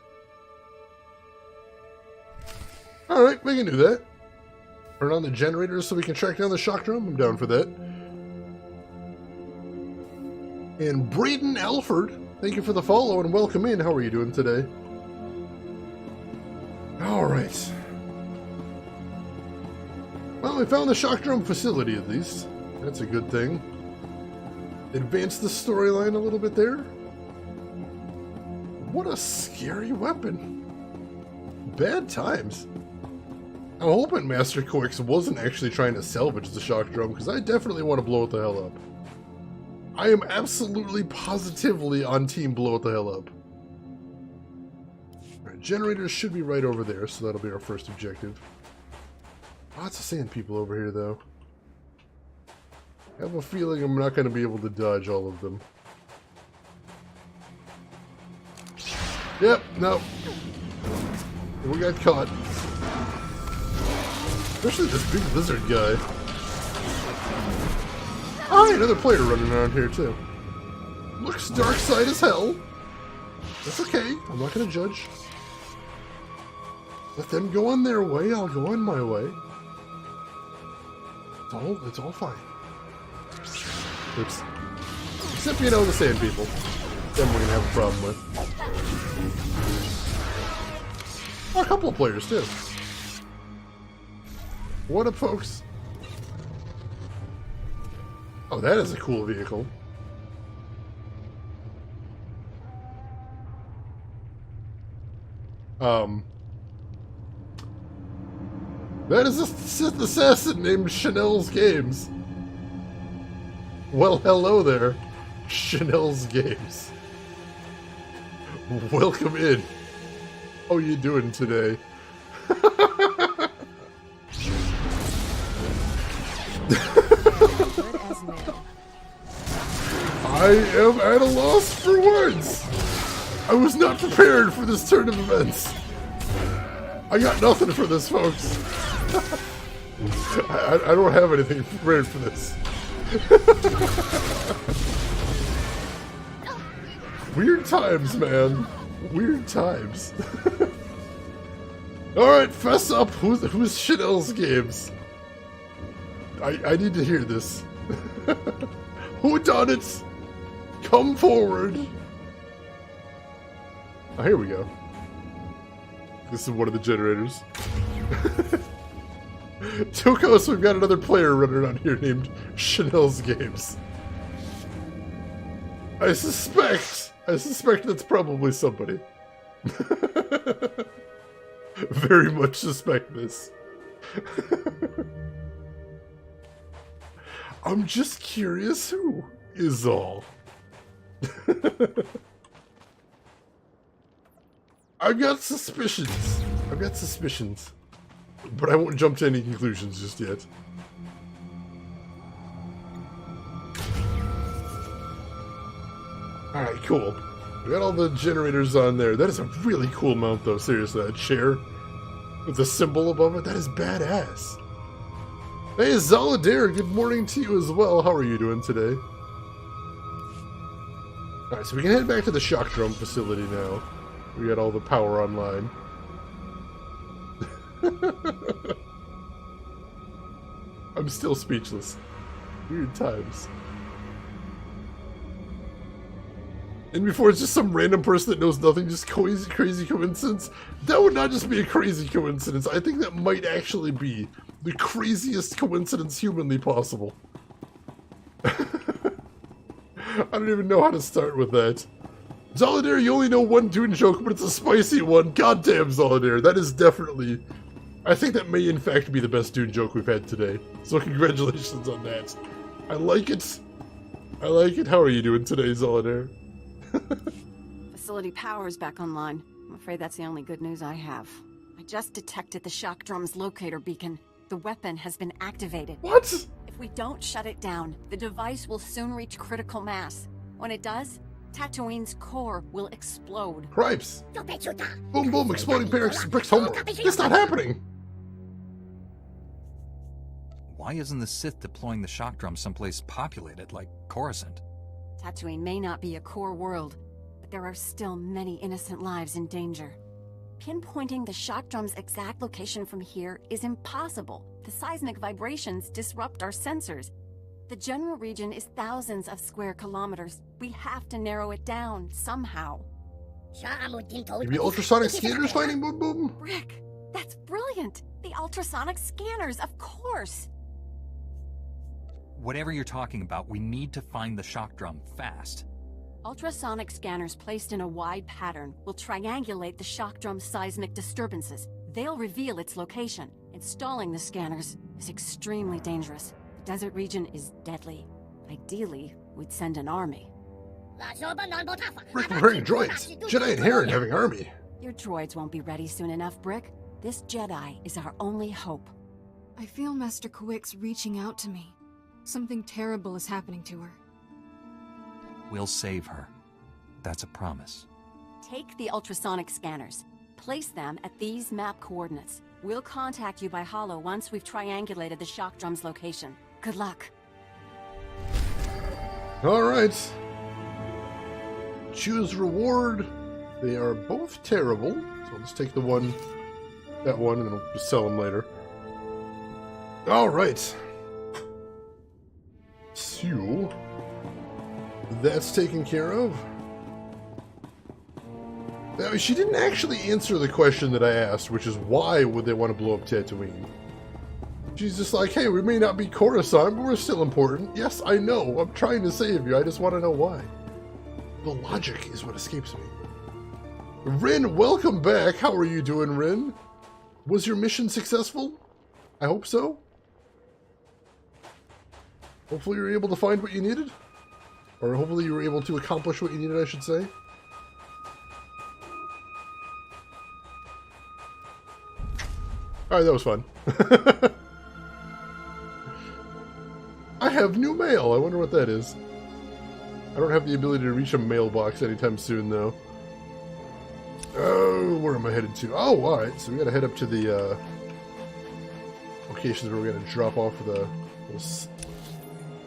Alright, we can do that. Turn on the generators so we can track down the shock drum. I'm down for that. And Braden Alford, thank you for the follow and welcome in. How are you doing today? Alright. Well, we found the shock drum facility at least. That's a good thing. Advance the storyline a little bit there. What a scary weapon. Bad times. I'm hoping Master Kawix wasn't actually trying to salvage the shock drum, because I definitely want to blow it the hell up. I am absolutely positively on team blow it the hell up. Alright, generators should be right over there, so that'll be our first objective. Lots of Sand People over here, though. I have a feeling I'm not going to be able to dodge all of them. Yep, no. We got caught. Especially this big lizard guy. Oh, another player running around here, too. Looks dark side as hell. That's okay. I'm not going to judge. Let them go on their way. I'll go on my way. It's all fine. Oops. Except, you know, the Sand People. Them we're going to have a problem with. Oh, a couple of players, too. What up, folks? Oh, that is a cool vehicle. That is a Sith assassin named Chanel's Games. Well, hello there, Chanel's Games. Welcome in. How you doing today? I am at a loss for words. I was not prepared for this turn of events. I got nothing for this, folks. I don't have anything prepared for this. Weird times, man. Weird times. Alright, fess up. Who's Chanel's Games? I need to hear this. Who done it? Come forward. Oh, here we go. This is one of the generators. Tukos, we've got another player running around here named Chanel's Games. I suspect that's probably somebody. Very much suspect this. I'm just curious who is all. I've got suspicions. But I won't jump to any conclusions just yet. Alright, cool. We got all the generators on there. That is a really cool mount, though. Seriously, that chair with the symbol above it, that is badass. Hey, Zoladair, good morning to you as well. How are you doing today? Alright, so we can head back to the shock drum facility now. We got all the power online. I'm still speechless. Weird times. And before it's just some random person that knows nothing, just crazy coincidence. That would not just be a crazy coincidence. I think that might actually be the craziest coincidence humanly possible. I don't even know how to start with that. Zoladair, you only know one Dune joke, but it's a spicy one. Goddamn, Zoladair, that is definitely... I think that may in fact be the best Dune joke we've had today. So congratulations on that. I like it. I like it. How are you doing today, Zoladair? Facility power's back online. I'm afraid that's the only good news I have. I just detected the shock drum's locator beacon. The weapon has been activated. What? If we don't shut it down, the device will soon reach critical mass. When it does, Tatooine's core will explode. Cripes! Boom boom, exploding bricks homework. It's not happening! Why isn't the Sith deploying the shock drum someplace populated, like Coruscant? Tatooine may not be a core world, but there are still many innocent lives in danger. Pinpointing the shock drum's exact location from here is impossible. The seismic vibrations disrupt our sensors. The general region is thousands of square kilometers. We have to narrow it down somehow. Maybe ultrasonic scanners finding Boom Boom? Rick, that's brilliant! The ultrasonic scanners, of course! Whatever you're talking about, we need to find the shock drum fast. Ultrasonic scanners placed in a wide pattern will triangulate the shock drum's seismic disturbances. They'll reveal its location. Installing the scanners is extremely dangerous. The desert region is deadly. Ideally, we'd send an army. Brick preparing droids. Jedi and Heron having army. Your droids won't be ready soon enough, Brick. This Jedi is our only hope. I feel Master Kawik's reaching out to me. Something terrible is happening to her. We'll save her. That's a promise. Take the ultrasonic scanners. Place them at these map coordinates. We'll contact you by holo once we've triangulated the shock drum's location. Good luck. Alright. Choose reward. They are both terrible. So I'll just take that one, and then we'll just sell them later. Alright. So, that's taken care of. Now, she didn't actually answer the question that I asked, which is why would they want to blow up Tatooine? She's just like, hey, we may not be Coruscant, but we're still important. Yes, I know. I'm trying to save you. I just want to know why. The logic is what escapes me. Rin, welcome back. How are you doing, Rin? Was your mission successful? I hope so. Hopefully you were able to find what you needed. Or hopefully you were able to accomplish what you needed, I should say. Alright, that was fun. I have new mail. I wonder what that is. I don't have the ability to reach a mailbox anytime soon, though. Oh, where am I headed to? Oh, alright. So we gotta head up to the locations where we're gonna drop off the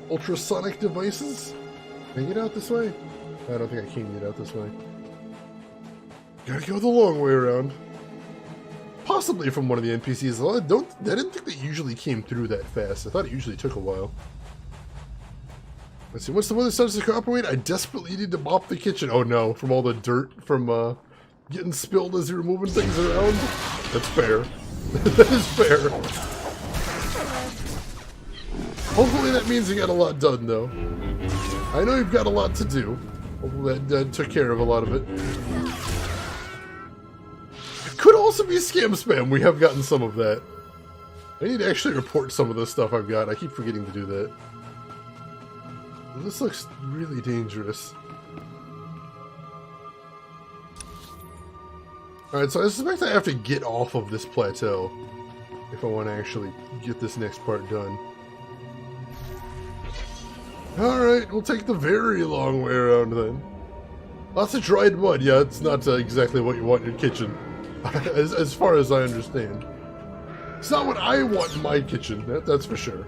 ultrasonic devices. Can I get out this way? I don't think I can get out this way. Gotta go the long way around. Possibly from one of the NPCs. I didn't think they usually came through that fast. I thought it usually took a while. Let's see, once the weather starts to cooperate, I desperately need to mop the kitchen. Oh no, from all the dirt from getting spilled as you were moving things around. That's fair. That is fair. Hopefully that means you got a lot done, though. I know you've got a lot to do. Hopefully that took care of a lot of it. It could also be scam spam. We have gotten some of that. I need to actually report some of the stuff I've got. I keep forgetting to do that. This looks really dangerous. Alright, so I suspect I have to get off of this plateau if I want to actually get this next part done. Alright, we'll take the very long way around then. Lots of dried mud. Yeah, it's not exactly what you want in your kitchen, as far as I understand. It's not what I want in my kitchen, that's for sure.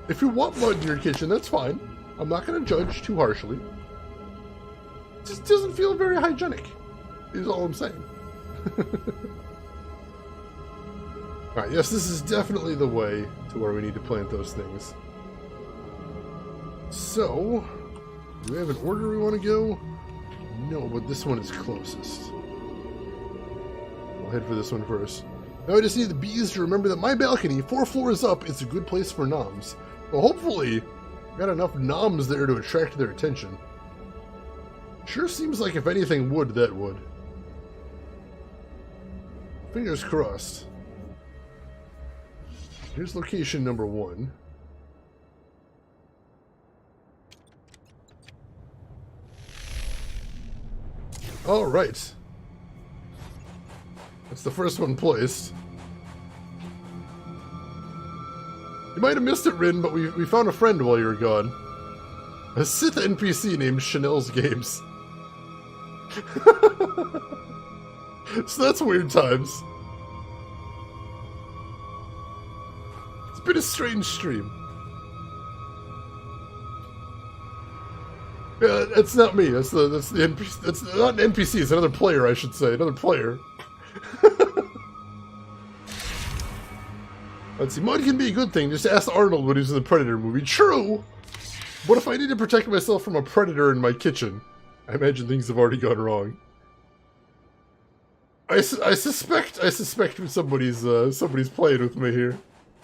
If you want mud in your kitchen, that's fine. I'm not going to judge too harshly. It just doesn't feel very hygienic, is all I'm saying. Alright, yes, this is definitely the way to where we need to plant those things. So, do we have an order we want to go? No, but this one is closest. We'll head for this one first. Now I just need the bees to remember that my balcony, 4 floors up, is a good place for noms. Well, hopefully, got enough noms there to attract their attention. Sure seems like if anything would, that would. Fingers crossed. Here's location number 1. Alright. That's the first one placed. You might have missed it, Rin, but we found a friend while you were gone. A Sith NPC named Chanel's Games. So that's weird times. It's been a strange stream. Yeah, it's not me. That's the NPC. That's not an NPC. It's another player, I should say. Another player. Let's see. Mud can be a good thing. Just ask Arnold when he was in the Predator movie. True. What if I need to protect myself from a predator in my kitchen? I imagine things have already gone wrong. I suspect somebody's playing with me here.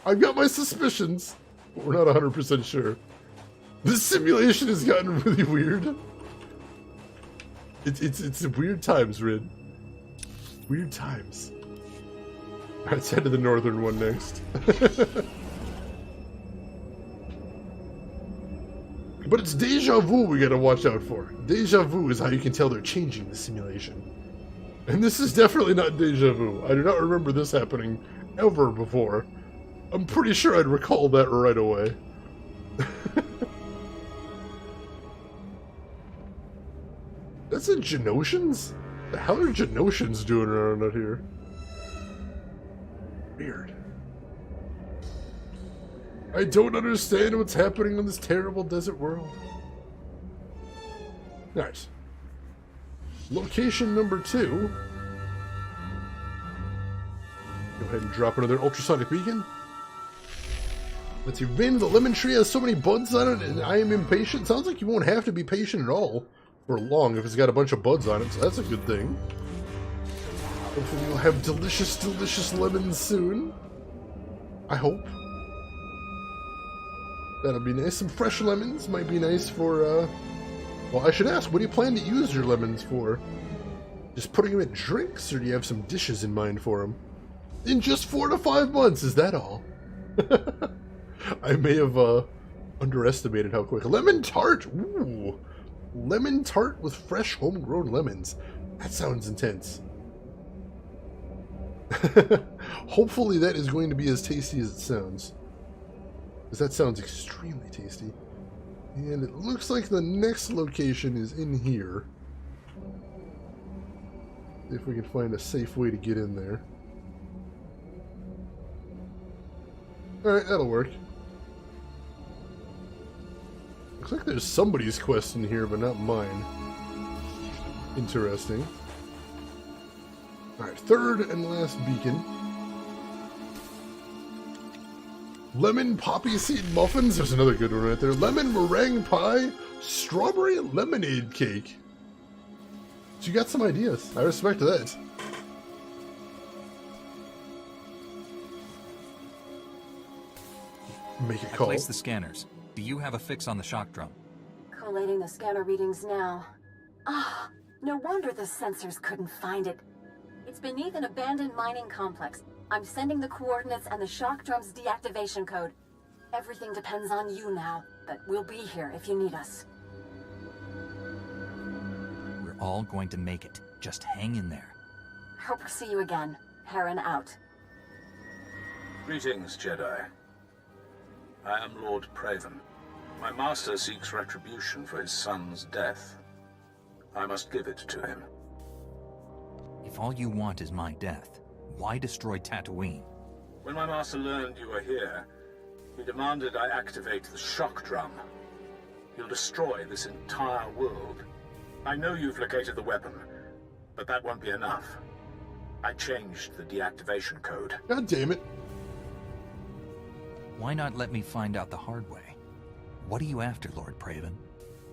I've got my suspicions, but we're not 100% sure. This simulation has gotten really weird. It's weird times, Rid. Weird times. Alright, let's head to the northern one next. But it's deja vu we gotta watch out for. Deja vu is how you can tell they're changing the simulation. And this is definitely not deja vu. I do not remember this happening ever before. I'm pretty sure I'd recall that right away. That's in Genosians? The hell are Genosians doing around out here? Weird. I don't understand what's happening in this terrible desert world. Nice. Location number 2. Go ahead and drop another ultrasonic beacon. Let's see, Vin, the lemon tree has so many buds on it and I am impatient. Sounds like you won't have to be patient at all for long if it's got a bunch of buds on it, so that's a good thing. Hopefully you'll have delicious, delicious lemons soon. I hope. That'll be nice. Some fresh lemons might be nice for, well, I should ask, what do you plan to use your lemons for? Just putting them in drinks, or do you have some dishes in mind for them? In just 4 to 5 months, is that all? I may have, underestimated how quick. Lemon tart! Ooh! Lemon tart with fresh homegrown lemons. That sounds intense. Hopefully that is going to be as tasty as it sounds. Because that sounds extremely tasty. And it looks like the next location is in here. See if we can find a safe way to get in there. Alright, that'll work. Looks like there's somebody's quest in here, but not mine. Interesting. Alright, third and last beacon. Lemon poppy seed muffins. There's another good one right there. Lemon meringue pie. Strawberry lemonade cake. So you got some ideas. I respect that. Make a call. Place the scanners. Do you have a fix on the shock drum? Collating the scanner readings now. Ah, no wonder the sensors couldn't find it. It's beneath an abandoned mining complex. I'm sending the coordinates and the shock drum's deactivation code. Everything depends on you now, but we'll be here if you need us. We're all going to make it. Just hang in there. Hope to see you again. Heron out. Greetings, Jedi. I am Lord Praven. My master seeks retribution for his son's death. I must give it to him. If all you want is my death, why destroy Tatooine? When my master learned you were here, he demanded I activate the shock drum. He'll destroy this entire world. I know you've located the weapon, but that won't be enough. I changed the deactivation code. God damn it. Why not let me find out the hard way? What are you after, Lord Praven?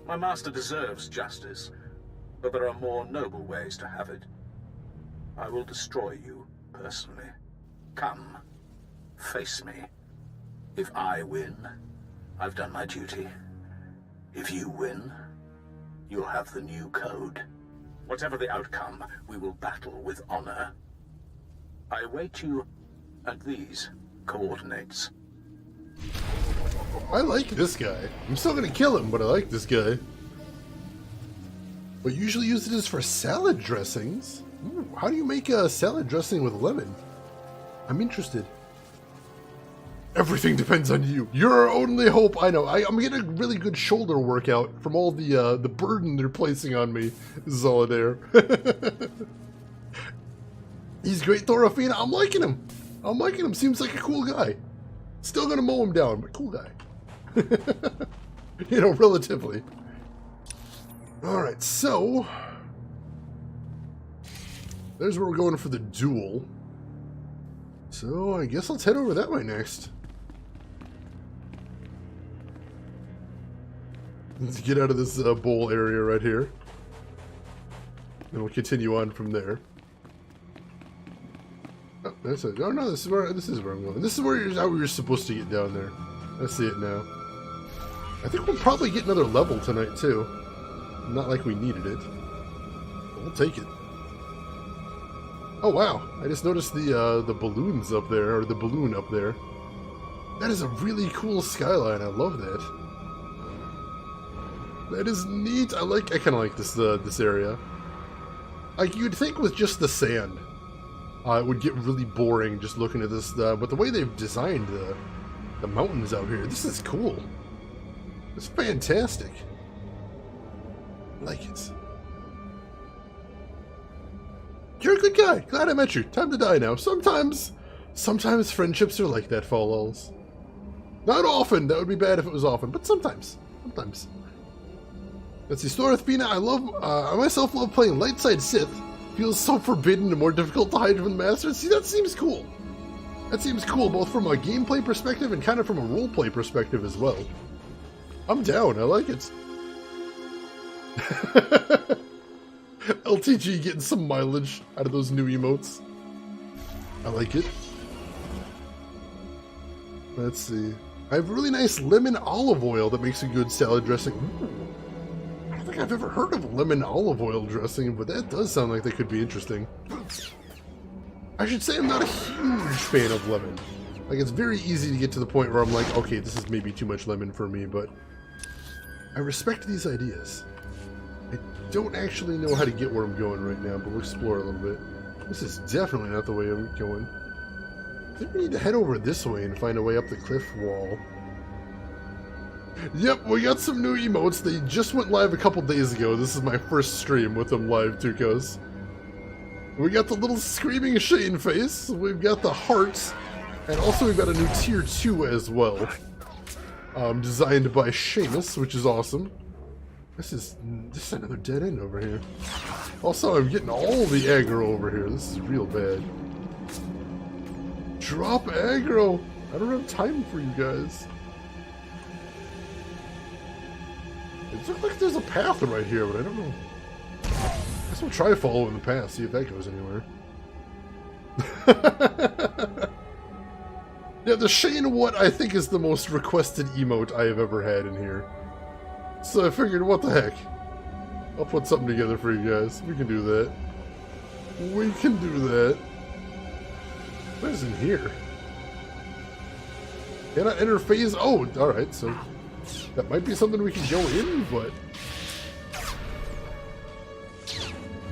My master deserves justice, but there are more noble ways to have it. I will destroy you, personally. Come, face me. If I win, I've done my duty. If you win, you'll have the new code. Whatever the outcome, we will battle with honor. I await you at these coordinates. I like this guy. I'm still gonna kill him, but I like this guy. But usually use it as for salad dressings. Ooh, how do you make a salad dressing with lemon? I'm interested. Everything depends on you. You're our only hope. I know. I'm getting a really good shoulder workout from all the burden they're placing on me, Zoladair. He's great, Thorafina. I'm liking him. I'm liking him. Seems like a cool guy. Still gonna mow him down, but cool guy. You know, relatively. Alright, so... there's where we're going for the duel. So, I guess let's head over that way next. Let's get out of this bowl area right here. And we'll continue on from there. Oh, that's it. Oh no, this is where I'm going. This is how we were supposed to get down there. I see it now. I think we'll probably get another level tonight too. Not like we needed it. But we'll take it. Oh wow! I just noticed the balloons up there, or the balloon up there. That is a really cool skyline. I love that. That is neat. I kind of like this area. Like you'd think with just the sand, it would get really boring just looking at this. But the way they've designed the mountains out here, this is cool. It's fantastic. I like it. You're a good guy. Glad I met you. Time to die now. Sometimes friendships are like that, Fallows. Not often. That would be bad if it was often, but sometimes. Sometimes. Let's see. Storethbina, I myself love playing light side Sith. Feels so forbidden and more difficult to hide from the Master. See, that seems cool. That seems cool, both from a gameplay perspective and kind of from a roleplay perspective as well. I'm down. I like it. LTG getting some mileage out of those new emotes. I like it. Let's see. I have really nice lemon olive oil that makes a good salad dressing. Ooh. I don't think I've ever heard of lemon olive oil dressing, but that does sound like that could be interesting. I should say I'm not a huge fan of lemon. Like, it's very easy to get to the point where I'm like, okay, this is maybe too much lemon for me, but I respect these ideas. I don't actually know how to get where I'm going right now, but we'll explore a little bit. This is definitely not the way I'm going. I think we need to head over this way and find a way up the cliff wall. Yep, we got some new emotes. They just went live a couple days ago. This is my first stream with them live, Tukos. We got the little screaming Shane face. We've got the hearts. And also we've got a new tier 2 as well. Designed by Seamus, which is awesome. This is another dead end over here. Also, I'm getting all the aggro over here. This is real bad. Drop aggro! I don't have time for you guys. It looks like there's a path right here, but I don't know. I guess we'll try following the path, see if that goes anywhere. Yeah, the Shane what I think is the most requested emote I have ever had in here. So I figured, what the heck? I'll put something together for you guys. We can do that. We can do that. What is in here? Cannot enter phase. Oh, alright, so that might be something we can go in, but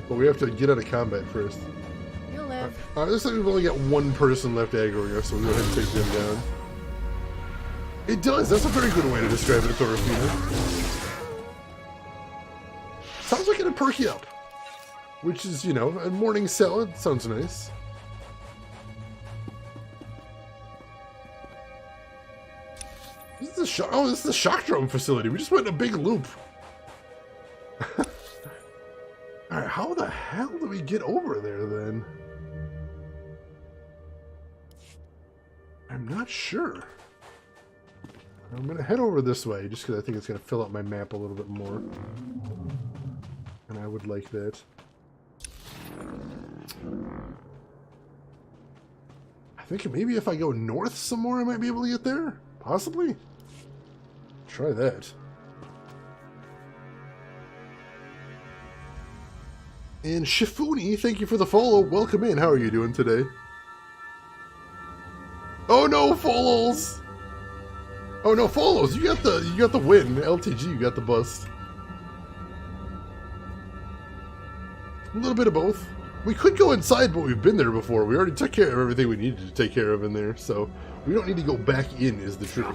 we have to get out of combat first. You'll live. Looks like we've only got one person left aggro here, so we'll go ahead and take them down. It does. That's a very good way to describe it, Thorafina. Sounds like it'll perk you up. Which is, you know, a morning salad. Sounds nice. This is the shock drum facility. We just went in a big loop. Alright, how the hell do we get over there then? I'm not sure. I'm gonna head over this way just because I think it's gonna fill out my map a little bit more. And I would like that. I think maybe if I go north somewhere I might be able to get there? Possibly? Try that. And Shifuni, thank you for the follow. Welcome in. How are you doing today? Oh no, follows! Oh no, follows! You got the win. LTG, you got the bust. A little bit of both. We could go inside, but we've been there before. We already took care of everything we needed to take care of in there, so we don't need to go back in is the trick.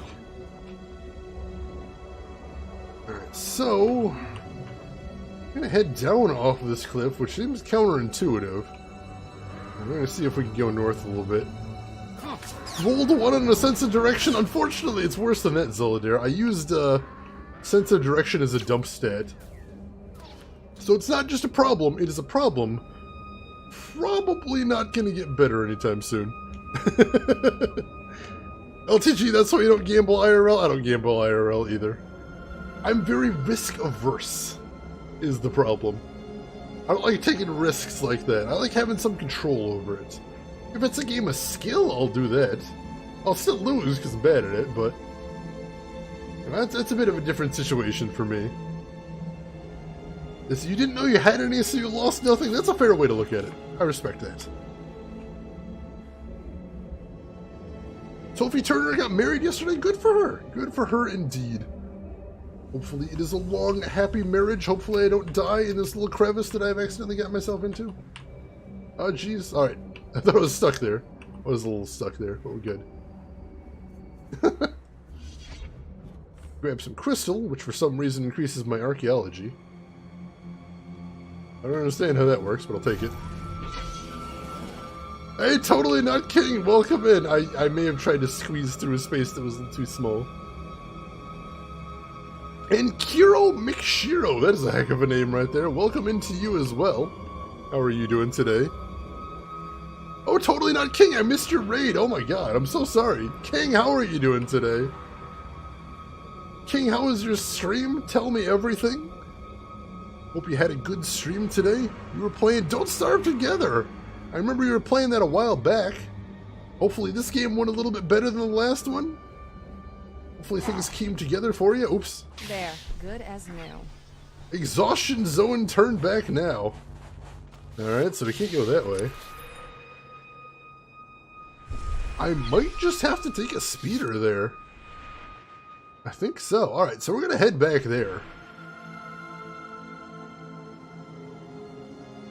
Alright, so I'm gonna head down off of this cliff, which seems counterintuitive. I'm gonna see if we can go north a little bit. Rolled a 1 in a sense of direction. Unfortunately, it's worse than that, Zolodare. I used sense of direction as a dump stat. So it's not just a problem, it is a problem. Probably not gonna get better anytime soon. LTG, that's why you don't gamble IRL? I don't gamble IRL either. I'm very risk averse, is the problem. I don't like taking risks like that. I like having some control over it. If it's a game of skill, I'll do that. I'll still lose because I'm bad at it, but that's a bit of a different situation for me. If you didn't know you had any, so you lost nothing, that's a fair way to look at it. I respect that. Sophie Turner got married yesterday. Good for her. Good for her indeed. Hopefully it is a long, happy marriage. Hopefully I don't die in this little crevice that I've accidentally got myself into. Oh, jeez. Alright. I thought I was stuck there. I was a little stuck there, but we're good. Grab some crystal, which for some reason increases my archaeology. I don't understand how that works, but I'll take it. Hey, totally not kidding. Welcome in. I may have tried to squeeze through a space that was a little too small. And Kiro McShiro, that is a heck of a name right there. Welcome into you as well. How are you doing today? Oh, totally not King. I missed your raid. Oh my god, I'm so sorry. King, how are you doing today? King, how was your stream? Tell me everything. Hope you had a good stream today. You were playing Don't Starve Together. I remember you were playing that a while back. Hopefully this game went a little bit better than the last one. Hopefully things came together for you. Oops. There, good as new. Exhaustion zone turned back now. Alright, so we can't go that way. I might just have to take a speeder there. I think so. Alright, so we're going to head back there.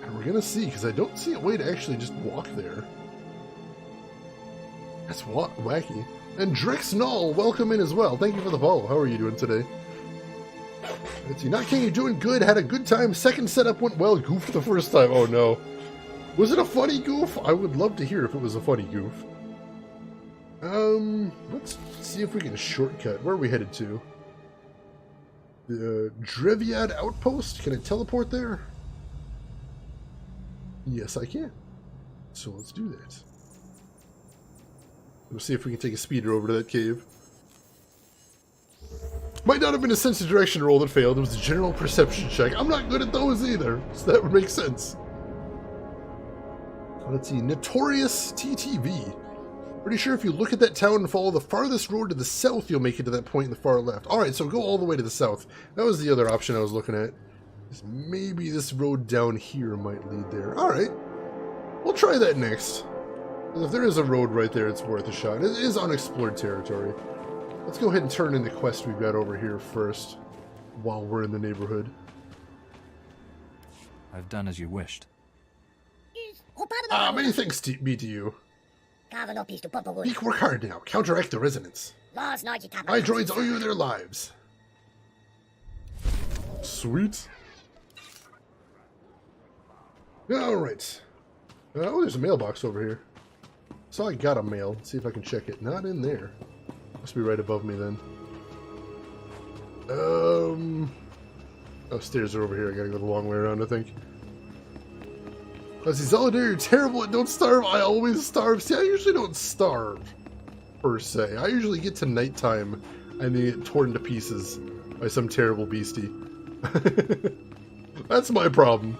And we're going to see, because I don't see a way to actually just walk there. That's wacky. And Drexnall, welcome in as well. Thank you for the follow. How are you doing today? Let's see. Not King, you're doing good. Had a good time. Second setup went well. Goofed the first time. Oh no. Was it a funny goof? I would love to hear if it was a funny goof. Let's see if we can shortcut. Where are we headed to? The Dreviad Outpost? Can I teleport there? Yes, I can. So let's do that. We'll see if we can take a speeder over to that cave. Might not have been a sense of direction roll that failed. It was a general perception check. I'm not good at those either, so that would make sense. Let's see. Notorious TTV. Pretty sure if you look at that town and follow the farthest road to the south, you'll make it to that point in the far left. Alright, so go all the way to the south. That was the other option I was looking at. Maybe this road down here might lead there. Alright. We'll try that next. If there is a road right there, it's worth a shot. It is unexplored territory. Let's go ahead and turn in the quest we've got over here first, while we're in the neighborhood. I've done as you wished. Many thanks be to you. Geek, work hard now. Counteract the resonance. My droids owe you their lives. Sweet. Alright. Oh, there's a mailbox over here. So I got a mail. Let's see if I can check it. Not in there. Must be right above me then. Oh, stairs are over here. I gotta go the long way around, I think. Let's see, Zolidar, you're terrible at Don't Starve. I always starve. See, I usually don't starve, per se. I usually get to nighttime and then get torn to pieces by some terrible beastie. That's my problem.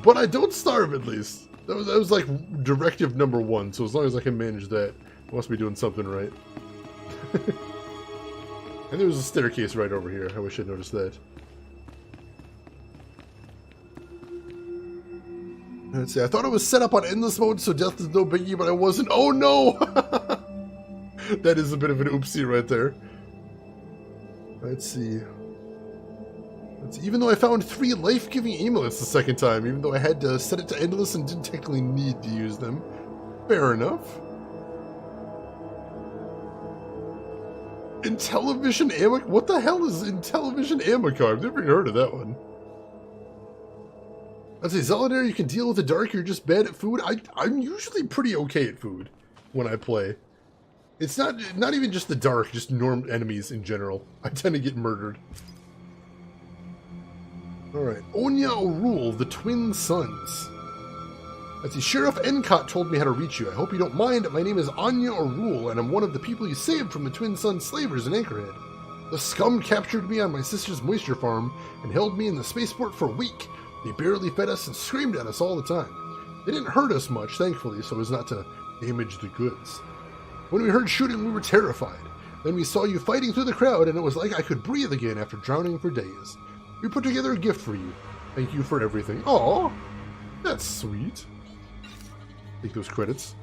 But I don't starve, at least. That was like directive number 1, so as long as I can manage that, I must be doing something right. And there was a staircase right over here. I wish I'd noticed that. Let's see, I thought it was set up on endless mode, so death is no biggie, but I wasn't. Oh no! That is a bit of an oopsie right there. Let's see. Even though I found 3 life-giving amulets the second time, even though I had to set it to endless and didn't technically need to use them. Fair enough. Intellivision Amic? What the hell is Intellivision Amicar? I've never heard of that one. I'd say, Zolidar, you can deal with the dark, you're just bad at food. I'm usually pretty okay at food when I play. It's not even just the dark, just norm enemies in general. I tend to get murdered. Alright, Onya Orul, the Twin Sons. Let's see, Sheriff Encott told me how to reach you. I hope you don't mind. My name is Anya Orul, and I'm one of the people you saved from the Twin Sun slavers in Anchorhead. The scum captured me on my sister's moisture farm and held me in the spaceport for a week. They barely fed us and screamed at us all the time. They didn't hurt us much, thankfully, so as not to damage the goods. When we heard shooting, we were terrified. Then we saw you fighting through the crowd, and it was like I could breathe again after drowning for days. We put together a gift for you. Thank you for everything. Aw, that's sweet. Take those credits.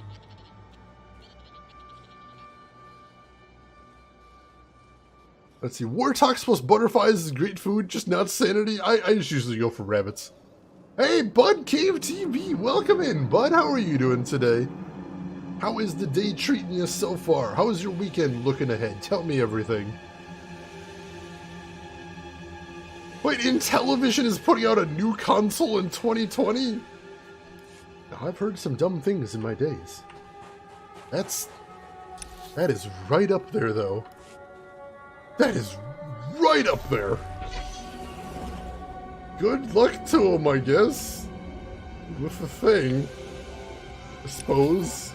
Let's see, Wartox plus butterflies is great food, just not sanity. I just usually go for rabbits. Hey, Bud Cave TV, welcome in, Bud. How are you doing today? How is the day treating you so far? How is your weekend looking ahead? Tell me everything. Wait, Intellivision is putting out a new console in 2020? Now, I've heard some dumb things in my days. That is right up there, though. That is right up there. Good luck to him, I guess. With the thing. I suppose.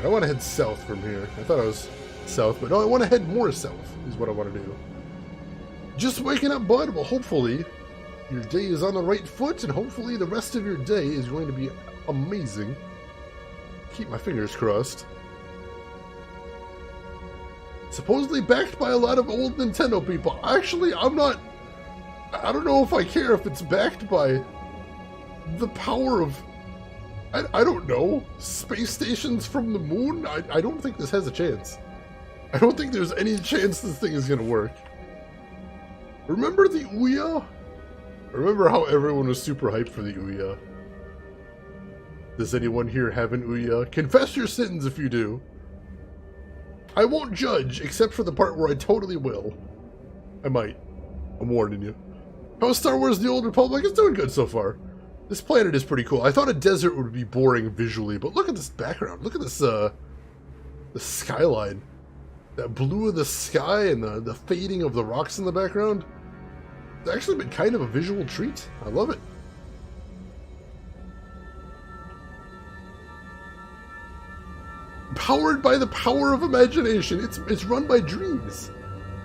I want to head south from here. I thought I was south, but no, I want to head more south, is what I want to do. Just waking up, bud. Well, hopefully your day is on the right foot, and hopefully the rest of your day is going to be amazing. Keep my fingers crossed. Supposedly backed by a lot of old Nintendo people. Actually, I don't know if I care if it's backed by the power of, I don't know, space stations from the moon. I don't think this has a chance. I don't think there's any chance this thing is going to work. Remember the Ouya? Remember how everyone was super hyped for the Ouya? Does anyone here have an Ouya? Confess your sins if you do. I won't judge, except for the part where I totally will. I might. I'm warning you. How's Star Wars The Old Republic? It's doing good so far. This planet is pretty cool. I thought a desert would be boring visually, but look at this background. Look at this, the skyline. That blue of the sky and the fading of the rocks in the background. It's actually been kind of a visual treat. I love it. Powered by the power of imagination. It's run by dreams.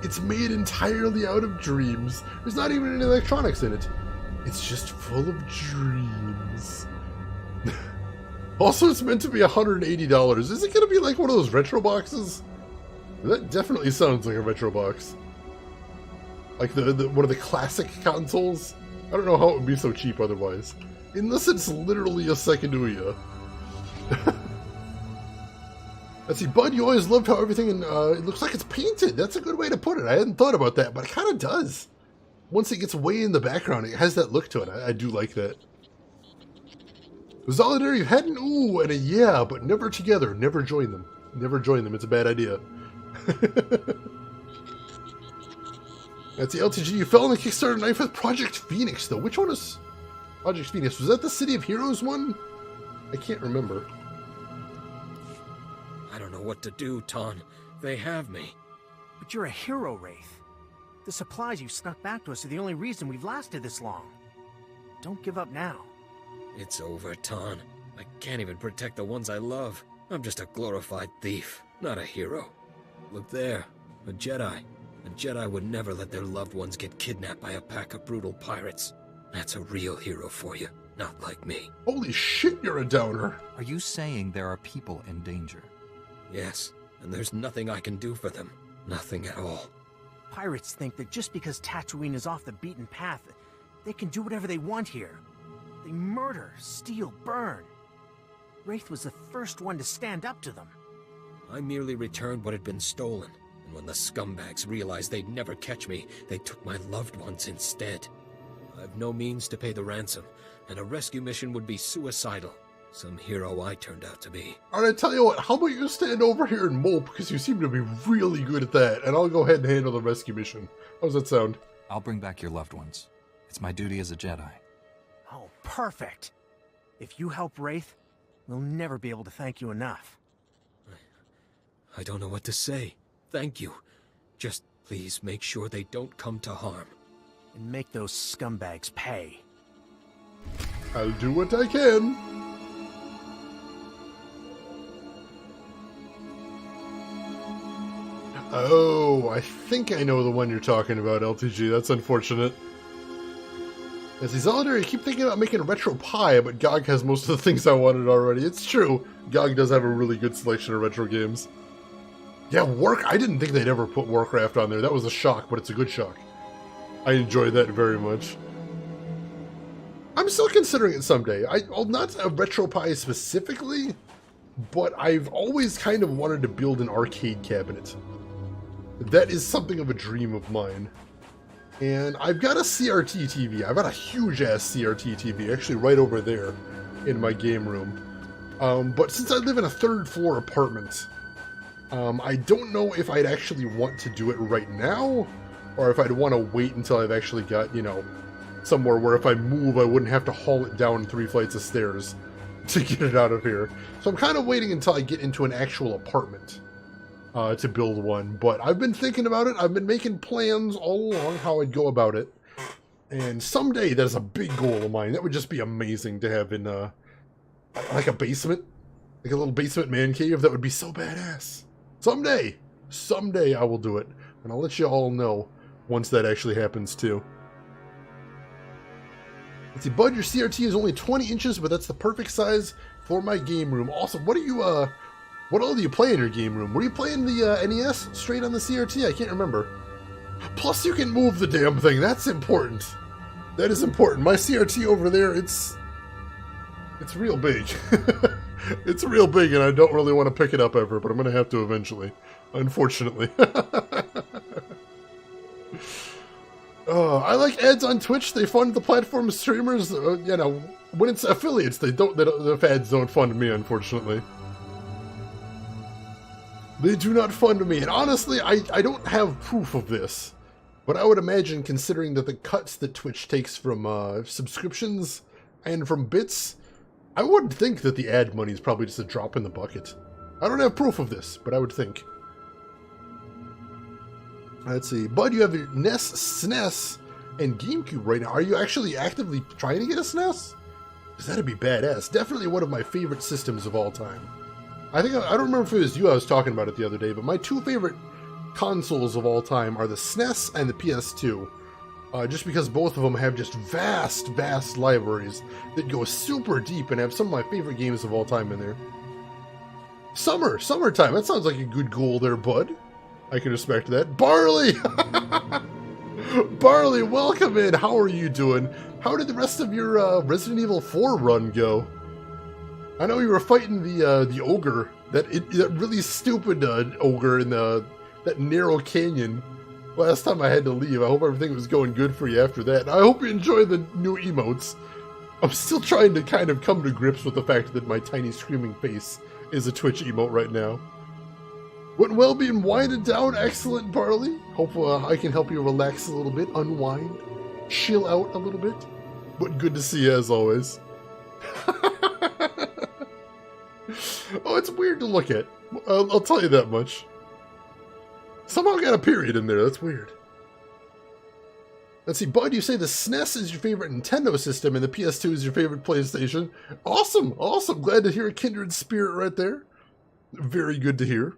It's made entirely out of dreams. There's not even any electronics in it. It's just full of dreams. Also, it's meant to be $180. Is it going to be like one of those retro boxes? That definitely sounds like a retro box. Like the one of the classic consoles. I don't know how it would be so cheap otherwise. Unless it's literally a second Ouya. Let's see, Bud, you always loved how everything it looks like it's painted. That's a good way to put it. I hadn't thought about that, but it kind of does. Once it gets way in the background, it has that look to it. I do like that. Zolidar, you've had an ooh and a yeah, but never together. Never join them. Never join them. It's a bad idea. That's the LTG. You fell on the Kickstarter knife with Project Phoenix, though. Which one is Project Phoenix. Was that the City of Heroes one? I can't remember. I don't know what to do, Ton. They have me. But you're a hero, Wraith. The supplies you snuck back to us are the only reason we've lasted this long. Don't give up now. It's over, Ton. I can't even protect the ones I love. I'm just a glorified thief, not a hero. Look there, a Jedi. A Jedi would never let their loved ones get kidnapped by a pack of brutal pirates. That's a real hero for you, not like me. Holy shit, you're a downer. Are you saying there are people in danger? Yes, and there's nothing I can do for them. Nothing at all. Pirates think that just because Tatooine is off the beaten path, they can do whatever they want here. They murder, steal, burn. Wraith was the first one to stand up to them. I merely returned what had been stolen, and when the scumbags realized they'd never catch me, they took my loved ones instead. I've no means to pay the ransom, and a rescue mission would be suicidal. Some hero I turned out to be. Alright, I tell you what, how about you stand over here and mope, because you seem to be really good at that, and I'll go ahead and handle the rescue mission. How's that sound? I'll bring back your loved ones. It's my duty as a Jedi. Oh, perfect. If you help Wraith, we'll never be able to thank you enough. I don't know what to say. Thank you. Just please make sure they don't come to harm. And make those scumbags pay. I'll do what I can. Oh, I think I know the one you're talking about, LTG. That's unfortunate. As he's older, I keep thinking about making a retro pie, but GOG has most of the things I wanted already. It's true. GOG does have a really good selection of retro games. Yeah, I didn't think they'd ever put Warcraft on there. That was a shock, but it's a good shock. I enjoyed that very much. I'm still considering it someday. Well, not a retro pie specifically, but I've always kind of wanted to build an arcade cabinet. That is something of a dream of mine. And I've got a CRT TV. I've got a huge-ass CRT TV, actually right over there in my game room. But since I live in a third-floor apartment, I don't know if I'd actually want to do it right now, or if I'd want to wait until I've actually got, you know, somewhere where if I move, I wouldn't have to haul it down 3 flights of stairs to get it out of here. So I'm kind of waiting until I get into an actual apartment to build one. But I've been thinking about it. I've been making plans all along how I'd go about it. And someday, that is a big goal of mine. That would just be amazing to have in, like a basement. Like a little basement man cave. That would be so badass. Someday I will do it. And I'll let you all know once that actually happens too. Let's see, Bud, your CRT is only 20 inches, but that's the perfect size for my game room. Also, what all do you play in your game room? Were you playing the NES straight on the CRT? I can't remember. Plus, you can move the damn thing. That's important. That is important. My CRT over there, it's real big. It's real big, and I don't really want to pick it up ever, but I'm going to have to eventually. Unfortunately. I like ads on Twitch. They fund the platform streamers. You know, when it's affiliates, the ads don't fund me, unfortunately. They do not fund me, and honestly, I don't have proof of this. But I would imagine, considering that the cuts that Twitch takes from subscriptions and from bits, I would think that the ad money is probably just a drop in the bucket. I don't have proof of this, but I would think. Let's see. Bud, you have your NES, SNES, and GameCube right now. Are you actually actively trying to get a SNES? Because that'd be badass. Definitely one of my favorite systems of all time. I don't remember if it was you I was talking about it the other day, but my two favorite consoles of all time are the SNES and the PS2. Just because both of them have just vast libraries that go super deep and have some of my favorite games of all time in there. Summertime. That sounds like a good goal there, Bud. I can respect that. Barley! Barley, welcome in. How are you doing? How did the rest of your Resident Evil 4 run go? I know you were fighting the ogre, that really stupid ogre in that narrow canyon. Last time I had to leave. I hope everything was going good for you after that. I hope you enjoy the new emotes. I'm still trying to kind of come to grips with the fact that my tiny screaming face is a Twitch emote right now. Went well being winded down. Excellent, Barley. Hope I can help you relax a little bit, unwind, chill out a little bit. But good to see you as always. Oh, it's weird to look at. I'll tell you that much. Somehow got a period in there. That's weird. Let's see, Bud, you say the SNES is your favorite Nintendo system and the PS2 is your favorite PlayStation. Awesome, awesome. Glad to hear a kindred spirit right there. Very good to hear.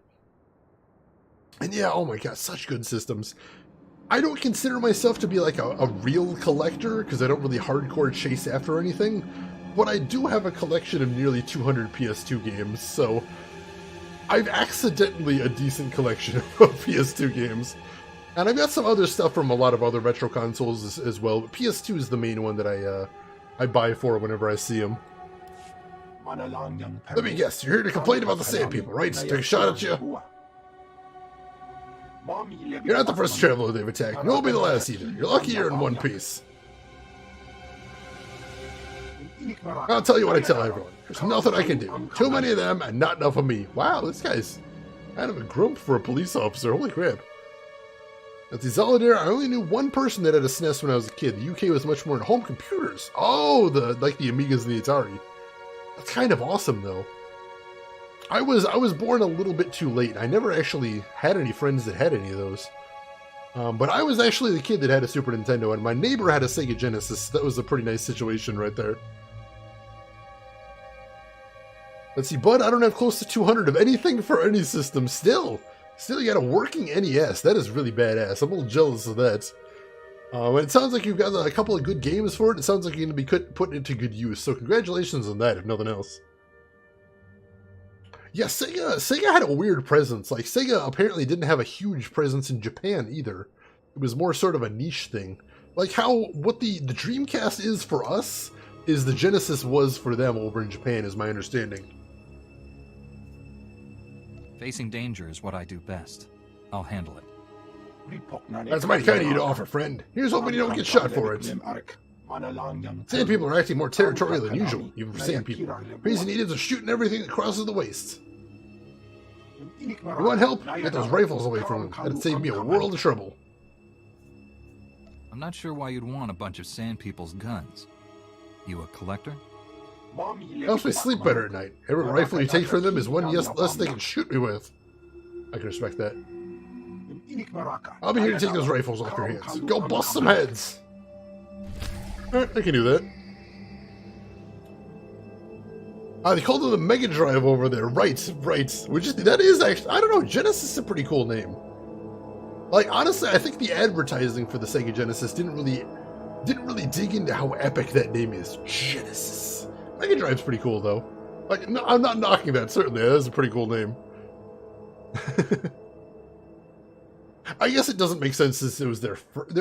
And yeah, oh my god, such good systems. I don't consider myself to be like a real collector because I don't really hardcore chase after anything, but I do have a collection of nearly 200 PS2 games, so I've accidentally a decent collection of PS2 games. And I've got some other stuff from a lot of other retro consoles as well, but PS2 is the main one that I buy for whenever I see them. Let me guess, you're here to complain about the Sand People, right? Take a shot at you? You're not the first traveler they've attacked, nor will be the last either. You're lucky you're in one piece. I'll tell you what I tell everyone. There's nothing I can do. Too many of them and not enough of me. Wow, this guy's kind of a grump for a police officer. Holy crap. At the Zolidare, I only knew one person that had a SNES when I was a kid. The UK was much more in home computers. Oh, like the Amigas and the Atari. That's kind of awesome, though. I was born a little bit too late. I never actually had any friends that had any of those. But I was actually the kid that had a Super Nintendo, and my neighbor had a Sega Genesis. That was a pretty nice situation right there. Let's see, Bud, I don't have close to 200 of anything for any system. Still, you got a working NES. That is really badass. I'm a little jealous of that. And it sounds like you've got a couple of good games for it. It sounds like you're going to be putting it to good use. So congratulations on that, if nothing else. Yeah, Sega had a weird presence. Like, Sega apparently didn't have a huge presence in Japan either. It was more sort of a niche thing. Like what the Dreamcast is for us is the Genesis was for them over in Japan, is my understanding. Facing danger is what I do best. I'll handle it. That's mighty kind of you to offer, friend. Here's hoping you don't get shot for it. Sand People are acting more territorial than usual, even for Sand People. Crazy natives are shooting everything that crosses the waste. You want help? Get those rifles away from them. That'd save me a world of trouble. I'm not sure why you'd want a bunch of Sand People's guns. You a collector? Helps me sleep better at night. Every rifle you take from them is one less they can shoot me with. I can respect that. I'll be here to take those rifles off your hands. Go bust some heads! Alright, I can do that. They called it the Mega Drive over there. Right. That is actually, I don't know, Genesis is a pretty cool name. Like, honestly, I think the advertising for the Sega Genesis didn't really dig into how epic that name is. Genesis. Mega Drive's pretty cool, though. Like, no, I'm not knocking that, certainly. That is a pretty cool name. I guess it doesn't make sense since it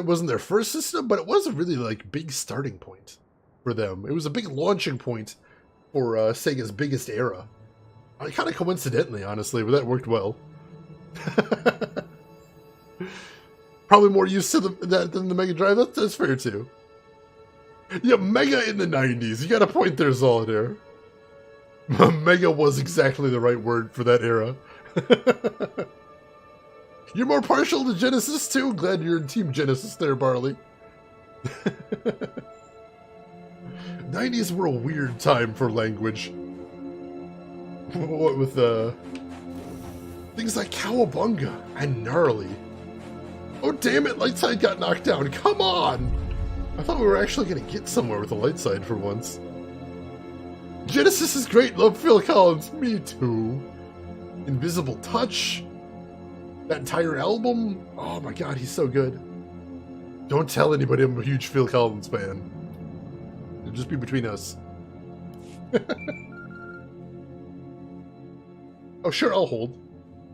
wasn't their first system, but it was a really, like, big starting point for them. It was a big launching point for Sega's biggest era. Kind of coincidentally, honestly, but that worked well. Probably more used to that than the Mega Drive. That's fair, too. Yeah, Mega in the 90s. You got a point there, Solitaire. Mega was exactly the right word for that era. You're more partial to Genesis, too? Glad you're in Team Genesis there, Barley. 90s were a weird time for language. What with things like Cowabunga and Gnarly. Oh, damn it, Lightside got knocked down. Come on! I thought we were actually going to get somewhere with the Lightside for once. Genesis is great. Love Phil Collins. Me too. Invisible Touch. That entire album. Oh my god, he's so good. Don't tell anybody I'm a huge Phil Collins fan. It'll just be between us. Oh, sure, I'll hold.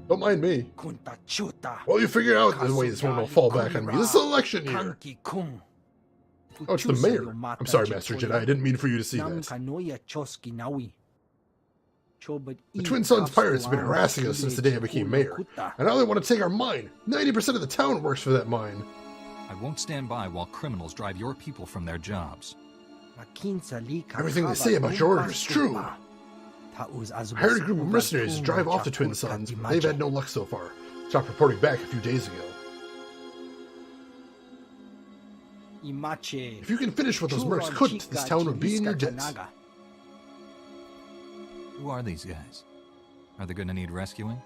Don't mind me. Well, you figure out the way this one will fall back on me. This is election year. Oh, it's the mayor. I'm sorry, Master Jedi. I didn't mean for you to see that. The Twin Suns pirates have been harassing us since the day I became mayor. And now they want to take our mine. 90% of the town works for that mine. I won't stand by while criminals drive your people from their jobs. Everything they say about your order is true. I hired a group of mercenaries to drive off the Twin Suns, but they've had no luck so far. Stopped reporting back a few days ago. If you can finish what those mercs couldn't, this town would be in your debt. Who are these guys? Are they gonna need rescuing?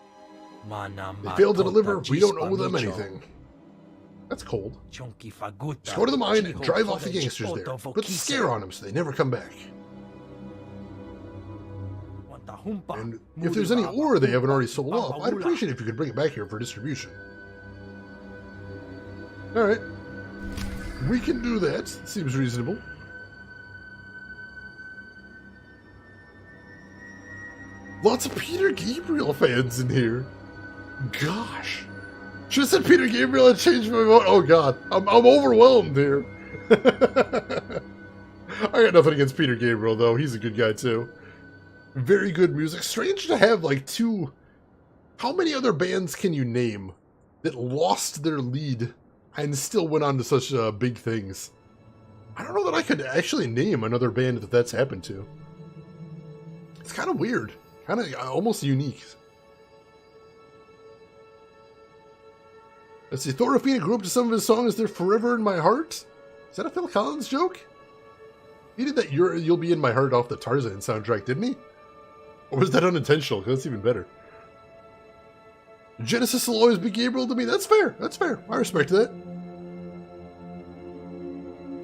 They failed to deliver, we don't owe them anything. That's cold. Just go to the mine and drive off the gangsters there. Put the scare on them so they never come back. And if there's any ore they haven't already sold off, I'd appreciate it if you could bring it back here for distribution. Alright. We can do that. Seems reasonable. Lots of Peter Gabriel fans in here. Gosh. Should have said Peter Gabriel and changed my vote. Oh god. I'm overwhelmed here. I got nothing against Peter Gabriel though. He's a good guy too. Very good music. Strange to have like two... How many other bands can you name that lost their lead and still went on to such big things? I don't know that I could actually name another band that that's happened to. It's kind of weird. Kind of almost unique. Let's see. Thorafina grew up to some of his songs. They're forever in my heart. Is that a Phil Collins joke? He did that You'll Be in My Heart off the Tarzan soundtrack, didn't he? Or was that unintentional? Because that's even better. Genesis will always be Gabriel to me. That's fair. That's fair. I respect that.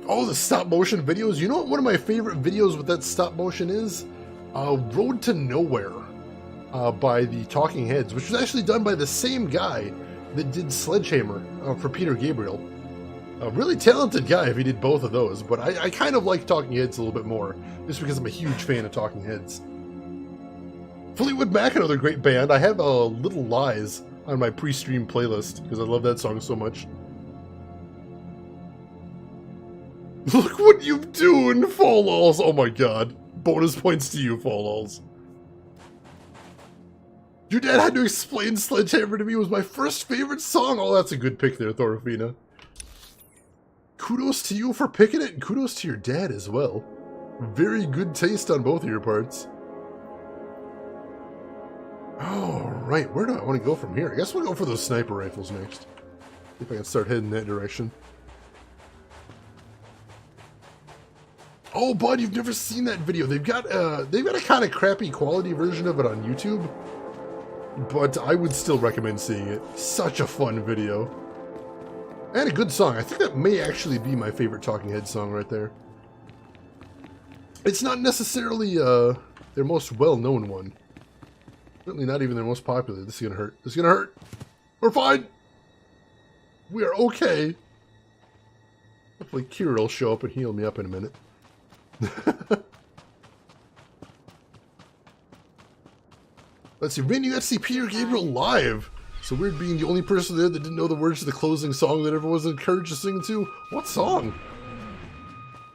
Oh, the stop motion videos. You know what one of my favorite videos with that stop motion is? Road to Nowhere by the Talking Heads, which was actually done by the same guy that did Sledgehammer for Peter Gabriel. A really talented guy if he did both of those, but I kind of like Talking Heads a little bit more, just because I'm a huge fan of Talking Heads. Fleetwood Mac, another great band. I have Little Lies on my pre-stream playlist, because I love that song so much. Look what you've done, Fall Alls! Oh my god. Bonus points to you, Fall Alls. Your dad had to explain Sledgehammer to me. It was my first favorite song. Oh, that's a good pick there, Thorafina. Kudos to you for picking it, and kudos to your dad as well. Very good taste on both of your parts. Alright, where do I want to go from here? I guess we'll go for those sniper rifles next. See if I can start heading that direction. Oh, bud, you've never seen that video. They've got a kind of crappy quality version of it on YouTube, but I would still recommend seeing it. Such a fun video. And a good song. I think that may actually be my favorite Talking Heads song right there. It's not necessarily their most well-known one. Certainly not even their most popular. This is gonna hurt. This is gonna hurt. We're fine. We are okay. Hopefully Kira will show up and heal me up in a minute. Let's see. Randy, you got to see Peter Gabriel live. So weird being the only person there that didn't know the words to the closing song that everyone was encouraged to sing to. What song?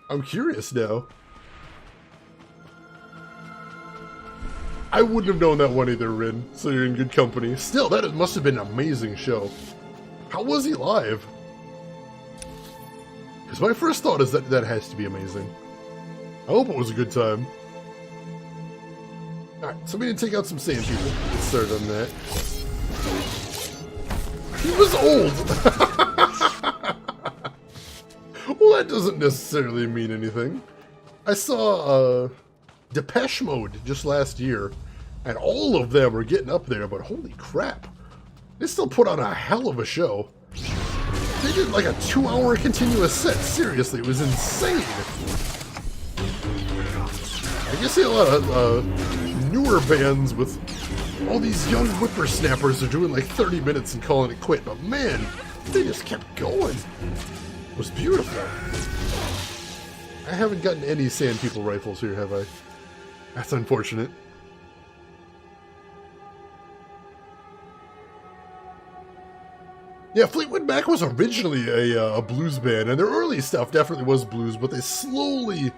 I'm curious now. I wouldn't have known that one either, Rin, so you're in good company. Still, that must have been an amazing show. How was he live? Because my first thought is that that has to be amazing. I hope it was a good time. Alright, so we need to take out some sand people. Let's start on that. He was old! Well, that doesn't necessarily mean anything. I saw Depeche Mode just last year, and all of them are getting up there, but holy crap. They still put on a hell of a show. They did like a 2-hour continuous set. Seriously, it was insane. I guess a lot of newer bands with all these young whippersnappers are doing like 30 minutes and calling it quit, but man, they just kept going. It was beautiful. I haven't gotten any Sand People rifles here, have I? That's unfortunate. Yeah, Fleetwood Mac was originally a blues band, and their early stuff definitely was blues, but they slowly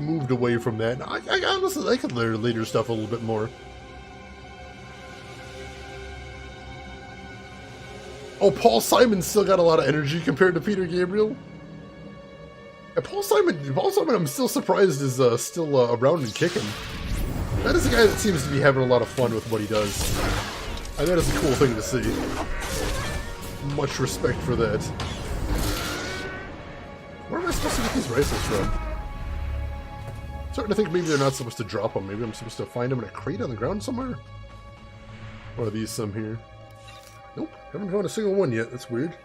moved away from that. I honestly like their later stuff a little bit more. Oh, Paul Simon still got a lot of energy compared to Peter Gabriel. And Paul Simon, I'm still surprised is still around and kicking. That is a guy that seems to be having a lot of fun with what he does. And that is a cool thing to see. Much respect for that. supposed to get these rifles from? Starting to think maybe they're not supposed to drop them. Maybe I'm supposed to find them in a crate on the ground somewhere? Or are these some here? Nope, haven't found a single one yet. That's weird.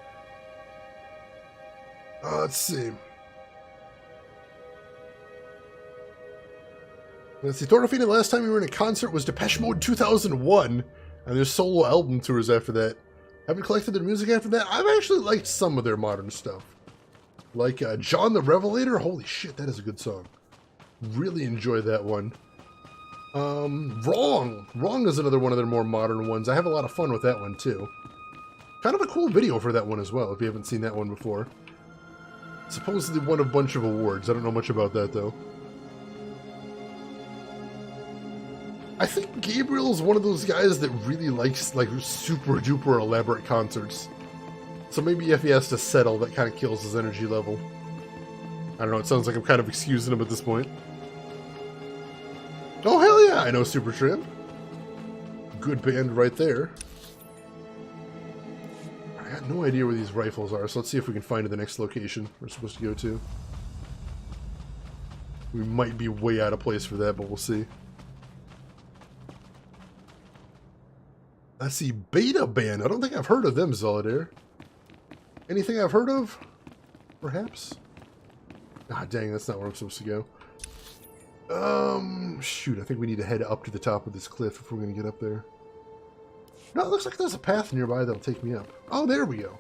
Let's see. Let's see. Thorfinn, the last time we were in a concert was Depeche Mode 2001. And their solo album tours after that. Haven't collected their music after that. I've actually liked some of their modern stuff. Like John the Revelator. Holy shit, that is a good song. Really enjoy that one. Wrong. Wrong is another one of their more modern ones. I have a lot of fun with that one too. Kind of a cool video for that one as well, if you haven't seen that one before. Supposedly won a bunch of awards. I don't know much about that though. I think Gabriel is one of those guys that really likes like super duper elaborate concerts. So maybe if he has to settle, that kind of kills his energy level. I don't know, it sounds like I'm kind of excusing him at this point. Oh, hell yeah, I know Supertramp. Good band right there. I got no idea where these rifles are, so let's see if we can find the next location we're supposed to go to. We might be way out of place for that, but we'll see. Let's see, Beta Band. I don't think I've heard of them, Zolidare. Anything I've heard of? Perhaps? Ah, dang, that's not where I'm supposed to go. Shoot, I think we need to head up to the top of this cliff if we're going to get up there. No, it looks like there's a path nearby that'll take me up. Oh, there we go.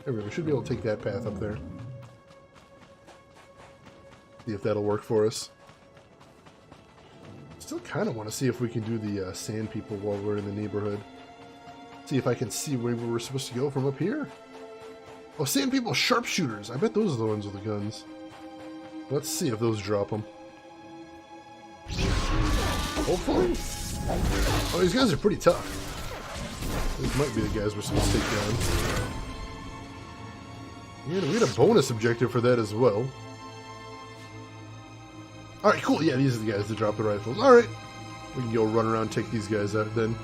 There we go. We should be able to take that path up there. See if that'll work for us. Still kind of want to see if we can do the sand people while we're in the neighborhood. See if I can see where we're supposed to go from up here. Oh, sand people sharpshooters. I bet those are the ones with the guns. Let's see if those drop them. Hopefully. Oh, these guys are pretty tough. These might be the guys we're supposed to take down. Yeah, we had a bonus objective for that as well. Alright, cool. Yeah, these are the guys that drop the rifles. Alright. We can go run around and take these guys out then.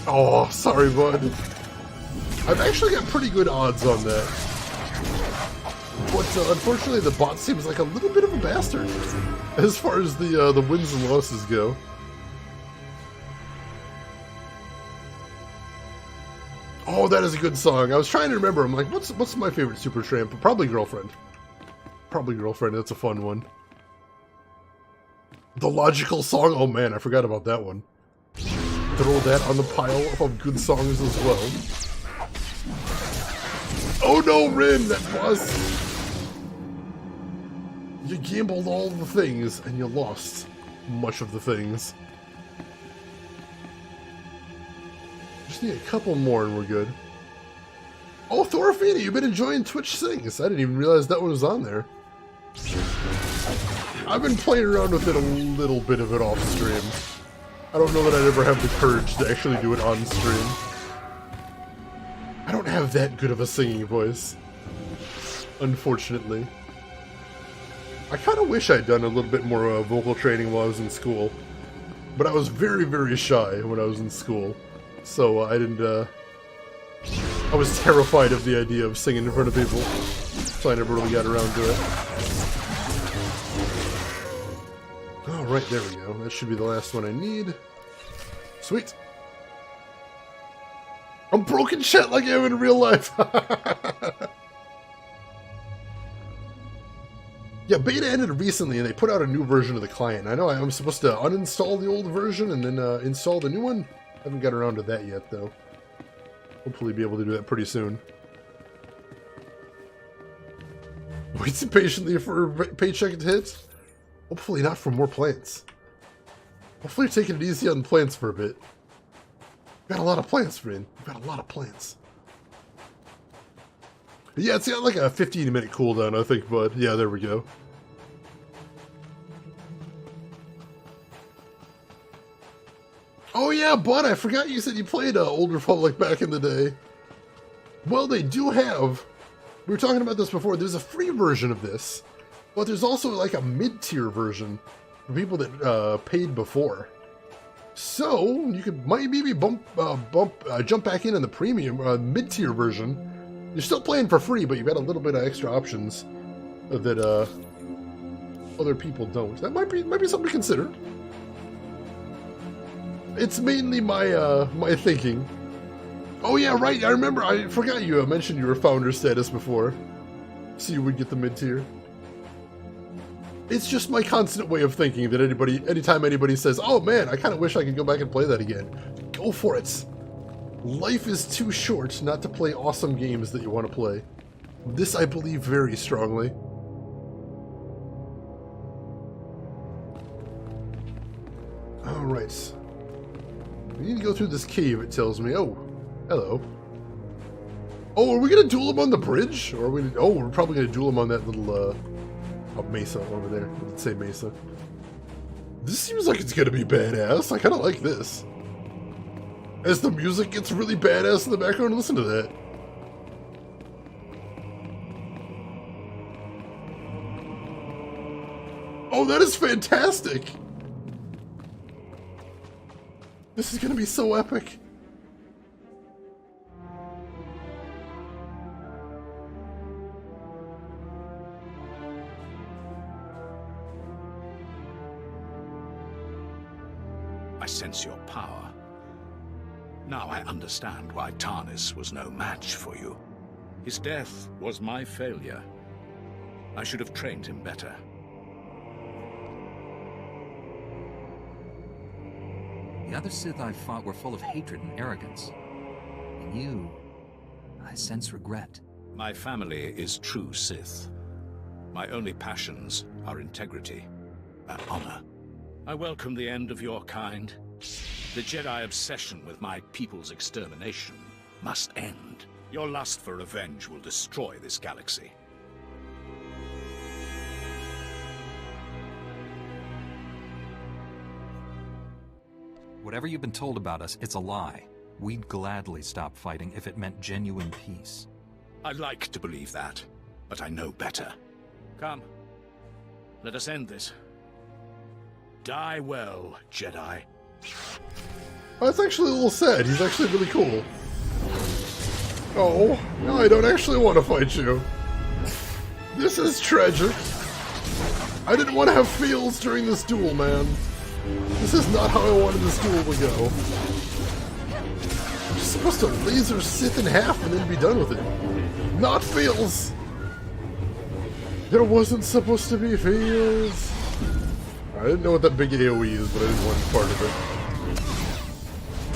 Oh, sorry, bud. I've actually got pretty good odds on that. But unfortunately, the bot seems like a little bit of a bastard as far as the wins and losses go. Oh, that is a good song. I was trying to remember. I'm like, what's my favorite Supertramp? Probably Girlfriend. Probably Girlfriend. That's a fun one. The Logical Song. Oh man, I forgot about that one. Throw that on the pile of good songs as well. Oh no, Rin! That was... You gambled all the things, and you lost much of the things. Just need a couple more and we're good. Oh, Thorfina, you've been enjoying Twitch Sings. I didn't even realize that one was on there. I've been playing around with it a little bit of it off stream. I don't know that I'd ever have the courage to actually do it on stream. I don't have that good of a singing voice. Unfortunately. I kind of wish I'd done a little bit more vocal training while I was in school. But I was very, very shy when I was in school. So I didn't, I was terrified of the idea of singing in front of people. So I never really got around to it. Oh, right, there we go. That should be the last one I need. Sweet. I'm broken shit like I am in real life. Yeah, beta ended recently and they put out a new version of the client. I know I'm supposed to uninstall the old version and then install the new one. Haven't got around to that yet, though. Hopefully be able to do that pretty soon. Wait impatiently for a paycheck to hit? Hopefully not for more plants. Hopefully you're taking it easy on plants for a bit. We've got a lot of plants, friend. We've got a lot of plants. But yeah, it's got like a 15-minute cooldown, I think, bud. Yeah, there we go. Oh yeah, bud, I forgot you said you played Old Republic back in the day. Well, they do have... We were talking about this before. There's a free version of this. But there's also like a mid-tier version for people that paid before. So, you could maybe jump back in the premium, mid-tier version You're still playing for free, but you've got a little bit of extra options that other people don't. That might be something to consider. It's mainly my my thinking. Oh yeah, right. I remember. I forgot you mentioned your founder status before, so you would get the mid-tier. It's just my constant way of thinking that anytime anybody says, "Oh man, I kind of wish I could go back and play that again," go for it. Life is too short not to play awesome games that you want to play. This I believe very strongly. Alright. We need to go through this cave, it tells me. Oh, hello. Oh, are we going to duel him on the bridge? Or are we? Oh, we're probably going to duel him on that little mesa over there. Let's say mesa. This seems like it's going to be badass. I kind of like this. As the music gets really badass in the background, listen to that. Oh, that is fantastic! This is gonna be so epic. I sense your power. Now I understand why Tarnis was no match for you. His death was my failure. I should have trained him better. The other Sith I fought were full of hatred and arrogance. In you, I sense regret. My family is true Sith. My only passions are integrity and honor. I welcome the end of your kind. The Jedi obsession with my people's extermination must end. Your lust for revenge will destroy this galaxy. Whatever you've been told about us, it's a lie. We'd gladly stop fighting if it meant genuine peace. I'd like to believe that, but I know better. Come, let us end this. Die well, Jedi. Oh, that's actually a little sad. He's actually really cool. Oh, no, I don't actually want to fight you. This is tragic. I didn't want to have feels during this duel, man. This is not how I wanted this duel to go. I'm just supposed to laser Sith in half and then be done with it. Not feels. There wasn't supposed to be feels. I didn't know what that big AoE is, but I didn't want part of it.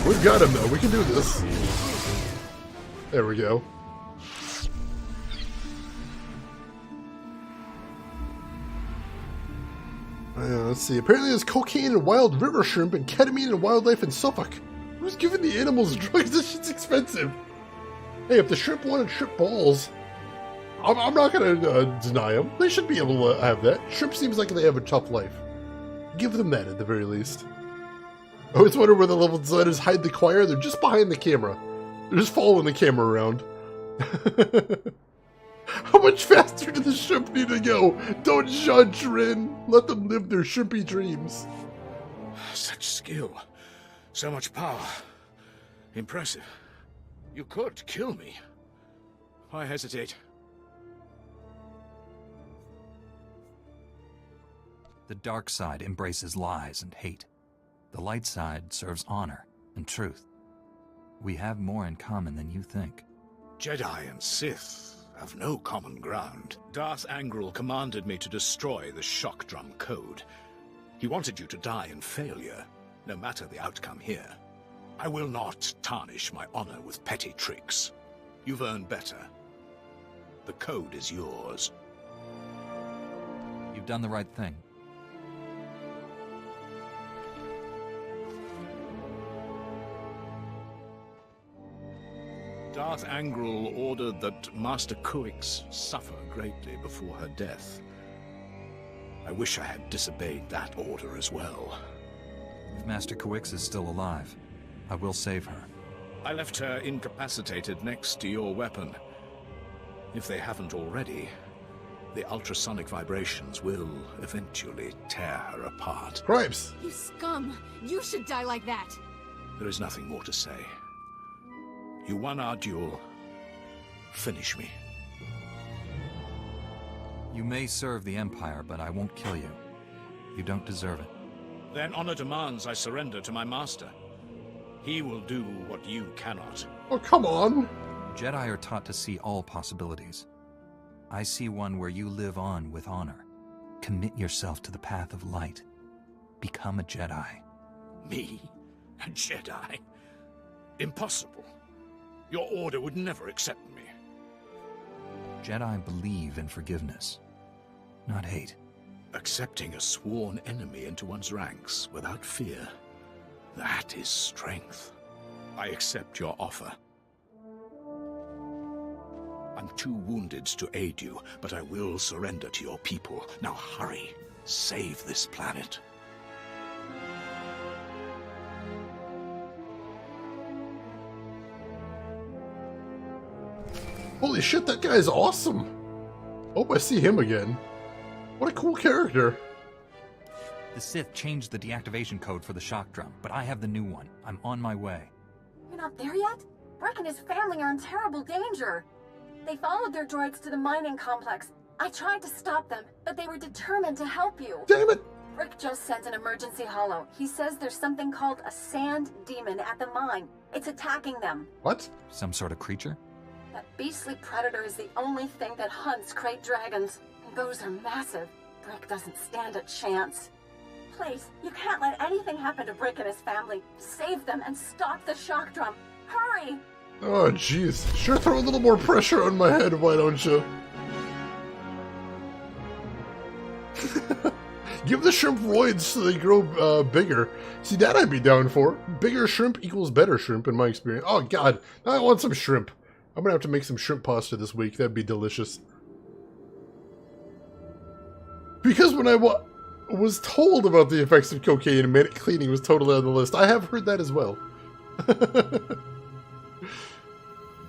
We've got him though. We can do this. There we go. Let's see. Apparently there's cocaine and wild river shrimp and ketamine and wildlife in Suffolk. Who's giving the animals drugs? This shit's expensive. Hey, if the shrimp wanted shrimp balls, I'm not going to deny them. They should be able to have that. Shrimp seems like they have a tough life. Give them that at the very least. I always wonder where the level designers hide the choir. They're just behind the camera. They're just following the camera around. How much faster do the shrimp need to go? Don't judge, Rin. Let them live their shrimpy dreams. Such skill. So much power. Impressive. You could kill me. Why hesitate? The dark side embraces lies and hate. The light side serves honor and truth. We have more in common than you think. Jedi and Sith have no common ground. Darth Angral commanded me to destroy the shock drum code. He wanted you to die in failure, no matter the outcome here. I will not tarnish my honor with petty tricks. You've earned better. The code is yours. You've done the right thing. Darth Angral ordered that Master Kuix suffer greatly before her death. I wish I had disobeyed that order as well. If Master Kuix is still alive, I will save her. I left her incapacitated next to your weapon. If they haven't already, the ultrasonic vibrations will eventually tear her apart. Gripes! You scum! You should die like that! There is nothing more to say. You won our duel. Finish me. You may serve the Empire, but I won't kill you. You don't deserve it. Then honor demands I surrender to my master. He will do what you cannot. Oh, come on! Jedi are taught to see all possibilities. I see one where you live on with honor. Commit yourself to the path of light. Become a Jedi. Me? A Jedi? Impossible. Your order would never accept me. Jedi believe in forgiveness, not hate. Accepting a sworn enemy into one's ranks without fear, that is strength. I accept your offer. I'm too wounded to aid you, but I will surrender to your people. Now hurry, save this planet. Holy shit, that guy's awesome! Hope I see him again. What a cool character. The Sith changed the deactivation code for the shock drum, but I have the new one. I'm on my way. You're not there yet? Brick and his family are in terrible danger. They followed their droids to the mining complex. I tried to stop them, but they were determined to help you. Damn it! Brick just sent an emergency holo. He says there's something called a sand demon at the mine. It's attacking them. What? Some sort of creature? That beastly predator is the only thing that hunts crate dragons. And those are massive. Brick doesn't stand a chance. Please, you can't let anything happen to Brick and his family. Save them and stop the shock drum. Hurry! Oh, jeez. Sure, throw a little more pressure on my head, why don't you? Give the shrimp roids so they grow bigger. See, that I'd be down for. Bigger shrimp equals better shrimp in my experience. Oh, God. Now I want some shrimp. I'm gonna have to make some shrimp pasta this week. That'd be delicious. Because when I was told about the effects of cocaine and made it cleaning was totally on the list, I have heard that as well.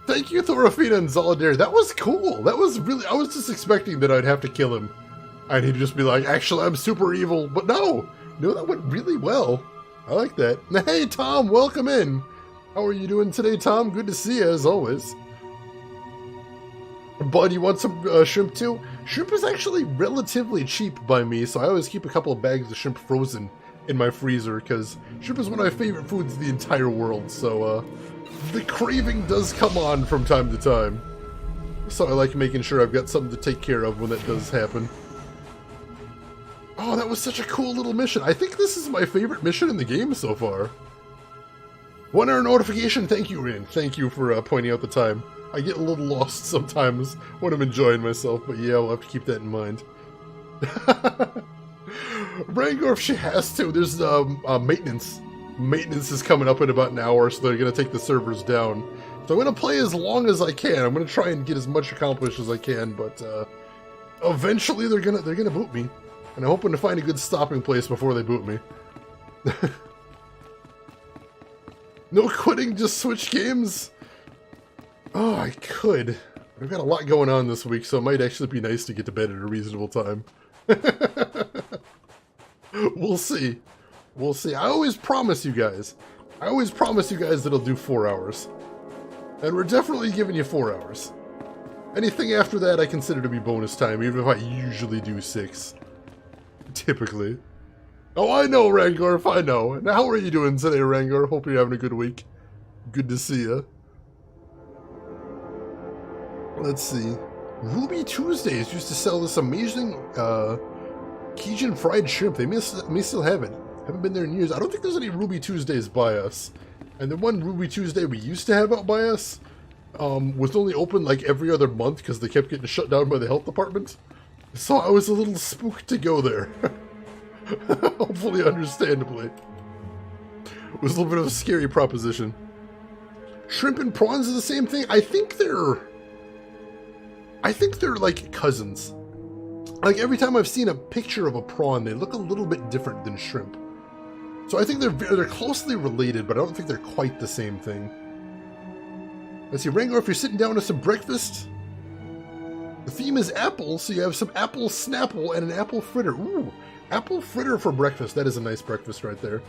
Thank you, Thorafina and Zolidare. That was cool. That was really... I was just expecting that I'd have to kill him. And he'd just be like, actually, I'm super evil. But no. No, that went really well. I like that. Hey, Tom, welcome in. How are you doing today, Tom? Good to see you, as always. Bud, you want some shrimp too? Shrimp is actually relatively cheap by me, so I always keep a couple of bags of shrimp frozen in my freezer, because shrimp is one of my favorite foods in the entire world, so the craving does come on from time to time. So I like making sure I've got something to take care of when that does happen. Oh, that was such a cool little mission. I think this is my favorite mission in the game so far. 1 hour notification, thank you, Rin. Thank you for pointing out the time. I get a little lost sometimes when I'm enjoying myself, but yeah, we'll have to keep that in mind. Rangor, if she has to, there's maintenance. Maintenance is coming up in about an hour, so they're going to take the servers down. So I'm going to play as long as I can. I'm going to try and get as much accomplished as I can, but eventually they're gonna boot me. And I'm hoping to find a good stopping place before they boot me. No quitting, just switch games? Oh, I could. I've got a lot going on this week, so it might actually be nice to get to bed at a reasonable time. We'll see. We'll see. I always promise you guys. that it'll do 4 hours. And we're definitely giving you 4 hours. Anything after that I consider to be bonus time, even if I usually do 6. Typically. Oh, I know, Rangorf, I know. Now, how are you doing today, Rangor? Hope you're having a good week. Good to see you. Let's see. Ruby Tuesdays used to sell this amazing Cajun fried shrimp. They may still have it. Haven't been there in years. I don't think there's any Ruby Tuesdays by us. And the one Ruby Tuesday we used to have out by us was only open like every other month because they kept getting shut down by the health department. So I was a little spooked to go there. Hopefully understandably. It was a little bit of a scary proposition. Shrimp and prawns are the same thing? I think they're like cousins. Like every time I've seen a picture of a prawn, they look a little bit different than shrimp. So I think they're closely related, but I don't think they're quite the same thing. Let's see, Rangor, if you're sitting down to some breakfast, the theme is apple, so you have some apple snapple and an apple fritter. Ooh, apple fritter for breakfast. That is a nice breakfast right there.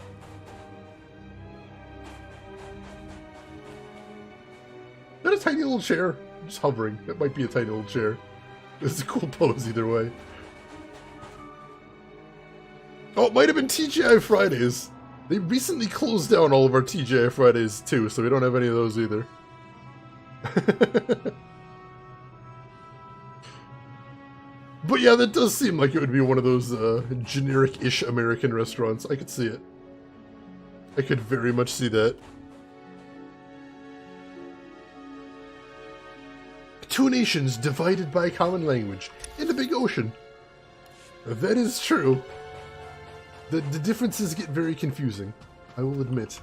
That is tiny little chair. Just hovering. That might be a tiny little chair. It's a cool pose either way. Oh, it might have been TGI Fridays. They recently closed down all of our TGI Fridays too, so we don't have any of those either. But yeah, that does seem like it would be one of those generic-ish American restaurants. I could see it. I could very much see that. Two nations divided by a common language in the big ocean. That is true. The differences get very confusing, I will admit.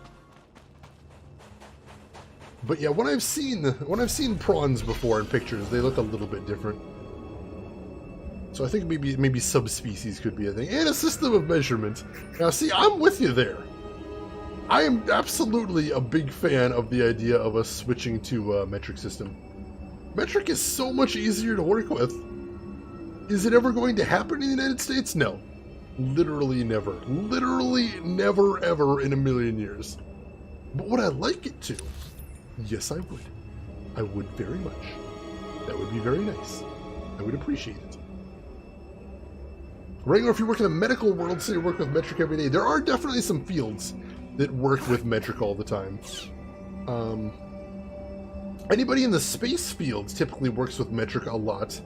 But yeah, when I've seen prawns before in pictures, they look a little bit different. So I think maybe subspecies could be a thing. And a system of measurement. Now see, I'm with you there. I am absolutely a big fan of the idea of us switching to a metric system. Metric is so much easier to work with. Is it ever going to happen in the United States? No. Literally never. Literally never ever in a million years. But would I like it to? Yes, I would. I would very much. That would be very nice. I would appreciate it. Right, or if you work in the medical world, say you work with metric every day, there are definitely some fields that work with metric all the time. Anybody in the space fields typically works with metric a lot,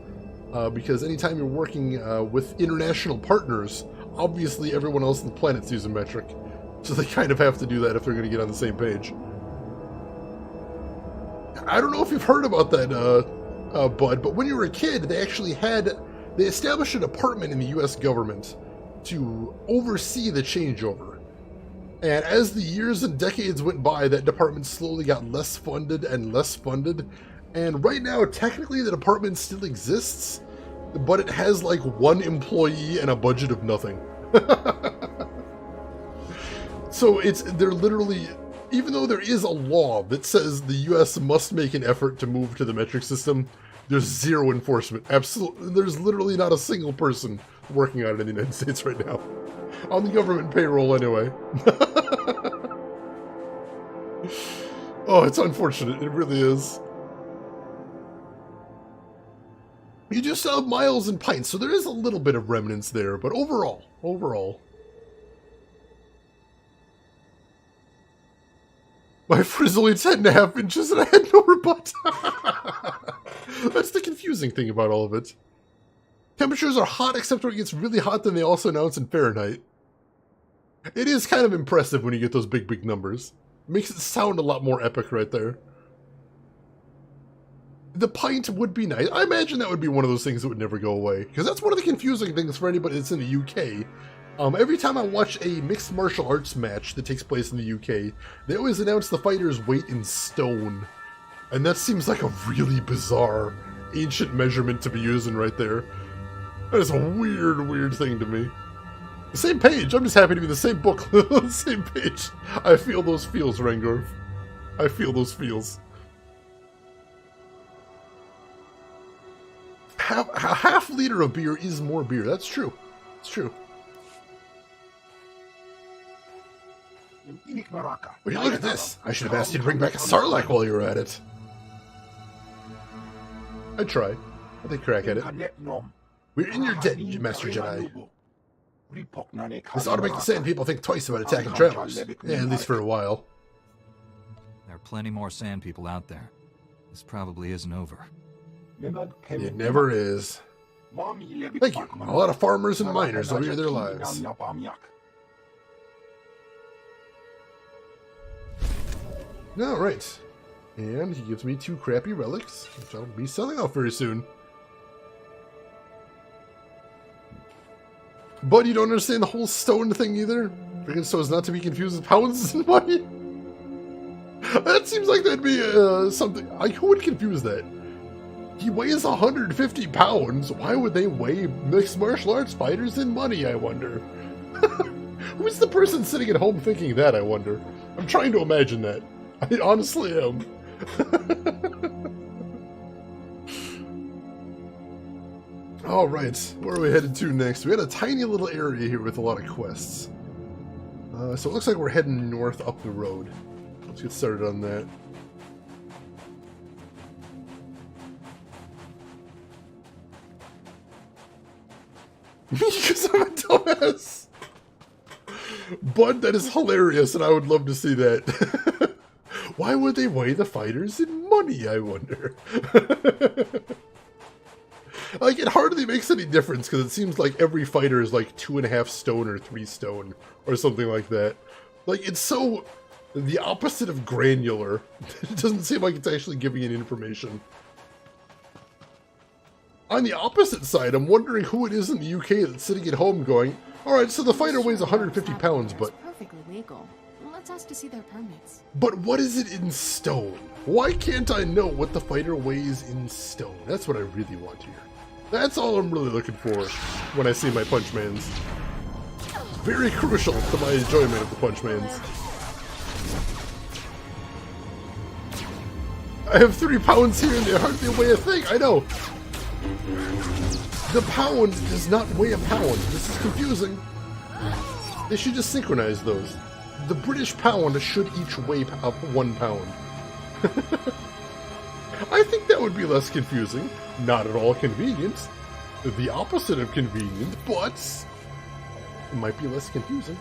because anytime you're working with international partners, obviously everyone else on the planet's using metric, so they kind of have to do that if they're going to get on the same page. I don't know if you've heard about that, Bud, but when you were a kid, they established a department in the U.S. government to oversee the changeover. And as the years and decades went by, that department slowly got less funded and less funded. And right now, technically, the department still exists, but it has like one employee and a budget of nothing. So they're literally, even though there is a law that says the U.S. must make an effort to move to the metric system, there's zero enforcement. Absolutely, there's literally not a single person working on it in the United States right now. On the government payroll, anyway. Oh, it's unfortunate. It really is. You just have miles and pints, so there is a little bit of remnants there, but overall. My foot is only 10.5 inches and I had no rebut. That's the confusing thing about all of it. Temperatures are hot, except when it gets really hot, then they also announce in Fahrenheit. It is kind of impressive when you get those big numbers. It makes it sound a lot more epic right there. The pint would be nice. I imagine that would be one of those things that would never go away. Because that's one of the confusing things for anybody that's in the UK. Every time I watch a mixed martial arts match that takes place in the UK, they always announce the fighter's weight in stone. And that seems like a really bizarre, ancient measurement to be using right there. That is a weird thing to me. The same page. I'm just happy to be the same book. The same page. I feel those feels, Rangorf. I feel those feels. A half liter of beer is more beer. That's true. It's true. Will you look at this? I should have asked you to bring back a Sarlacc while you were at it. I'd try. I'll take a crack at it. We're in your debt, Master Jedi. This ought to make the Sand People think twice about attacking travelers. Yeah, at least for a while. There are plenty more Sand People out there. This probably isn't over. It never is. Thank you. A lot of farmers and miners owe you their lives. Alright. And he gives me 2 crappy relics, which I'll be selling off very soon. But you don't understand the whole stone thing either? So as not to be confused with pounds and money? That seems like that'd be something... who would confuse that? He weighs 150 pounds. Why would they weigh mixed martial arts fighters in money, I wonder? Who's the person sitting at home thinking that, I wonder? I'm trying to imagine that. I honestly am. Alright, where are we headed to next? We had a tiny little area here with a lot of quests. So it looks like we're heading north up the road. Let's get started on that. Me, because I'm a dumbass. But that is hilarious, and I would love to see that. Why would they weigh the fighters in money, I wonder? Like, it hardly makes any difference, because it seems like every fighter is like 2.5 stone or 3 stone, or something like that. Like, it's so the opposite of granular. It doesn't seem like it's actually giving any information. On the opposite side, I'm wondering who it is in the UK that's sitting at home going, alright, so the fighter weighs 150 pounds, but... Perfectly legal. Let's ask to see their permits. But what is it in stone? Why can't I know what the fighter weighs in stone? That's what I really want here. That's all I'm really looking for when I see my Punchmans. Very crucial to my enjoyment of the Punchmans. I have 3 pounds here and they hardly weigh a thing, I know. The pound does not weigh a pound. This is confusing. They should just synchronize those. The British pound should each weigh up 1 pound. I think that would be less confusing. Not at all convenient. The opposite of convenient, but it might be less confusing.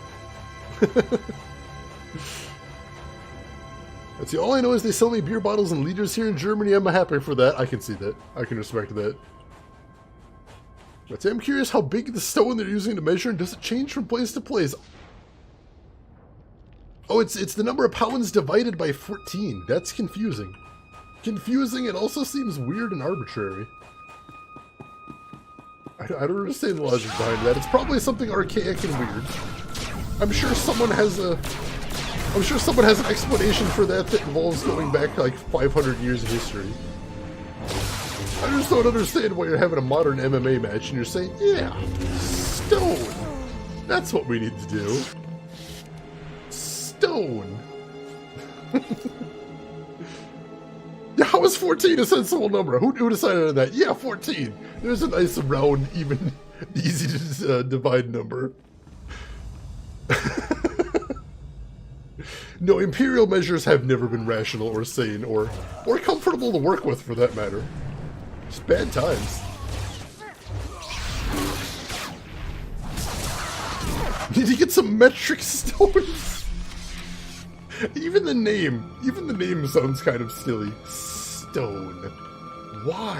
Let's see, all I know is they sell me beer bottles and liters here in Germany. I'm happy for that. I can see that. I can respect that. But I'm curious how big the stone they're using to measure, and does it change from place to place? Oh, it's the number of pounds divided by 14. That's confusing. Confusing, it also seems weird and arbitrary. I don't understand the logic behind that. It's probably something archaic and weird. I'm sure someone has an explanation for that involves going back like 500 years of history. I just don't understand why you're having a modern MMA match and you're saying, yeah, stone. That's what we need to do. Stone. Yeah, how is 14 a sensible number? Who decided on that? Yeah, 14. There's a nice, round, even, easy to divide number. No, imperial measures have never been rational or sane or comfortable to work with, for that matter. Just bad times. Need to get some metric stones. Even the name sounds kind of silly. Stone. Why?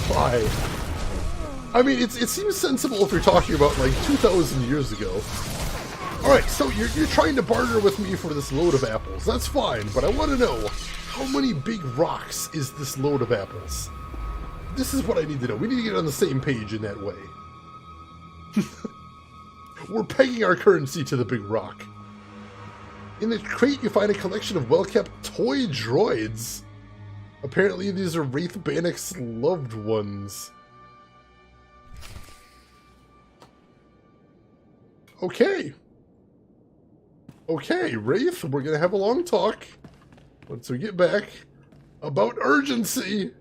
Why? I mean, it seems sensible if you're talking about like 2,000 years ago. Alright, so you're trying to barter with me for this load of apples. That's fine, but I want to know, how many big rocks is this load of apples? This is what I need to know. We need to get on the same page in that way. We're pegging our currency to the big rock. In the crate, you find a collection of well-kept toy droids. Apparently, these are Wraith Bannock's loved ones. Okay. Okay, Wraith, we're gonna have a long talk once we get back about urgency.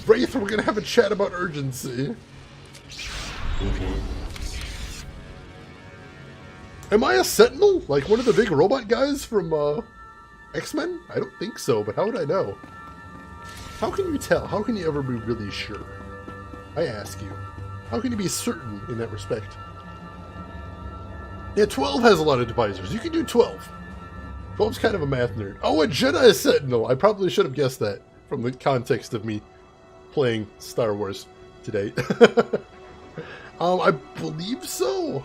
Wraith, we're gonna have a chat about urgency. Am I a Sentinel? Like one of the big robot guys from X-Men? I don't think so, but how would I know? How can you tell? How can you ever be really sure? I ask you. How can you be certain in that respect? Yeah, 12 has a lot of divisors. You can do 12. 12's kind of a math nerd. Oh, a Jedi Sentinel! I probably should have guessed that from the context of me playing Star Wars today. I believe so.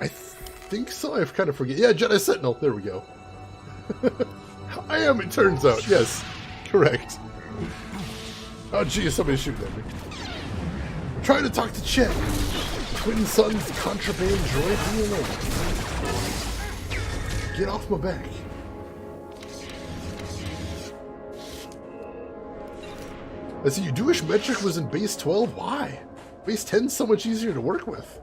I think so. I kind of forget. Yeah, Jedi Sentinel. There we go. I am, it turns out. Yes, correct. Oh, geez, somebody's shooting at me. I'm trying to talk to Chet. Twin Sons contraband droid, leave me alone. Get off my back. I see, you Jewish metric was in base 12? Why? Base 10's so much easier to work with.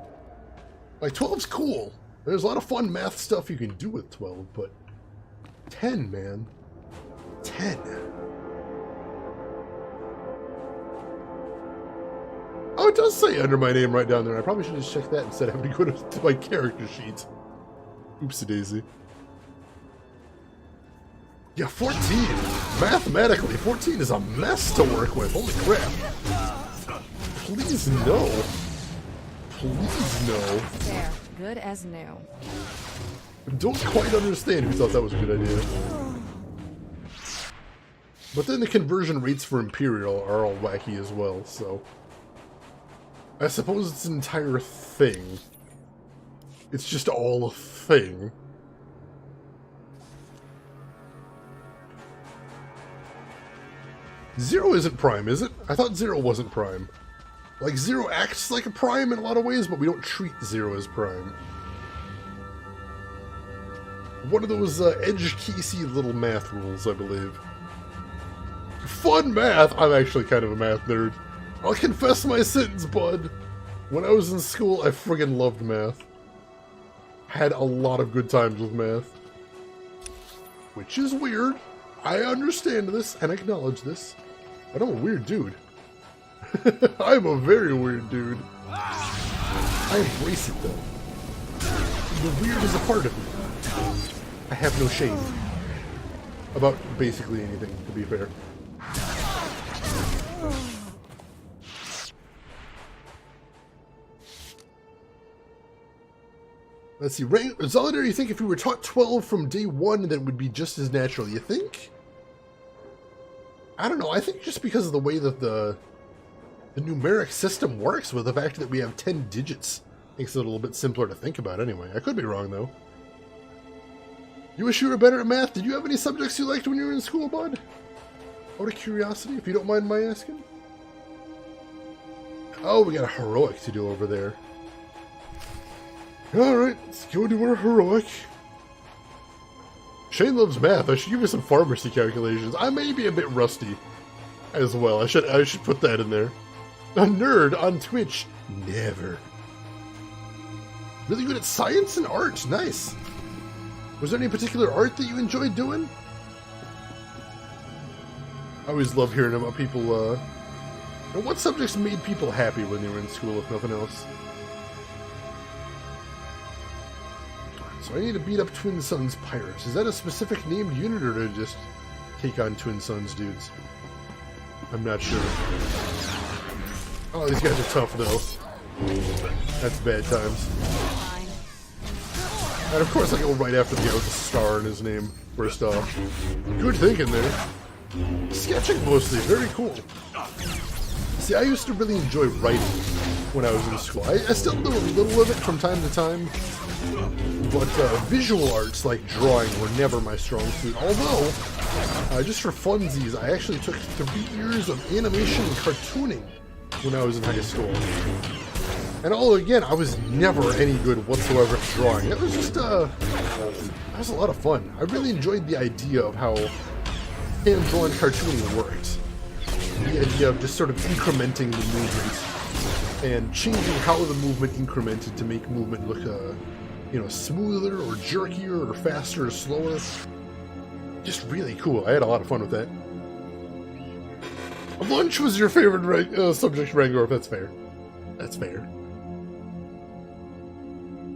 Like, 12's cool. There's a lot of fun math stuff you can do with 12, but 10, man. 10. Oh, it does say under my name right down there. I probably should just check that instead of having to go to my character sheet. Oopsie daisy. Yeah, 14. Mathematically, 14 is a mess to work with. Holy crap. Please no. Please no. There. Good as new. Don't quite understand who thought that was a good idea. But then the conversion rates for Imperial are all wacky as well, so... I suppose it's an entire thing. It's just all a thing. Zero isn't Prime, is it? I thought Zero wasn't Prime. Like, Zero acts like a Prime in a lot of ways, but we don't treat Zero as Prime. One of those edge-casey little math rules, I believe. Fun math! I'm actually kind of a math nerd. I'll confess my sins, bud. When I was in school, I friggin' loved math. Had a lot of good times with math. Which is weird. I understand this and acknowledge this. But I'm a weird dude. I'm a very weird dude. I embrace it, though. The weird is a part of me. I have no shame. About basically anything, to be fair. Let's see, Zolidar, you think if we were taught 12 from day one, that would be just as natural, you think? I don't know, I think just because of the way that the numeric system works, with the fact that we have 10 digits, makes it a little bit simpler to think about anyway. I could be wrong, though. You wish you were better at math? Did you have any subjects you liked when you were in school, bud? Out of curiosity, if you don't mind my asking. Oh, we got a heroic to do over there. Alright, let's go do our heroic. Shane loves math. I should give you some pharmacy calculations. I may be a bit rusty as well. I should put that in there. A nerd on Twitch. Never. Really good at science and art. Nice. Was there any particular art that you enjoyed doing? I always love hearing about people, what subjects made people happy when they were in school, if nothing else? So I need to beat up Twin Suns Pirates. Is that a specific named unit, or to just take on Twin Suns dudes? I'm not sure. Oh, these guys are tough, though. That's bad times. And of course I go right after the guy with the star in his name, first off. Good thinking there. Sketching mostly, very cool. See, I used to really enjoy writing when I was in school. I still do a little of it from time to time. But visual arts like drawing were never my strong suit. Although, just for funsies, I actually took 3 years of animation and cartooning when I was in high school. And again, I was never any good whatsoever at drawing. It was just, that was a lot of fun. I really enjoyed the idea of how hand-drawn cartooning worked. The idea of just sort of incrementing the movement and changing how the movement incremented to make movement look, smoother or jerkier or faster or slower. Just really cool. I had a lot of fun with that. Lunch was your favorite subject, Rangorf. That's fair. That's fair.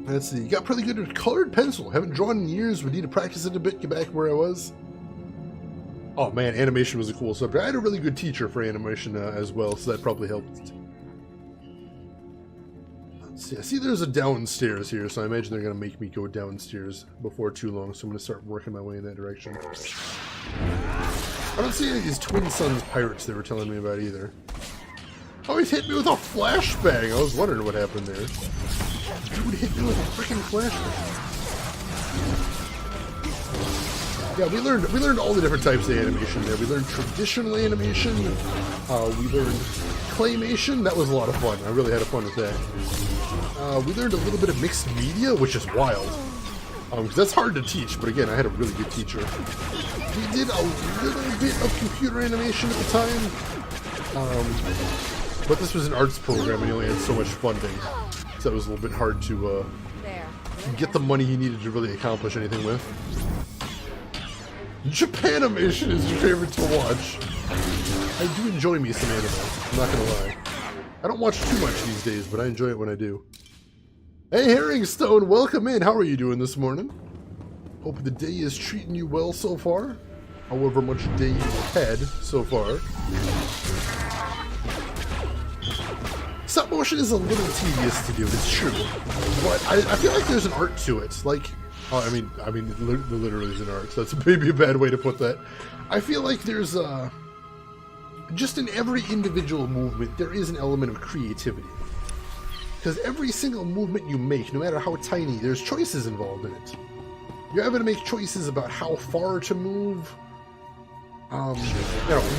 Let's see. You got pretty good at colored pencil. Haven't drawn in years. Would need to practice it a bit. Get back where I was. Oh man, animation was a cool subject. I had a really good teacher for animation as well, so that probably helped. Let's see. I see there's a downstairs here, so I imagine they're going to make me go downstairs before too long, so I'm going to start working my way in that direction. I don't see any of these Twin Suns pirates they were telling me about either. Oh, he's hit me with a flashbang! I was wondering what happened there. Dude hit me with a freaking flashbang. Yeah, we learned all the different types of animation there. We learned traditional animation. We learned claymation. That was a lot of fun. I really had fun with that. We learned a little bit of mixed media, which is wild. Because that's hard to teach, but again, I had a really good teacher. We did a little bit of computer animation at the time. But this was an arts program and he only had so much funding. So it was a little bit hard to get the money he needed to really accomplish anything with. Japanimation is your favorite to watch. I do enjoy me some anime, I'm not gonna lie. I don't watch too much these days, but I enjoy it when I do. Hey Herringstone, welcome in. How are you doing this morning? Hope the day is treating you well so far. However much day you've had so far. Stop motion is a little tedious to do, it's true. But I feel like there's an art to it. Like, oh, I mean, literally is an art, so that's maybe a bad way to put that. I feel like there's just in every individual movement, there is an element of creativity. Because every single movement you make, no matter how tiny, there's choices involved in it. You're having to make choices about how far to move,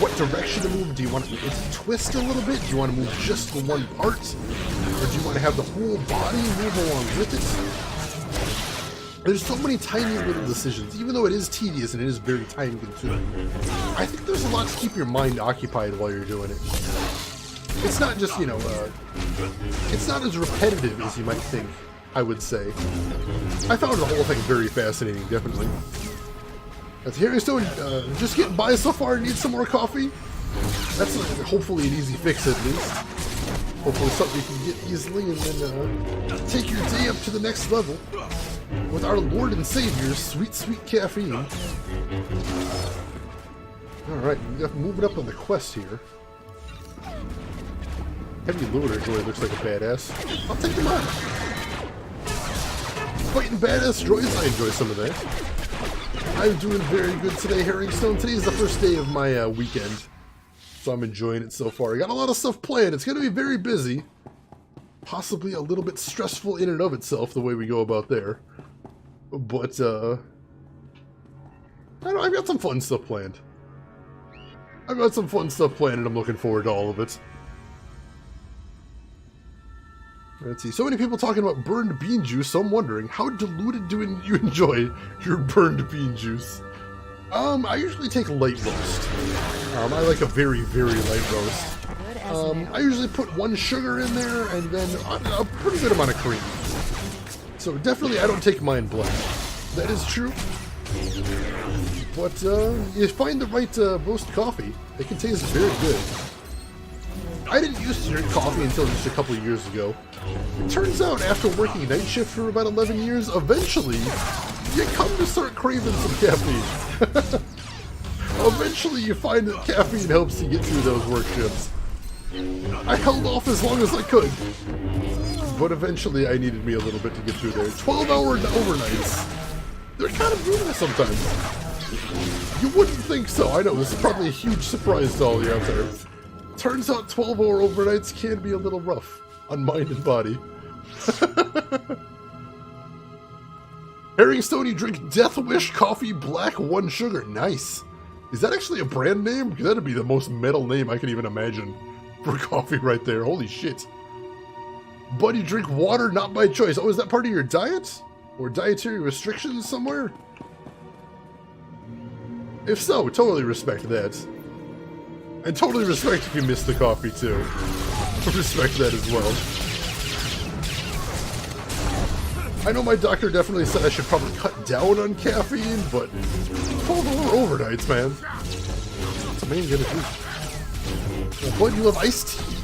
what direction to move. Do you want it to twist a little bit? Do you want to move just the one part? Or do you want to have the whole body move along with it? There's so many tiny little decisions, even though it is tedious and it is very time consuming. I think there's a lot to keep your mind occupied while you're doing it. It's not just, it's not as repetitive as you might think, I would say. I found the whole thing very fascinating, definitely. That's Herringstone, just getting by so far, need some more coffee? That's hopefully an easy fix at least. Hopefully something you can get easily and then take your day up to the next level with our Lord and Savior, sweet, sweet caffeine. Alright, moving up on the quest here. Heavy loader droid looks like a badass. I'll take him on. Fighting badass droids, I enjoy some of that. I'm doing very good today, Herringstone. Today's the first day of my weekend, so I'm enjoying it so far. I got a lot of stuff planned. It's going to be very busy. Possibly a little bit stressful in and of itself, the way we go about there. But, I don't know, I've got some fun stuff planned. and I'm looking forward to all of it. Let's see. So many people talking about burned bean juice, so I'm wondering, how diluted do you enjoy your burned bean juice? I usually take light roast. I like a very, very light roast. I usually put 1 sugar in there and then a pretty good amount of cream. So definitely I don't take mine black. That is true. But you find the right roast coffee, it can taste very good. I didn't used to drink coffee until just a couple of years ago. It turns out, after working night shift for about 11 years, eventually, you come to start craving some caffeine. Eventually, you find that caffeine helps you get through those work shifts. I held off as long as I could, but eventually I needed me a little bit to get through there. 12-hour overnights. They're kind of brutal sometimes. You wouldn't think so. I know, this is probably a huge surprise to all you out there. Turns out 12-hour overnights can be a little rough on mind and body. Herringstone, you drink Death Wish Coffee Black 1 Sugar. Nice. Is that actually a brand name? Because that'd be the most metal name I could even imagine for coffee right there. Holy shit. But you drink water not by choice. Oh, is that part of your diet? Or dietary restrictions somewhere? If so, totally respect that. And totally respect if you miss the coffee, too. Respect that as well. I know my doctor definitely said I should probably cut down on caffeine, but 12-hour overnights, man. What's a man gonna do? But you love iced tea.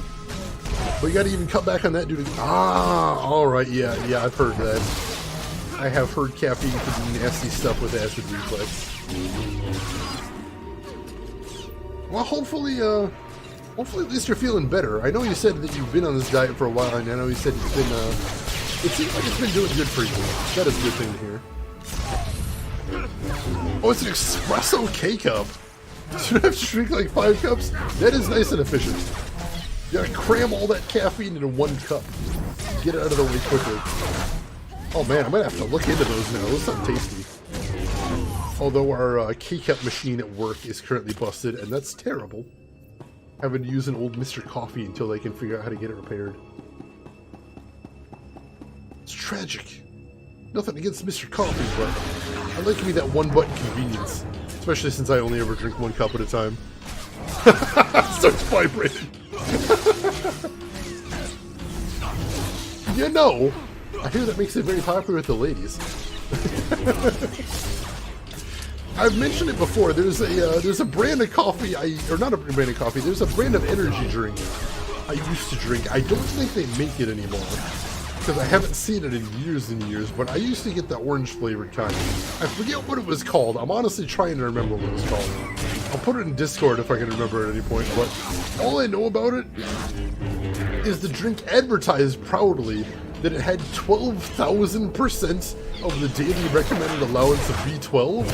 But you gotta even cut back on that due to... Ah, alright, yeah, I've heard that. I have heard caffeine can do nasty stuff with acid reflux. Well, hopefully at least you're feeling better. I know you said that you've been on this diet for a while, and I know you said you've been, it seems like it's been doing good for you. That is a good thing to hear. Oh, it's an espresso K-cup. So you have to drink like 5 cups? That is nice and efficient. You gotta cram all that caffeine into 1 cup. Get it out of the way quickly. Oh man, I might have to look into those now. Those sound tasty. Although our K-cup machine at work is currently busted, and that's terrible. Having to use an old Mr. Coffee until they can figure out how to get it repaired. It's tragic. Nothing against Mr. Coffee, but I like me that 1-button convenience. Especially since I only ever drink 1 cup at a time. Starts vibrating. You know, I hear that makes it very popular with the ladies. I've mentioned it before. There's a brand of coffee, or not a brand of coffee. There's a brand of energy drink I used to drink. I don't think they make it anymore because I haven't seen it in years and years. But I used to get the orange flavored kind. I forget what it was called. I'm honestly trying to remember what it was called. I'll put it in Discord if I can remember at any point. But all I know about it is the drink advertised proudly that it had 12,000% of the daily recommended allowance of B12.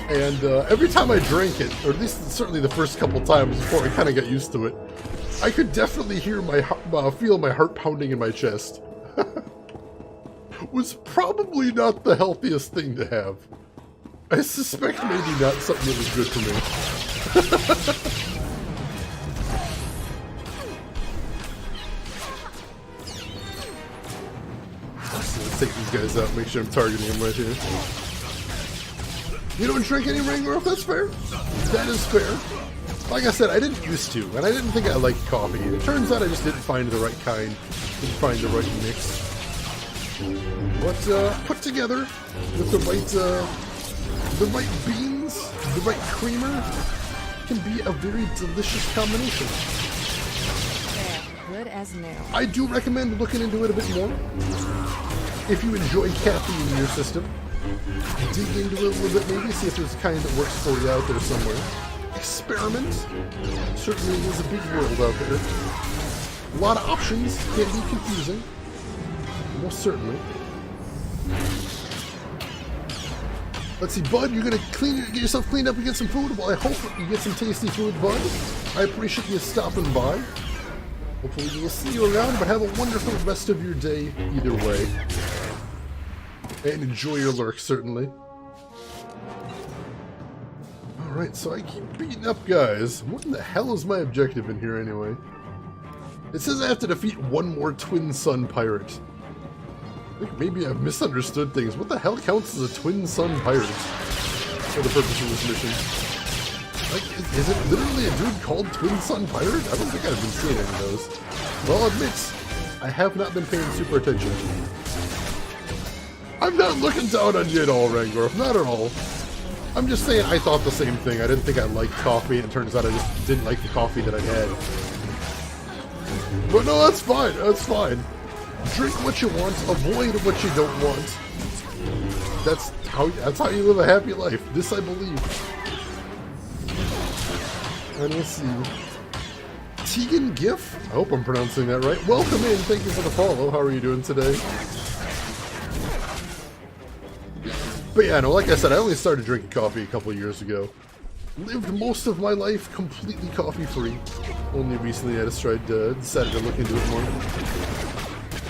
And every time I drank it, or at least certainly the first couple times before I kind of got used to it, I could definitely hear feel my heart pounding in my chest. Was probably not the healthiest thing to have. I suspect maybe not something that was good for me. Let's take these guys out, make sure I'm targeting them right here. You don't drink any Rangorf, that's fair. That is fair. Like I said, I didn't used to, and I didn't think I liked coffee. It turns out I just didn't find the right kind, didn't find the right mix. But put together with the right beans, the right creamer, can be a very delicious combination. Good as new. I do recommend looking into it a bit more. If you enjoy caffeine in your system, dig into it a little bit maybe, see if there's a kind that works for you out there somewhere. Experiment. Certainly there's a big world out there. A lot of options, can be confusing. Most certainly. Let's see, Bud, you're gonna get yourself cleaned up and get some food? Well, I hope you get some tasty food, Bud. I appreciate you stopping by. Hopefully we'll see you around, but have a wonderful rest of your day either way. And enjoy your lurk, certainly. Alright, so I keep beating up guys. What in the hell is my objective in here anyway? It says I have to defeat one more Twin Sun pirate. I think maybe I've misunderstood things. What the hell counts as a Twin Sun pirate for the purpose of this mission? Like, is it literally a dude called Twin Sun Pirate? I don't think I've been seeing any of those. But I'll admit, I have not been paying super attention. I'm not looking down on you at all, Rangorf. Not at all. I'm just saying I thought the same thing. I didn't think I liked coffee, and it turns out I just didn't like the coffee that I had. But no, that's fine. That's fine. Drink what you want, avoid what you don't want. That's how you live a happy life. This I believe. And let's see. Tegan Giff? I hope I'm pronouncing that right. Welcome in. Thank you for the follow. How are you doing today? But yeah, no, like I said, I only started drinking coffee a couple of years ago. Lived most of my life completely coffee-free. Only recently I decided to look into it more.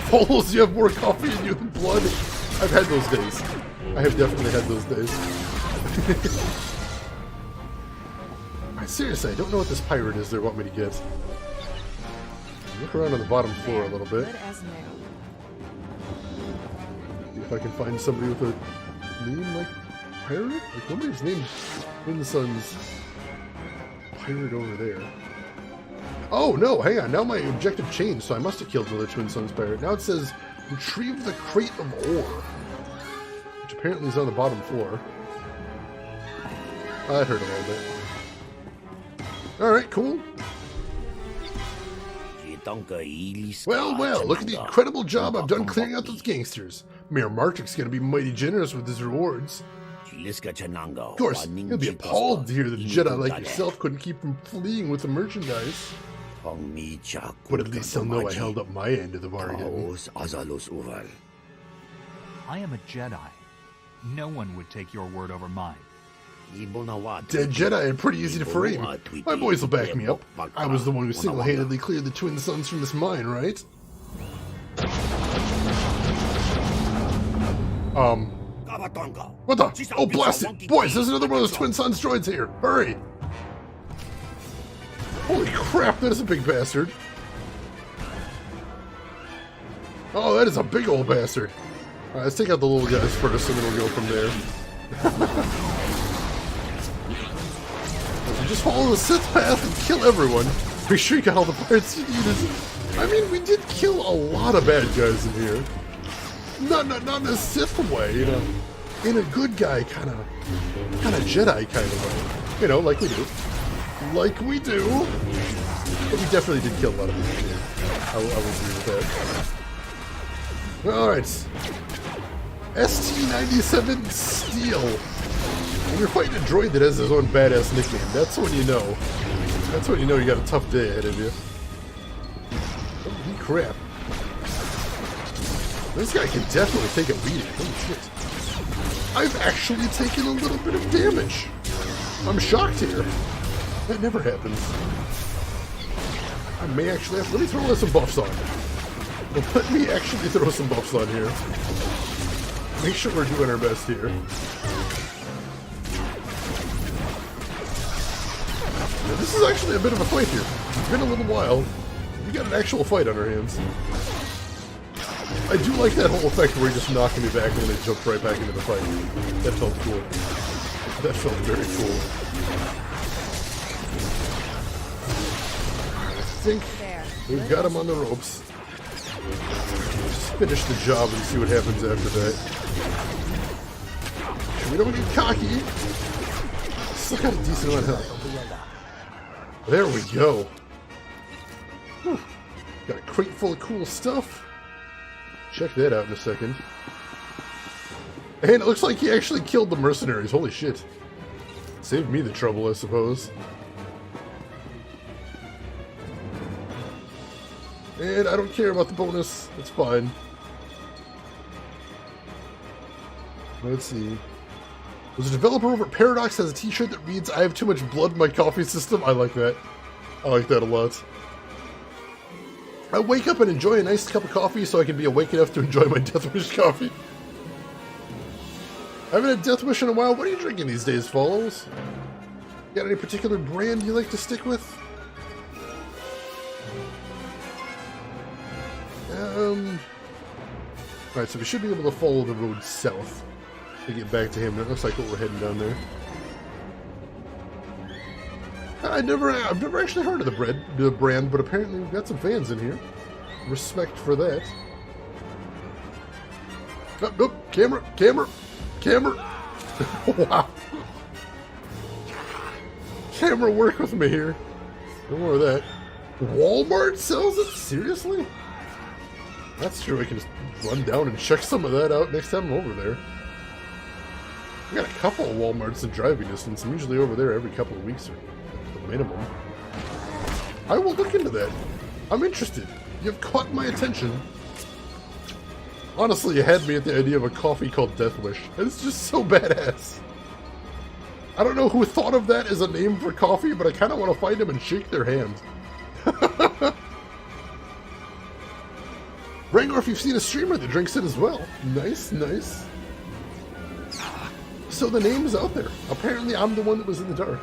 Holes, you have more coffee in you than blood? I've had those days. I have definitely had those days. Seriously, I don't know what this pirate is they want me to get. Look around on the bottom floor a little bit. See if I can find somebody with a name like pirate? Like nobody's named Twin Sun's pirate over there. Oh no, hang on, now my objective changed, so I must have killed another Twin Sun's pirate. Now it says, retrieve the crate of ore, which apparently is on the bottom floor. I heard a little bit. Alright, cool. Well, look at the incredible job I've done clearing out those gangsters. Mayor Martrick's gonna be mighty generous with his rewards. Of course, he'll be appalled to hear that a Jedi like yourself couldn't keep from fleeing with the merchandise. But at least he'll know I held up my end of the bargain. I am a Jedi. No one would take your word over mine. Dead Jedi are pretty easy to frame. My boys will back me up. I was the one who single-handedly cleared the Twin Suns from this mine, right? What the? Oh, blast it! Boys, there's another one of those Twin Suns droids here! Hurry! Holy crap, that is a big bastard. Oh, that is a big old bastard. Alright, let's take out the little guys first, and then we'll go from there. Just follow the Sith path and kill everyone. Make sure you got all the parts you needed. I mean, we did kill a lot of bad guys in here. Not in a Sith way, you know. In a good guy kind of Jedi kind of way. You know, like we do. Like we do. But we definitely did kill a lot of people here. I will agree with that. Alright. ST-97 Steel. When you're fighting a droid that has his own badass nickname, that's when you know. That's when you know you got a tough day ahead of you. crap. This guy can definitely take a beating. Holy shit. I've actually taken a little bit of damage. I'm shocked here. That never happens. I may actually have... Let me throw some buffs on. Let me actually throw some buffs on here. Make sure we're doing our best here. Now, this is actually a bit of a fight here. It's been a little while. We got an actual fight on our hands. I do like that whole effect where he just knocked me back and then he jumped right back into the fight. That felt cool. That felt very cool. I think we've got him on the ropes. Just finish the job and see what happens after that. Sure we don't get cocky. Still got a decent amount of health. There we go. Whew. Got a crate full of cool stuff. Check that out in a second. And it looks like he actually killed the mercenaries. Holy shit. Saved me the trouble, I suppose. And I don't care about the bonus. It's fine. Let's see. There's a developer over at Paradox has a t-shirt that reads, "I have too much blood in my coffee system." I like that. I like that a lot. I wake up and enjoy a nice cup of coffee so I can be awake enough to enjoy my Death Wish coffee. I haven't had Death Wish in a while. What are you drinking these days, Follows? Got any particular brand you like to stick with? Alright, so we should be able to follow the road south to get back to him. That looks like what we're heading down there. I've never actually heard of the brand, but apparently we've got some fans in here. Respect for that. Oh, oh, camera! Wow. Camera, work with me here. No more of that. Walmart sells it? Seriously? That's true. I can just run down and check some of that out next time I'm over there. We got a couple of Walmarts in driving distance. I'm usually over there every couple of weeks or at the minimum. I will look into that. I'm interested. You've caught my attention. Honestly, you had me at the idea of a coffee called Death Wish. It's just so badass. I don't know who thought of that as a name for coffee, but I kind of want to find them and shake their hand. Rangorf, you've seen a streamer that drinks it as well. Nice, nice. So the name is out there. Apparently I'm the one that was in the dark.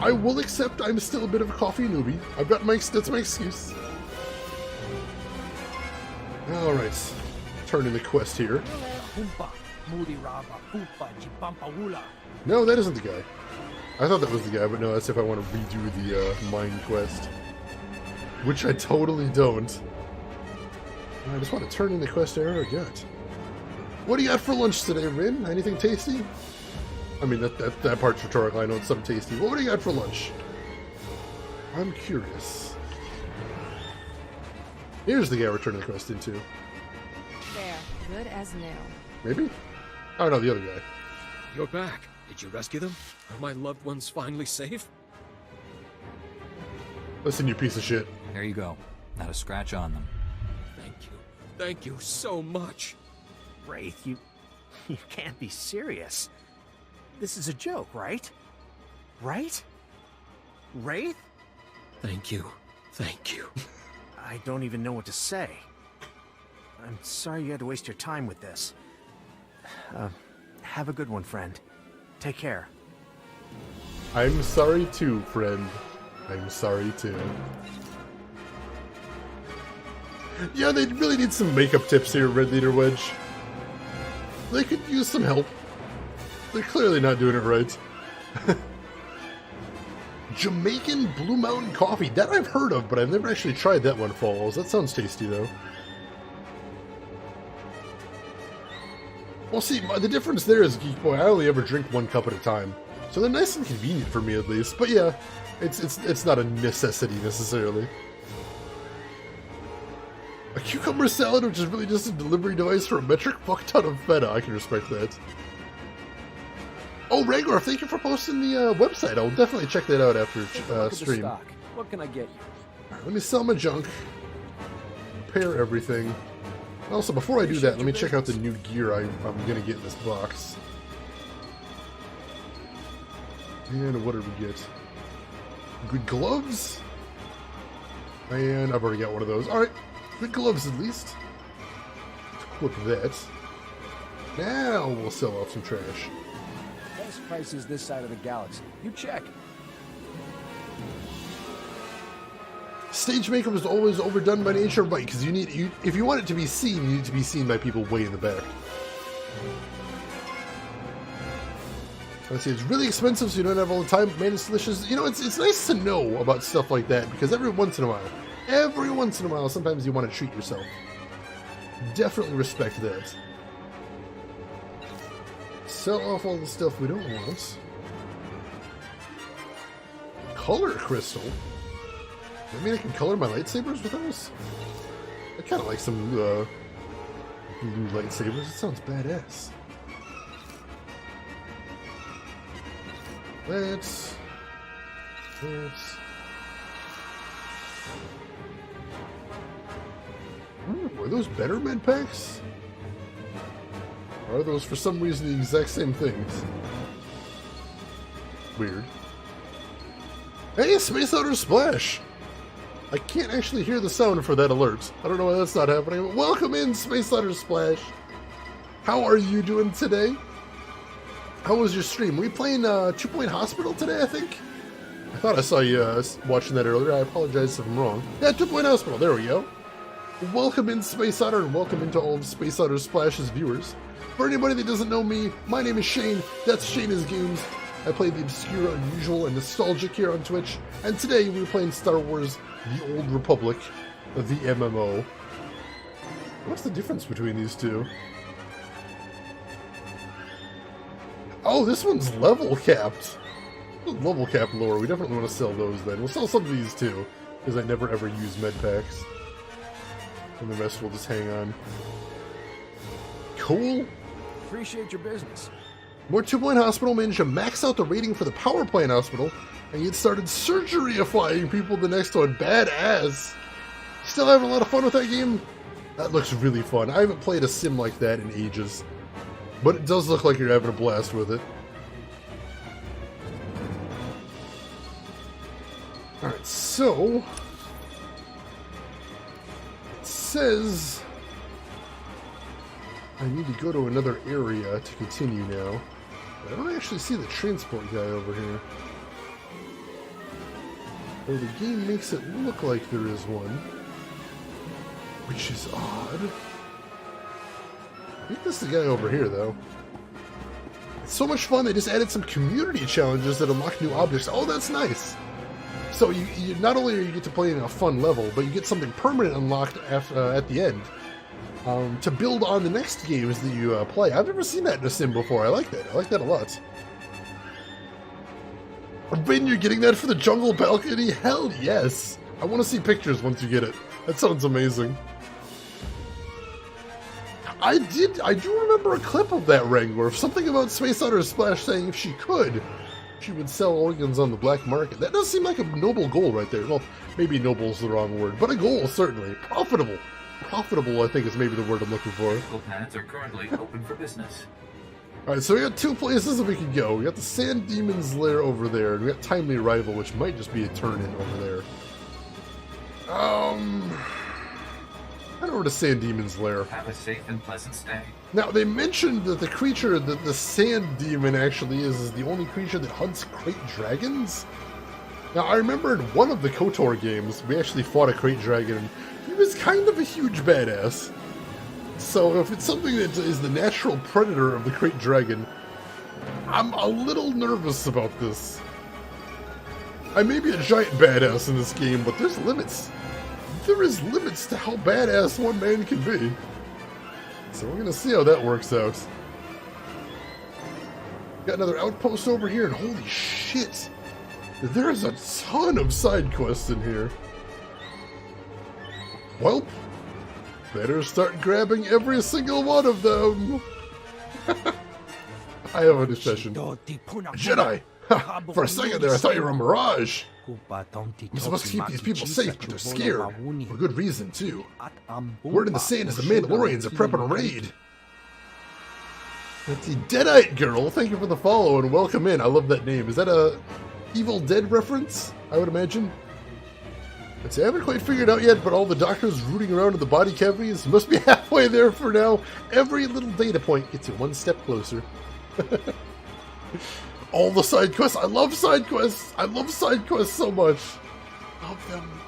I will accept I'm still a bit of a coffee newbie. I've got that's my excuse. Alright. Turning the quest here. No, that isn't the guy. I thought that was the guy, but no, that's if I want to redo the mine quest. Which I totally don't. I just want to turn in the quest area I got. What do you got for lunch today, Rin? Anything tasty? I mean, that part's rhetorical. I know it's something tasty. What do you got for lunch? I'm curious. Here's the guy we're turning the quest into. There. Good as new. Maybe? Oh, no, the other guy. You're back. Did you rescue them? Are my loved ones finally safe? Listen, you piece of shit. There you go. Not a scratch on them. Thank you. Thank you so much. Wraith, you can't be serious. This is a joke, right? Right? Wraith? Thank you. Thank you. I don't even know what to say. I'm sorry you had to waste your time with this. Have a good one, friend. Take care. I'm sorry too, friend. I'm sorry too. Yeah, they really need some makeup tips here, Red Leader Wedge. They could use some help. They're clearly not doing it right. Jamaican Blue Mountain Coffee. That I've heard of, but I've never actually tried that one, Falls. That sounds tasty, though. Well, see, the difference there is, Geek Boy, I only ever drink one cup at a time. So they're nice and convenient for me, at least. But yeah, it's not a necessity, necessarily. A cucumber salad, which is really just a delivery device for a metric fuck ton of feta. I can respect that. Oh, Rangor, thank you for posting the website. I'll definitely check that out after stream. What can I get you? Alright, let me sell my junk. repair everything. Also, before I do that, let me check out the new gear I'm going to get in this box. And what did we get? Good gloves? And I've already got one of those. Alright, good gloves at least. Let's equip that. Now we'll sell off some trash. Best prices this side of the galaxy. You check. Stage makeup is always overdone by nature, right? Because if you want it to be seen, you need to be seen by people way in the back. Let's see, it's really expensive, so you don't have all the time. Man, it's delicious. You know, it's nice to know about stuff like that because every once in a while, sometimes you want to treat yourself. Definitely respect that. Sell off all the stuff we don't want. Color crystal. I mean, I can color my lightsabers with those. I kind of like some blue lightsabers. It sounds badass. Let's. Are those better med packs? Or are those for some reason the exact same things? Weird. Hey, Space Outer Splash! I can't actually hear the sound for that alert. I don't know why that's not happening, but welcome in, Space Outer Splash! How are you doing today? How was your stream? Were you playing 2 Point Hospital today, I think? I thought I saw you watching that earlier. I apologize if I'm wrong. Yeah, 2 Point Hospital, there we go. Welcome in, Space Outer, and welcome into all of Space Outer Splash's viewers. For anybody that doesn't know me, my name is Shane. That's Shane's Games. I play the obscure, unusual, and nostalgic here on Twitch. And today we're playing Star Wars The Old Republic, the MMO. What's the difference between these two? Oh, this one's level capped. Level cap lore. We definitely want to sell those then. We'll sell some of these too, because I never ever use med packs. And the rest will just hang on. Cool. Appreciate your business. More 2 Point Hospital managed to max out the rating for the Power Plant Hospital and get started surgeryifying people the next one. Badass. Still having a lot of fun with that game? That looks really fun. I haven't played a sim like that in ages. But it does look like you're having a blast with it. Alright, so... it says... I need to go to another area to continue now. But I don't actually see the transport guy over here. Though the game makes it look like there is one. Which is odd. I think this is the guy over here, though. It's so much fun, they just added some community challenges that unlock new objects. Oh, that's nice! So you not only are you get to play in a fun level, but you get something permanent unlocked at the end. To build on the next games that you play. I've never seen that in a sim before. I like that. I like that a lot. Ben, you're getting that for the jungle balcony? Hell yes! I want to see pictures once you get it. That sounds amazing. I do remember a clip of that Wrangler. Something about Space Outer Splash saying if she could, she would sell organs on the black market. That does seem like a noble goal right there. Well, maybe noble's the wrong word, but a goal, certainly. Profitable. Profitable, I think, is maybe the word I'm looking for. Critical paths are currently open for business. Alright, so we got 2 places that we can go. We got the Sand Demon's Lair over there, and we got Timely Arrival, which might just be a turn-in over there. Head over to Sand Demon's Lair. Have a safe and pleasant stay. Now, they mentioned that the creature that the Sand Demon actually is the only creature that hunts Krayt Dragons. Now, I remember in one of the KOTOR games, we actually fought a Krayt Dragon, and he was kind of a huge badass. So if it's something that is the natural predator of the Krayt Dragon, I'm a little nervous about this. I may be a giant badass in this game, but there's limits. There is limits to how badass one man can be. So we're gonna see how that works out. Got another outpost over here, and holy shit! There's a ton of side quests in here. Welp, better start grabbing every single one of them. I have a confession. Jedi, For a second there, I thought you were a mirage. I'm supposed to keep these people safe, but they're scared. For good reason, too. Word in the sand is the Mandalorians are prepping a raid. That's the Deadite Girl. Thank you for the follow and welcome in. I love that name. Is that a Evil Dead reference? I would imagine. Let's see, I haven't quite figured out yet, but all the doctors rooting around in the body cavities must be halfway there for now. Every little data point gets you one step closer. All the side quests. I love side quests. I love side quests so much. Love them.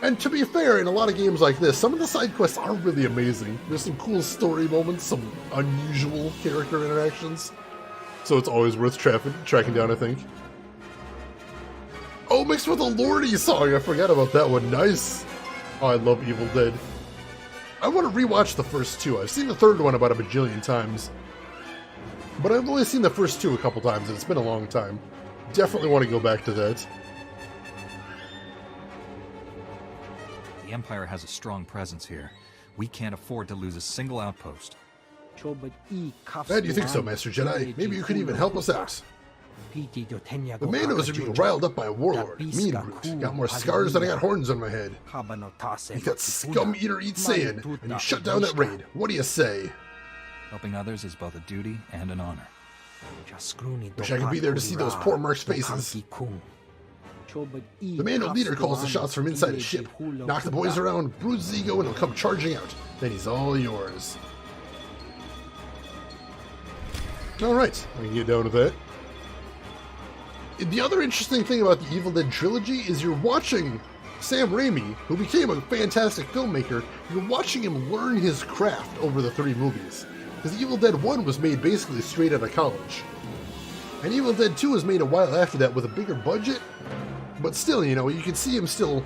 And to be fair, in a lot of games like this, some of the side quests are really amazing. There's some cool story moments, some unusual character interactions. So it's always worth tracking down, I think. Oh, mixed with a Lordy song. I forgot about that one. Nice. Oh, I love Evil Dead. I want to rewatch the first two. I've seen the third one about a bajillion times. But I've only seen the first two a couple times, and it's been a long time. Definitely want to go back to that. The Empire has a strong presence here. We can't afford to lose a single outpost. How do you think so, Master Jedi? Maybe you could even help us out. The Mandos are being riled up by a warlord. Mean brute. Got more scars than I got horns on my head. You got scum eater eat sand, and you shut down that raid. What do you say? Helping others is both a duty and an honor. Wish I could be there to see those poor marked faces. The Mando leader calls the shots from inside his ship. Knock the boys around, bruise his ego, and he'll come charging out. Then he's all yours. Alright, I can get down with that. The other interesting thing about the Evil Dead trilogy is you're watching Sam Raimi, who became a fantastic filmmaker, you're watching him learn his craft over the 3 movies. Because Evil Dead 1 was made basically straight out of college. And Evil Dead 2 was made a while after that with a bigger budget. But still, you know, you can see him still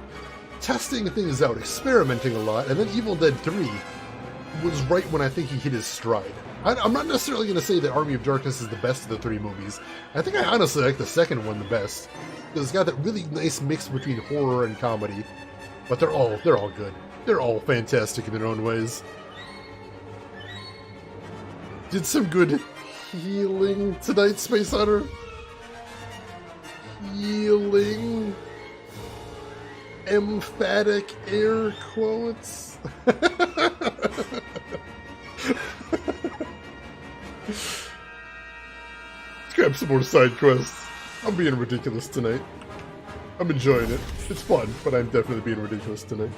testing things out, experimenting a lot. And then Evil Dead 3 was right when I think he hit his stride. I'm not necessarily going to say that Army of Darkness is the best of the 3 movies. I think I honestly like the second one the best. Because it's got that really nice mix between horror and comedy. But they're all good. They're all fantastic in their own ways. Did some good healing tonight, Space Hunter. Healing. Emphatic air quotes. Let's grab some more side quests. I'm being ridiculous tonight. I'm enjoying it. It's fun, but I'm definitely being ridiculous tonight.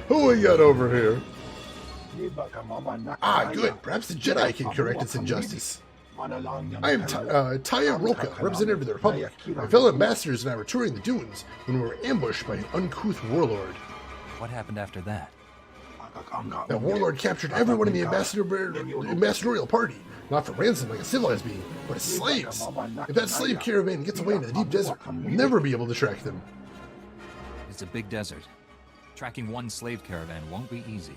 Who we got over here? Ah, good. Perhaps the Jedi can correct its injustice. I am Taya Roka, representative of the Republic. My fellow ambassadors and I were touring the dunes when we were ambushed by an uncouth warlord. What happened after that? That warlord captured everyone in the ambassadorial party, not for ransom like a civilized being, but as slaves. If that slave caravan gets away into the deep desert, we'll never be able to track them. It's a big desert. Tracking one slave caravan won't be easy.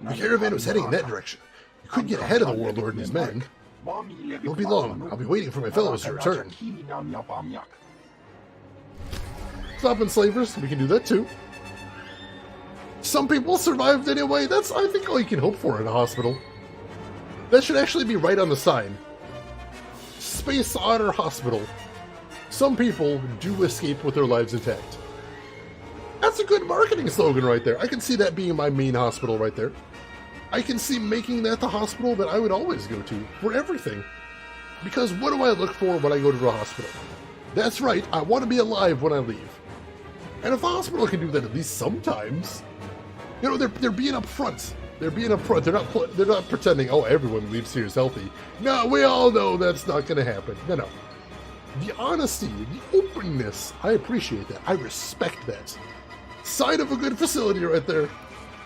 The caravan was heading in that direction. You couldn't get ahead of the warlord and his men. It won't be long. I'll be waiting for my fellows to return. Stop enslavers. We can do that too. Some people survived anyway. That's, I think, all you can hope for in a hospital. That should actually be right on the sign. Space Honor Hospital. Some people do escape with their lives intact. That's a good marketing slogan right there. I can see that being my main hospital right there. I can see making that the hospital that I would always go to for everything. Because what do I look for when I go to a hospital? That's right, I want to be alive when I leave. And if the hospital can do that at least sometimes, you know, they're being upfront. They're being upfront. They're not pretending, oh, everyone leaves here is healthy. No, we all know that's not going to happen. No. The honesty, the openness, I appreciate that. I respect that. Sign of a good facility right there.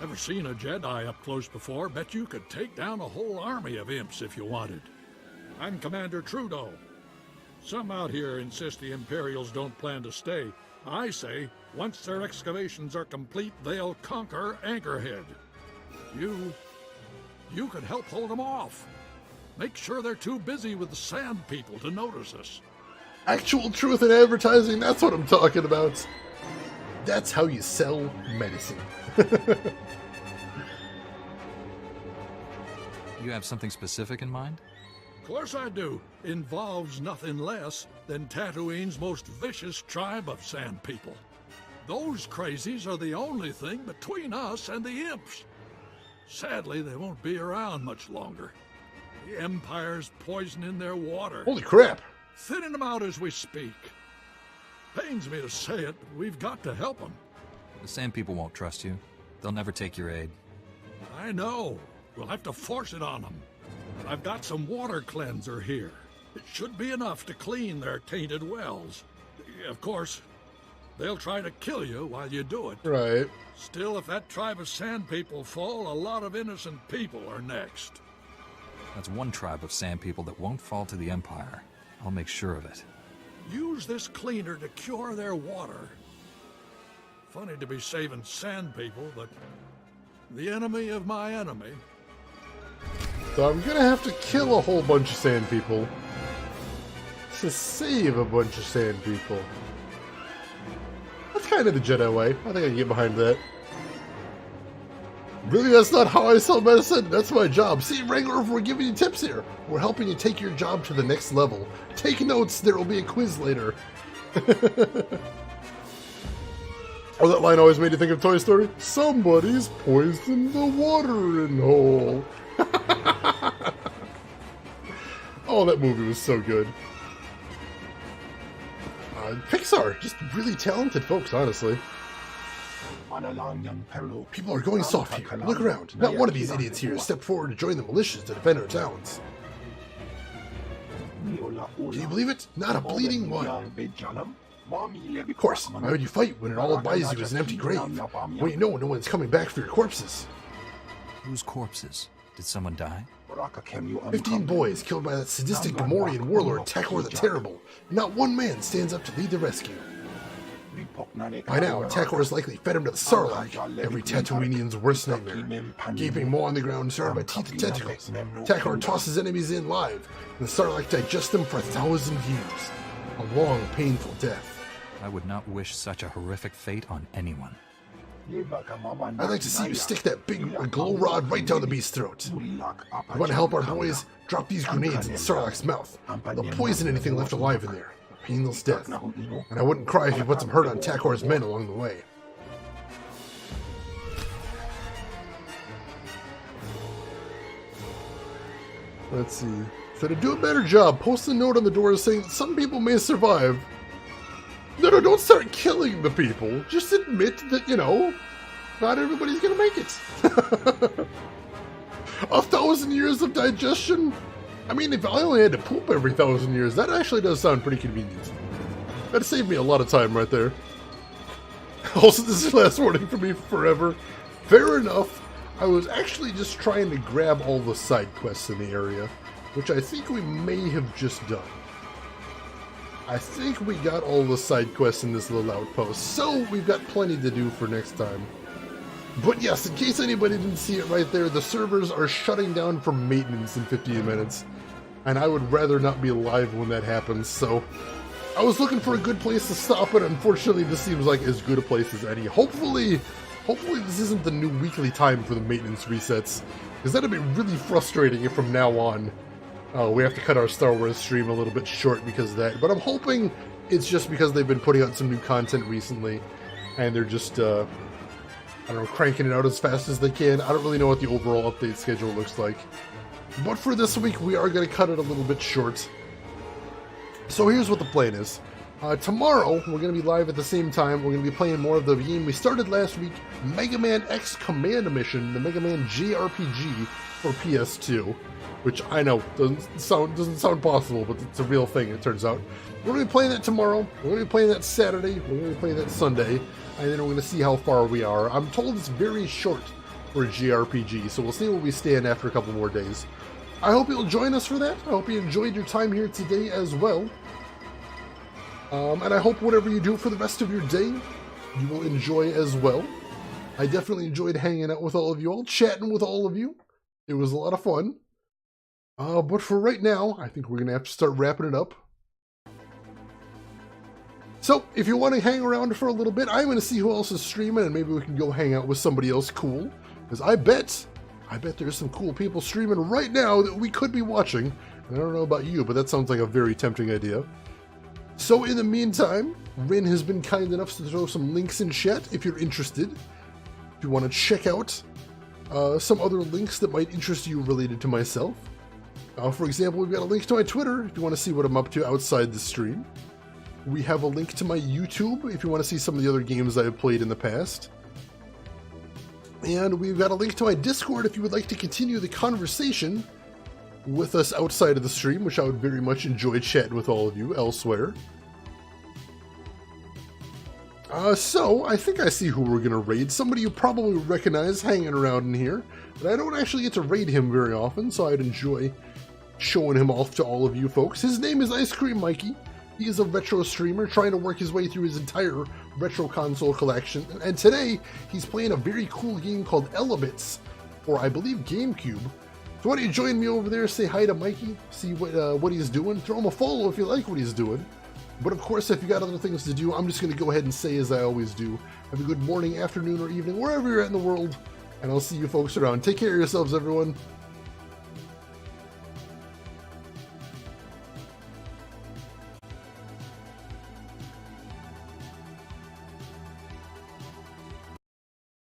Ever seen a Jedi up close before? Bet you could take down a whole army of imps if you wanted. I'm Commander Trudeau. Some out here insist the Imperials don't plan to stay. I say, once their excavations are complete, they'll conquer Anchorhead. You could help hold them off. Make sure they're too busy with the sand people to notice us. Actual truth in advertising, that's what I'm talking about. That's how you sell medicine. You have something specific in mind? Of course I do. Involves nothing less than Tatooine's most vicious tribe of sand people. Those crazies are the only thing between us and the imps. Sadly, they won't be around much longer. The Empire's poisoning their water. Holy crap! Thinning them out as we speak. Pains me to say it, but we've got to help them. The Sand People won't trust you. They'll never take your aid. I know. We'll have to force it on them. I've got some water cleanser here. It should be enough to clean their tainted wells. Of course, they'll try to kill you while you do it. Right. Still, if that tribe of Sand People fall, a lot of innocent people are next. That's one tribe of Sand People that won't fall to the Empire. I'll make sure of it. Use this cleaner to cure their water. Funny to be saving Sand People, but the enemy of my enemy. So I'm gonna have to kill a whole bunch of Sand People to save a bunch of Sand People. That's kind of the Jedi way. I think I can get behind that. Really, that's not how I sell medicine. That's my job. See, Wrangler, we're giving you tips here. We're helping you take your job to the next level. Take notes. There will be a quiz later. Oh, that line always made you think of Toy Story. Somebody's poisoned the watering hole. Oh, that movie was so good. Pixar, just really talented folks, honestly. People are going soft here. Look around. Not one of these idiots here stepped forward to join the militias to defend our towns. Can you believe it? Not a bleeding one. Of course, why would you fight when it all buys you is an empty grave? When you know no one's coming back for your corpses. Whose corpses? Did someone die? 15 boys killed by that sadistic Gamorrean warlord Takor the Terrible. Not one man stands up to lead the rescue. By now, Takor's likely fed him to the Sarlacc, every Tatooinian's worst nightmare. Gaping maw on the ground, surrounded by teeth and tentacles. Takor tosses enemies in live, and the Sarlacc digests them for 1,000 years. A long, painful death. I would not wish such a horrific fate on anyone. I'd like to see you stick that big glow rod right down the beast's throat. You want to help our boys? Drop these grenades in the Sarlacc's mouth. They'll poison anything left alive in there. A painless death. And I wouldn't cry if you put some hurt on Takor's men along the way. Let's see. So to do a better job, post a note on the door saying that some people may survive. No, don't start killing the people. Just admit that, you know, not everybody's gonna make it. 1,000 years of digestion? I mean, if I only had to poop every 1,000 years, that actually does sound pretty convenient. That'd save me a lot of time right there. Also, this is the last warning for me forever. Fair enough. I was actually just trying to grab all the side quests in the area, which I think we may have just done. I think we got all the side quests in this little outpost, so we've got plenty to do for next time. But yes, in case anybody didn't see it right there, the servers are shutting down for maintenance in 15 minutes, and I would rather not be live when that happens, so I was looking for a good place to stop it. Unfortunately, this seems like as good a place as any. Hopefully this isn't the new weekly time for the maintenance resets, because that'd be really frustrating if from now on we have to cut our Star Wars stream a little bit short because of that. But I'm hoping it's just because they've been putting out some new content recently, and they're just, I don't know, cranking it out as fast as they can. I don't really know what the overall update schedule looks like. But for this week, we are going to cut it a little bit short. So here's what the plan is. Tomorrow, we're going to be live at the same time. We're going to be playing more of the game we started last week, Mega Man X Command Mission, the Mega Man JRPG for PS2, which I know doesn't sound possible, but it's a real thing, it turns out. We're going to be playing that tomorrow. We're going to be playing that Saturday. We're going to be playing that Sunday, and then we're going to see how far we are. I'm told it's very short for a JRPG, so we'll see where we stand after a couple more days. I hope you'll join us for that. I hope you enjoyed your time here today as well. And I hope whatever you do for the rest of your day, you will enjoy as well. I definitely enjoyed hanging out with all of you all, chatting with all of you. It was a lot of fun. But for right now, I think we're going to have to start wrapping it up. So, if you want to hang around for a little bit, I'm going to see who else is streaming, and maybe we can go hang out with somebody else cool. Because I bet there's some cool people streaming right now that we could be watching, And I don't know about you, but that sounds like a very tempting idea. So in the meantime, Rin has been kind enough to throw some links in chat if you're interested. If you want to check out some other links that might interest you related to myself. For example, we've got a link to my Twitter if you want to see what I'm up to outside the stream. We have a link to my YouTube if you want to see some of the other games I have played in the past. And we've got a link to my Discord if you would like to continue the conversation with us outside of the stream, which I would very much enjoy chatting with all of you elsewhere. So, I think I see who we're going to raid. Somebody you probably recognize hanging around in here. But I don't actually get to raid him very often, so I'd enjoy showing him off to all of you folks. His name is Ice Cream Mikey. He is a retro streamer trying to work his way through his entire retro console collection. And today, he's playing a very cool game called Elements, or I believe GameCube. So why don't you join me over there, say hi to Mikey, see what he's doing. Throw him a follow if you like what he's doing. But of course, if you got other things to do, I'm just going to go ahead and say as I always do. Have a good morning, afternoon, or evening, wherever you're at in the world. And I'll see you folks around. Take care of yourselves, everyone.